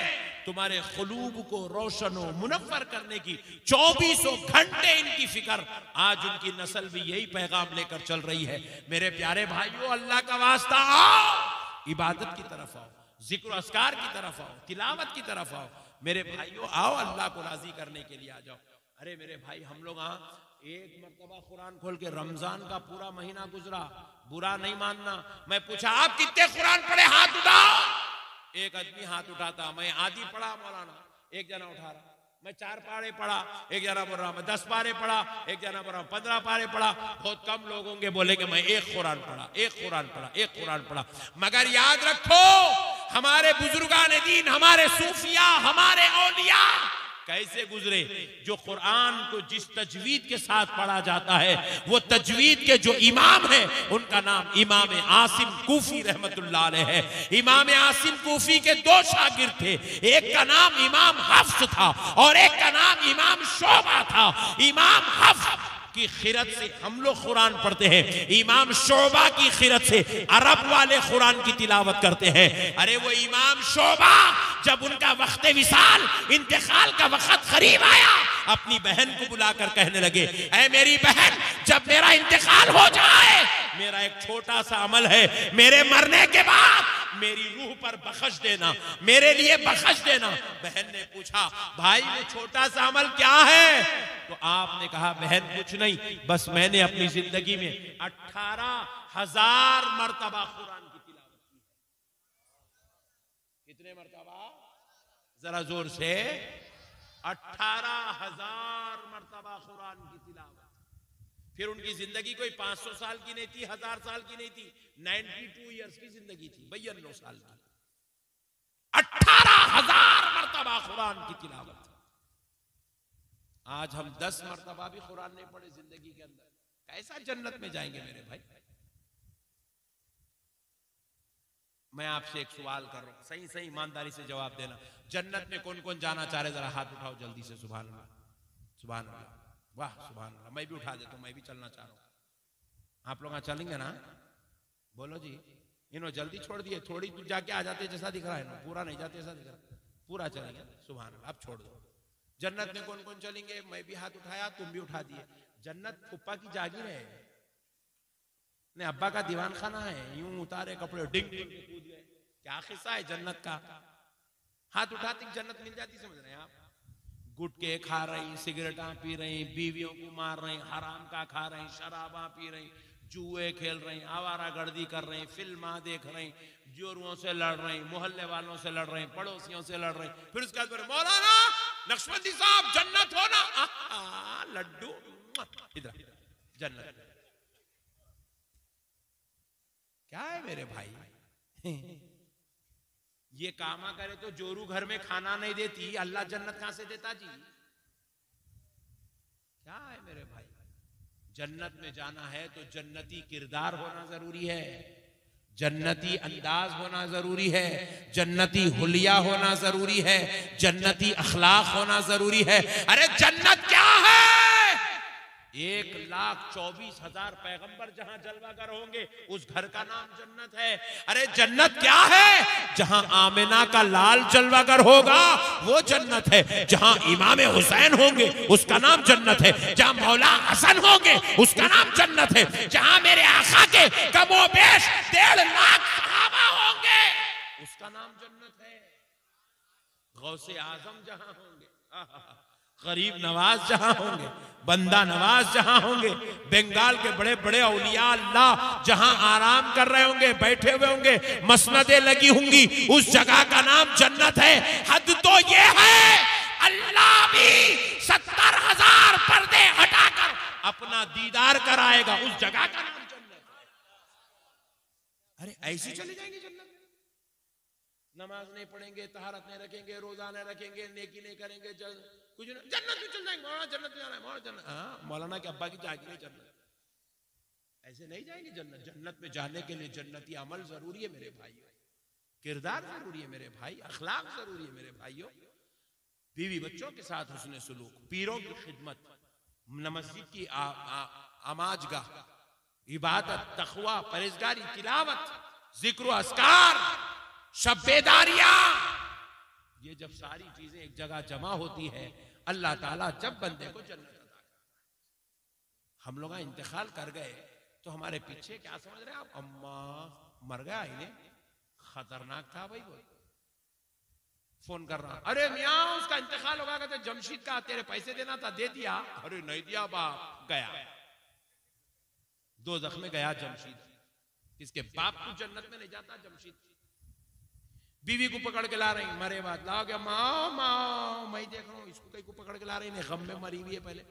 तुम्हारे खुलूब को रोशन व मुनव्वर करने की 24 घंटे इनकी फिक्र। आज उनकी नस्ल भी यही पैगाम लेकर चल रही है। मेरे प्यारे भाइयों, अल्लाह का वास्ता आओ, इबादत की तरफ आओ, जिक्र अस्कार की तरफ आओ, तिलावत की तरफ आओ। मेरे भाइयों आओ, अल्लाह को राजी करने के लिए आ जाओ। अरे मेरे भाई, हम लोग एक मर्तबा कुरान खोल के, रमजान का पूरा महीना गुजरा, बुरा नहीं मानना। मैं पूछा आप कितने कुरान पढ़े, हाथ उठाओ। एक आदमी हाथ उठाता, मैं आधी पढ़ा मौलाना, एक जना उठा रहा। मैं 4 पारे पढ़ा, एक जना बोल रहा मैं 10 पारे पढ़ा, एक जना बोल रहा 15 पारे पढ़ा। बहुत कम लोग होंगे बोले कि मैं एक कुरान पढ़ा, एक कुरान पढ़ा, एक कुरान पढ़ा। मगर याद रखो, हमारे बुजुर्गान दीन, हमारे सूफिया, हमारे औलिया कैसे गुजरे। जो कुरान को जिस तजवीद के साथ पढ़ा जाता है, वो तजवीद के जो इमाम है उनका नाम इमाम आसिम कूफी रहमतुल्लाह अलैह है। इमाम आसिम कूफी के 2 शागिर्द थे, एक का नाम इमाम हफ्स था और एक का नाम इमाम शोबा था। इमाम हफ्स की खिरत से हम लोग कुरान पढ़ते हैं, इमाम शोबा की खिरत से अरब वाले कुरान की तिलावत करते हैं। अरे वो इमाम शोबा जब उनका वक्त विसाल, इंतकाल का वक्त करीब आया, अपनी बहन को बुलाकर कहने लगे, ऐ मेरी बहन, जब मेरा इंतकाल हो जाए, मेरा एक छोटा सा अमल है, मेरे मरने के बाद मेरी रूह पर बख्श देना, मेरे लिए बख्श देना। बहन ने पूछा, भाई वो छोटा सा अमल क्या है? तो आपने कहा, बहन कुछ नहीं, बस मैंने अपनी जिंदगी में 18,000 मर्तबा कुरान की तिलावत की। कितने मर्तबा? जरा जोर से। 18,000 मर्तबा कुरान की तिलावत। फिर उनकी जिंदगी कोई 500 साल की नहीं थी, 1000 साल की नहीं थी, 92 ईयर्स की जिंदगी थी, 92 साल की। 18,000 मर्तबा कुरान की तिलावत। आज हम 10 मर्तबा भी कुरान नहीं पढ़े जिंदगी के अंदर, कैसा जन्नत में जाएंगे मेरे भाई? मैं आपसे एक सवाल कर रहा हूं, सही सही ईमानदारी से जवाब देना। जन्नत में कौन कौन जाना चाह रहे, जरा हाथ उठाओ जल्दी से। सुभान अल्लाह, सुभान अल्लाह, वाह सुभान अल्लाह। मैं भी उठा देता हूं, मैं भी चलना चाह रहा हूं। आप लोग चलेंगे ना? बोलो जी। इन्होंने जल्दी छोड़ दिए, थोड़ी दूर जाके आ जाते जैसा दिख रहा है, पूरा नहीं जाते जैसा दिख रहा है, पूरा चलेंगे। सुभान अल्लाह, अब छोड़ दो। जन्नत में कौन कौन चलेंगे? मैं भी हाथ उठाया, तुम भी उठा दिए। जन्नत फुप्पा की जागीर है, ने अब्बा का दीवान खाना है। यूं उतारे कपड़े, डिंग डिंग कूद गए। क्या किस्सा है जन्नत का? हाथ उठाते जन्नत मिल जाती, समझ रहे हैं आप? गुटके खा रही, सिगरेटा पी रही, बीवियों को मार रही, हराम का खा रही, शराबा पी रही, जुए खेल रही, आवारा गर्दी कर रही, फिल्मा देख रही, जोरुओं से लड़ रही, मोहल्ले वालों से लड़ रही, पड़ोसियों से लड़ रही। फिर उसके बाद मौलाना नक्शबंदी साहब जन्नत हो ना? लड्डू इधर जन्नत। क्या है मेरे भाई? ये कामा करे तो जोरू घर में खाना नहीं देती, अल्लाह जन्नत कहां से देता जी? क्या है मेरे भाई? जन्नत में जाना है तो जन्नती किरदार होना जरूरी है, जन्नती अंदाज होना जरूरी है, जन्नती हुलिया होना जरूरी है, जन्नती अखलाक होना जरूरी है। अरे जन्नत क्या है? 1,24,000 पैगंबर जहां जलवागर होंगे, उस घर का नाम जन्नत है। अरे जन्नत क्या है? जहां आमिना का लाल जलवागर होगा वो जन्नत है। जहां इमाम हुसैन होंगे उसका नाम जन्नत है। जहां मौला हसन होंगे उसका नाम जन्नत है। जहां मेरे आका के कमोबेश 1.5 लाख सहाबा होंगे उसका नाम जन्नत है। गौसे आजम जहां होंगे, गरीब नवाज जहां होंगे, बंदा नवाज जहां होंगे, बंगाल के बड़े बड़े औलिया अल्लाह जहां आराम कर रहे होंगे, बैठे हुए होंगे, मसनदें लगी होंगी, उस जगह का नाम जन्नत है। हद तो ये है, अल्लाह भी 70,000 पर्दे हटाकर अपना दीदार कराएगा, उस जगह का नाम जन्नत है। अरे ऐसी चले जाएंगे जन्नत? नमाज नहीं पढ़ेंगे, तहारत नहीं रखेंगे, रोजा नहीं रखेंगे, नेकी नहीं करेंगे, कुछ नहीं, जन्नत में चल जाएंगे। मौलाना जन्नत में जाना है, मौलाना जन्नत। हाँ, मौलाना के अब्बा की जागीर है जन्नत। ऐसे नहीं जाएंगे जन्नत। जन्नत में जाने के लिए जन्नती अमल जरूरी है मेरे भाइयों, किरदार जरूरी है मेरे भाई, अखलाक जरूरी है मेरे भाइयों। बीवी बच्चों के साथ हुस्न सुलूक, पीरों की खिदमत, मस्जिद की आमाजगाह, इबादत, तक़वा, परहेज़गारी, तिलावत, जिक्र अस्कार, शब बेदारियां, ये जब सारी चीजें एक जगह जमा होती है, अल्लाह ताला जब बंदे को जन्नत अता करता है। हम लोग इंतकाल कर गए तो हमारे पीछे क्या समझ रहे हैं आप? अम्मा मर गया, इन्हें खतरनाक था भाई। वो फोन कर रहा, अरे मियाँ उसका इंतकाल होगा, कहते जमशीद का तेरे पैसे देना था, दे दिया। अरे नहीं दिया बाप, गया दोज़ख में गया जमशीद। इसके बाप को जन्नत में नहीं जाता जमशीद। बीवी को पकड़ के ला रही, मरे बाद लाओ क्या? माँ माँ मैं देख रहा हूँ इसको कहीं को पकड़ के ला रही, गम में मरी हुई है। पहले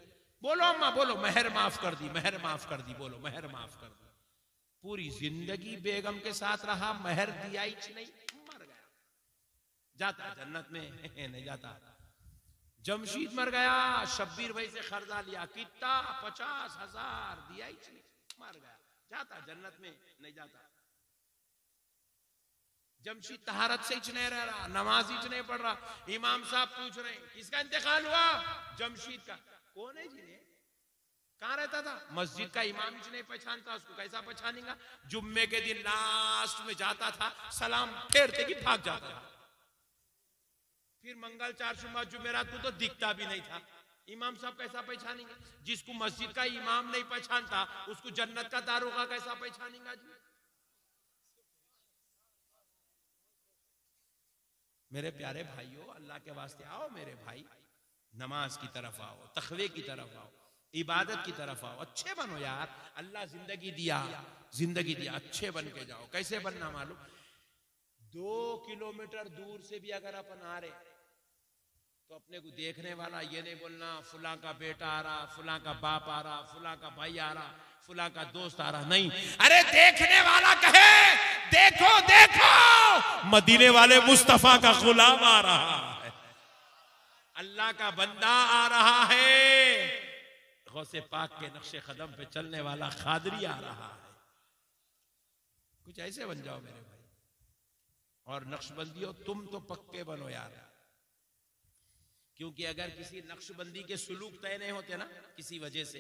बोलो अम्मा बोलो, महर माफ कर दी, महर माफ कर दी, बोलो महर माफ कर दी। पूरी जिंदगी बेगम के साथ रहा, महर दिया ही नहीं, मर गया। जाता जन्नत में नहीं जाता। जमशीद मर गया, शब्बीर भाई से खर्चा लिया, कितना 50,000 दिया ही नहीं, मर गया। जाता जन्नत में नहीं जाता। जमशीद तहारत से ही नहीं रह रहा, नमाज ही नहीं पढ़ रहा। इमाम साहब पूछ रहे किसका इंतकाल हुआ? जमशीद का। कौन है जी? कहां रहता था? मस्जिद का इमाम ही नहीं पहचानता, उसको कैसा पहचानेगा? जुम्मे के दिन लास्ट में जाता था, सलाम फेरते कि भाग जाता था। फिर मंगल, चारशुमा, जुमेरात को तो दिखता भी नहीं था। इमाम साहब कैसा पहचानेंगे? जिसको मस्जिद का इमाम नहीं पहचानता, उसको जन्नत का दारोगा कैसा पहचानेगा जी? मेरे प्यारे भाइयों, अल्लाह के वास्ते आओ मेरे भाई, नमाज की तरफ आओ, तकवे की तरफ आओ, इबादत की तरफ आओ, अच्छे बनो यार। अल्लाह जिंदगी दिया, अच्छे बन के जाओ। कैसे बनना मालूम? 2 किलोमीटर दूर से भी अगर अपन आ रहे तो अपने को देखने वाला ये नहीं बोलना फुला का बेटा आ रहा, फुला का बाप आ रहा, फुला का भाई आ रहा, फुला का दोस्त आ रहा, नहीं। अरे देखने वाला कहे देखो देखो, मदीने वाले मुस्तफा का गुलाम आ रहा है, अल्लाह का बंदा आ रहा है, गौसे पाक के नक्शे कदम पे चलने वाला खादरी आ रहा है। कुछ ऐसे बन जाओ मेरे भाई। और नक्शबंदियों तुम तो पक्के बनो यार, क्योंकि अगर किसी नक्शबंदी के सुलूक तय नहीं होते ना किसी वजह से,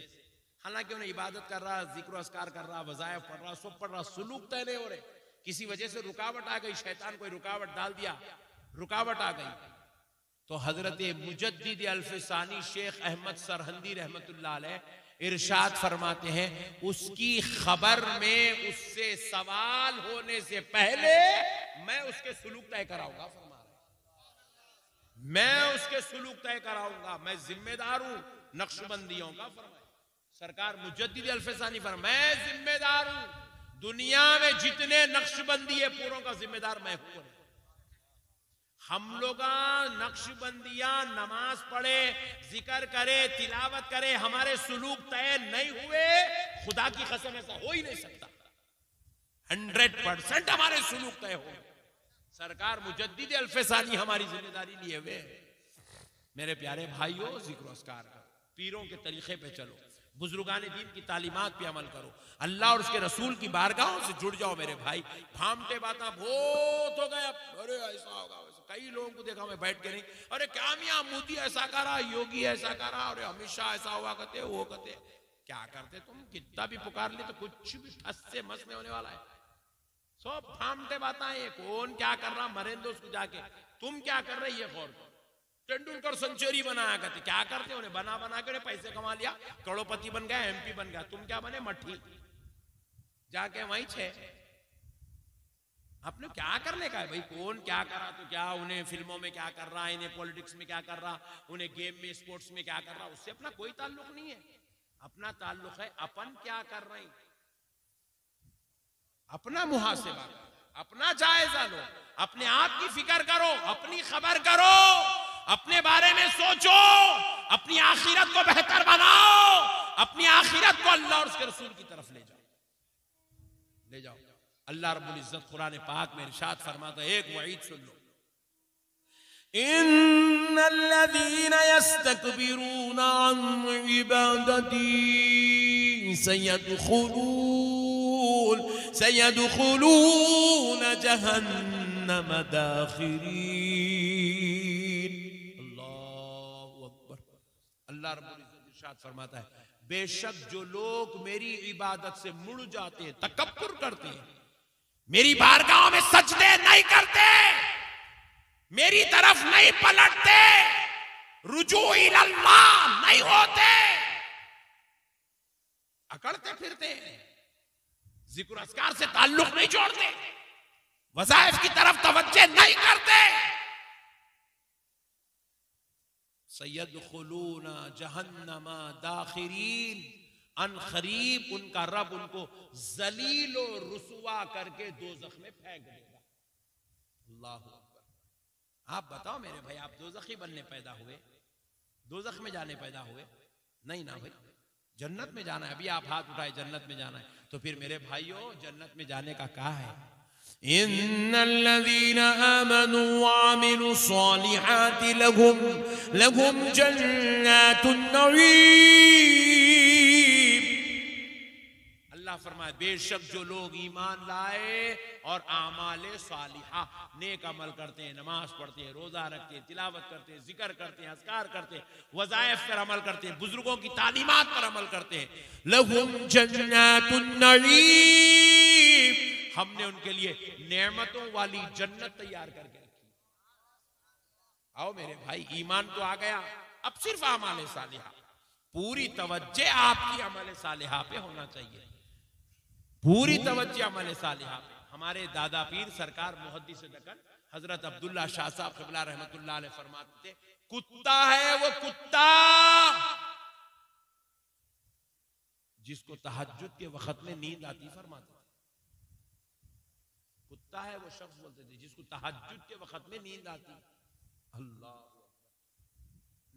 हालांकि उन्हें इबादत कर रहा, जिक्र अस्कार कर रहा, वज़ाइफ पढ़ रहा, सब पढ़ रहा, सुलूक तय नहीं हो रहे, किसी वजह से रुकावट आ गई, शैतान कोई रुकावट डाल दिया, रुकावट आ गई, तो हजरत मुजद्दिद अल्फसानी शेख अहमद सरहंदी रहमतुल्लाह अलैह इरशाद फरमाते हैं, उसकी खबर में उससे सवाल होने से पहले मैं उसके सुलूक तय कराऊंगा। मैं उसके सुलूक तय कराऊंगा, मैं जिम्मेदार हूं नक्शबंदियों का। फरमाए सरकार मुजद्दिद अल्फसानी फरमाए, मैं जिम्मेदार हूं, दुनिया में जितने नक्शबंदी है पूरों का जिम्मेदार मैं हूं। हम लोग नक्शबंदियां नमाज पढ़े, जिक्र करे, तिलावत करे, हमारे सुलूक तय नहीं हुए, खुदा की कसम ऐसा हो ही नहीं सकता। 100% हमारे सुलूक तय हो। सरकार मुजद्दिद अल्फसानी हमारी जिम्मेदारी लिए हुए। मेरे प्यारे भाइयों, जिक्र अस्कार करो, पीरों के तरीके पे चलो, बुजुर्गान दीन की तालीमात पे अमल करो, अल्लाह और उसके रसूल की बारगाहों से जुड़ जाओ मेरे भाई। भामटे बाता बहुत हो गए, अरे ऐसा होगा वैसा। कई लोगों को देखा मैं बैठ के नहीं, अरे क्या मियां मोदी ऐसा करा, योगी ऐसा करा, अरे हमेशा ऐसा हुआ करते, वो करते। क्या करते तुम? कितना भी पुकार ले तो कुछ भी ठस से मस नहीं होने वाला है। सब फामटे बताएं, कौन क्या कर रहा, मरेंदो उसको जाके, तुम क्या कर रही है? गौर, तेंदुलकर सेंचुरी बनाया करते, क्या करते? उन्हें बना बना के पैसे कमा लिया, करोड़पति बन गया, MP बन गया, तुम क्या बने? मट्ठी जाके वहीं छे। आपने क्या करने का है भाई? कौन क्या करा तो क्या, उन्हें फिल्मों में क्या कर रहा, इन्हें पॉलिटिक्स में क्या कर रहा, उन्हें गेम में स्पोर्ट्स में क्या कर रहा, उससे अपना कोई ताल्लुक नहीं है। अपना ताल्लुक है अपन क्या कर रहे हैं, अपना मुहासिबा करो, अपना जायजा लो, अपने आप की फिक्र करो, अपनी खबर करो, अपने बारे में सोचो, अपनी आखिरत को बेहतर बनाओ, अपनी आखिरत को अल्लाह और उसके रसूल की तरफ ले जाओ, ले जाओ। अल्लाह रब्बुल इज्जत कुरान पाक में इरशाद फरमाता है, एक वईद सुन लो, इन्नल्लज़ीना यस्तकबिरूना अन इबादती सयदखुलून जहन्नम दाखिरीन। अल्लाहु अकबर। अल्लाह रब्बुल इज्जत इरशाद फरमाता है, बेशक जो लोग मेरी इबादत से मुड़ जाते हैं, तकब्बुर करते हैं, मेरी बारगाहों में सजदे नहीं करते, मेरी तरफ नहीं पलटते, रुजू इल्लाह नहीं होते, अकड़ते फिरते, जिक्र अस्कार से ताल्लुक नहीं जोड़ते, वज़ाइफ की तरफ तवज्जो नहीं करते, सयदखुलूना जहन्नमा दाखिरीन, अनखरीब उनका रब उनको जलीलो रुसवा करके दोज़ख में फेंक देगा। अल्लाह अकबर। आप बताओ मेरे भाई, आप दोज़खी बनने पैदा हुए, दोज़ख में जाने पैदा हुए? नहीं ना भाई, जन्नत में जाना है। अभी आप हाथ उठाए जन्नत में जाना है, तो फिर मेरे भाइयों जन्नत में जाने का क्या है? इन्नल्लज़ीना आमनू व अमिलुस्सॉलिहाति लहुम जन्नातुन नईम। अल्लाह फरमाए बेशक जो लोग ईमान लाए और आमाले सालिहा, नेक अमल करते हैं, नमाज पढ़ते हैं, रोजा रखते हैं, तिलावत करते हैं, जिक्र करते हैं, अस्कार करते हैं, वज़ाइफ पर अमल करते हैं, बुजुर्गों की तालीमात पर अमल करते हैं, लहुम जन्नातुन नईम, हमने उनके लिए नेमतों वाली जन्नत तैयार करके रखी। आओ मेरे भाई, ईमान तो आ गया, अब सिर्फ आमाले सालिहा, पूरी तवज्जो आपकी अमल सालिहा पे होना चाहिए, पूरी तवज्जो अमल सालिहा पे। हमारे दादा पीर सरकार मुहद्दिस दक्कन हजरत अब्दुल्ला शाह साहब क़िबला रहमतुल्लाह अलैह फरमाते थे, कुत्ता है वो कुत्ता जिसको तहज्जुद के वक्त में नींद आती, फरमाते थे। कुत्ता है वो शख्स, बोलते थे, जिसको तहज्जुद के वक्त में नींद आती। अल्लाह,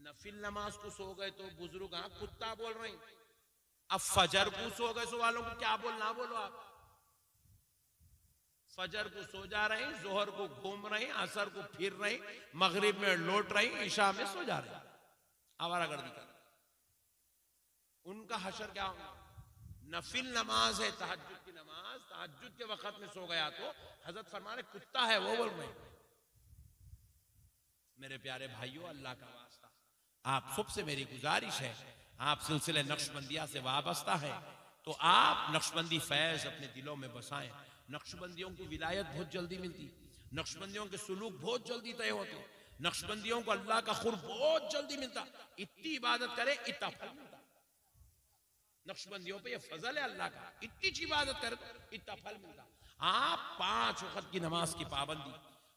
नफिल नमाज को सो गए तो बुजुर्ग हाँ कुत्ता बोल रहे हैं, अब फजर को सो गए सो वालों को क्या बोलना, बोलो आप। फजर को सो जा रहे हैं, जोहर को घूम रहे हैं, असर को फिर रहे हैं, मगरिब में लौट रहे हैं, इशा में सो जा रहे हैं, आवारागर्दी कर रहे हैं। उनका हशर क्या होगा? नफिल नमाज है, तहज्जुद की नमाज, तहज्जुद के वक्त में सो गया तो हजरत फरमा रहे कुत्ता है वो बोल रहे। मेरे प्यारे भाइयों, अल्लाह का वास्ता, आप सबसे मेरी गुजारिश है, आप सिलसिले नक्शबंदिया से वाबस्ता है तो आप नक्शबंदी फैज अपने दिलों में बसाएं। नक्शबंदियों को विलायत बहुत जल्दी मिलती, नक्शबंदियों के सुलूक बहुत जल्दी तय होते, नक्शबंदियों को अल्लाह का खुर्ब बहुत जल्दी मिलता। इतनी इबादत करे इतना फल मिलता। नक्शबंदियों पे ये फजल है अल्लाह का, इतनी इबादत करे तो इतना फल मिलता। आप 5 वक्त की नमाज की पाबंदी,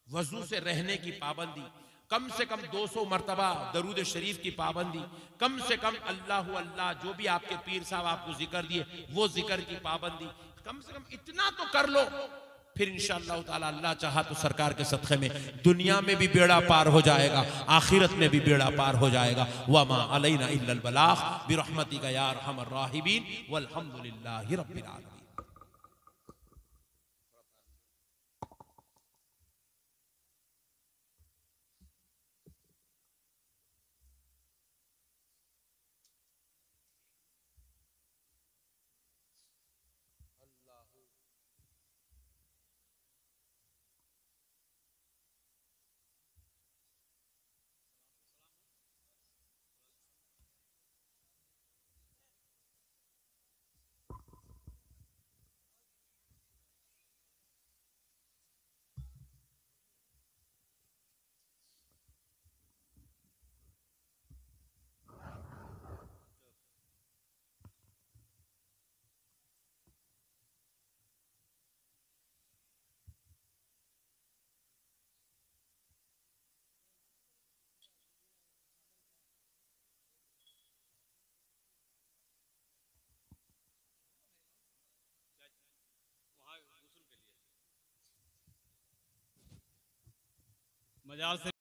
वजू से रहने की पाबंदी, कम से कम 200 मरतबा दरूद शरीफ की पाबंदी, कम से कम अल्लाह अल्लाह जो भी आपके पीर साहब आपको जिक्र दिए वो जिक्र की पाबंदी, कम से कम इतना तो कर लो, फिर इंशाअल्लाह ताला अल्लाह चाहा तो सरकार के सदक़े में दुनिया में भी बेड़ा पार हो जाएगा, आखिरत में भी बेड़ा पार हो जाएगा। वमा अलैना इल्लल बलाग बिरहमतिका या अरहमर राहिमीन वल्हम्दुलिल्लाहि रब्बिल आलमीन। मजाल से